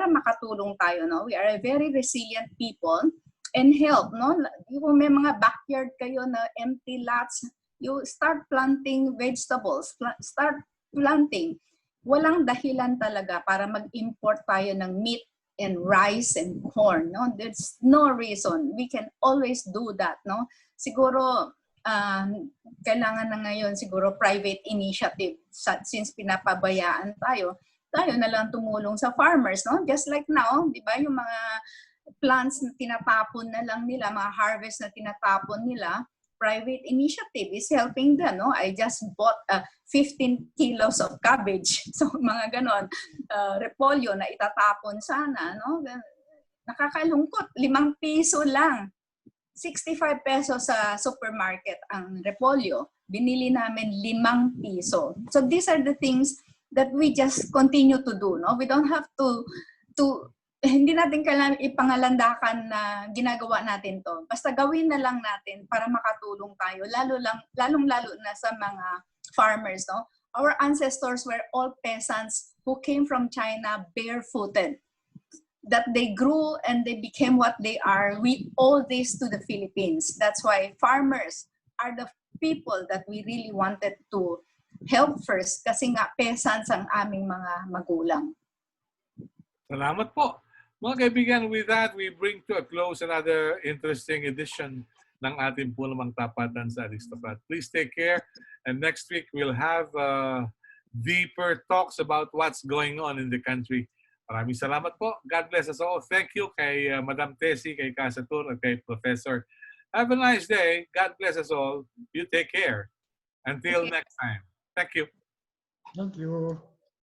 Speaker 2: makatulong tayo, no? We are a very resilient people and help, no? Kung may mga backyard kayo na empty lots, you start planting vegetables, start planting. Walang dahilan talaga para mag-import tayo ng meat and rice and corn, no? There's no reason. We can always do that, no? Siguro kailangan na ngayon siguro private initiative since pinapabayaan tayo na lang tumulong sa farmers, no? Just like now, di ba, yung mga plants na tinatapon na lang nila, mga harvest na tinatapon nila, private initiative is helping them, no? I just bought 15 kilos of cabbage. So mga ganon, repolyo na itatapon sana, no? Nakakalungkot, 5 piso lang. 65 pesos sa supermarket ang repolyo. Binili namin 5 piso. So these are the things that we just continue to do, no? We don't have to hindi natin kailangan ipangalandakan na ginagawa natin to. Basta gawin na lang natin para makatulong tayo, lalong-lalo na sa mga farmers, no? Our ancestors were all peasants who came from China barefooted. That they grew and they became what they are. We owe this to the Philippines. That's why farmers are the people that we really wanted to help first kasi nga peasants ang aming mga magulang.
Speaker 1: Salamat po. Mga kaibigan, with that, we bring to a close another interesting edition ng ating Punamang Tapatan sa Aristocrat. Please take care. And next week, we'll have deeper talks about what's going on in the country. Maraming salamat po. God bless us all. Thank you kay Madam Tessie, kay Kasatur, at kay Professor. Have a nice day. God bless us all. You take care. Until next time. Thank you.
Speaker 3: Thank you.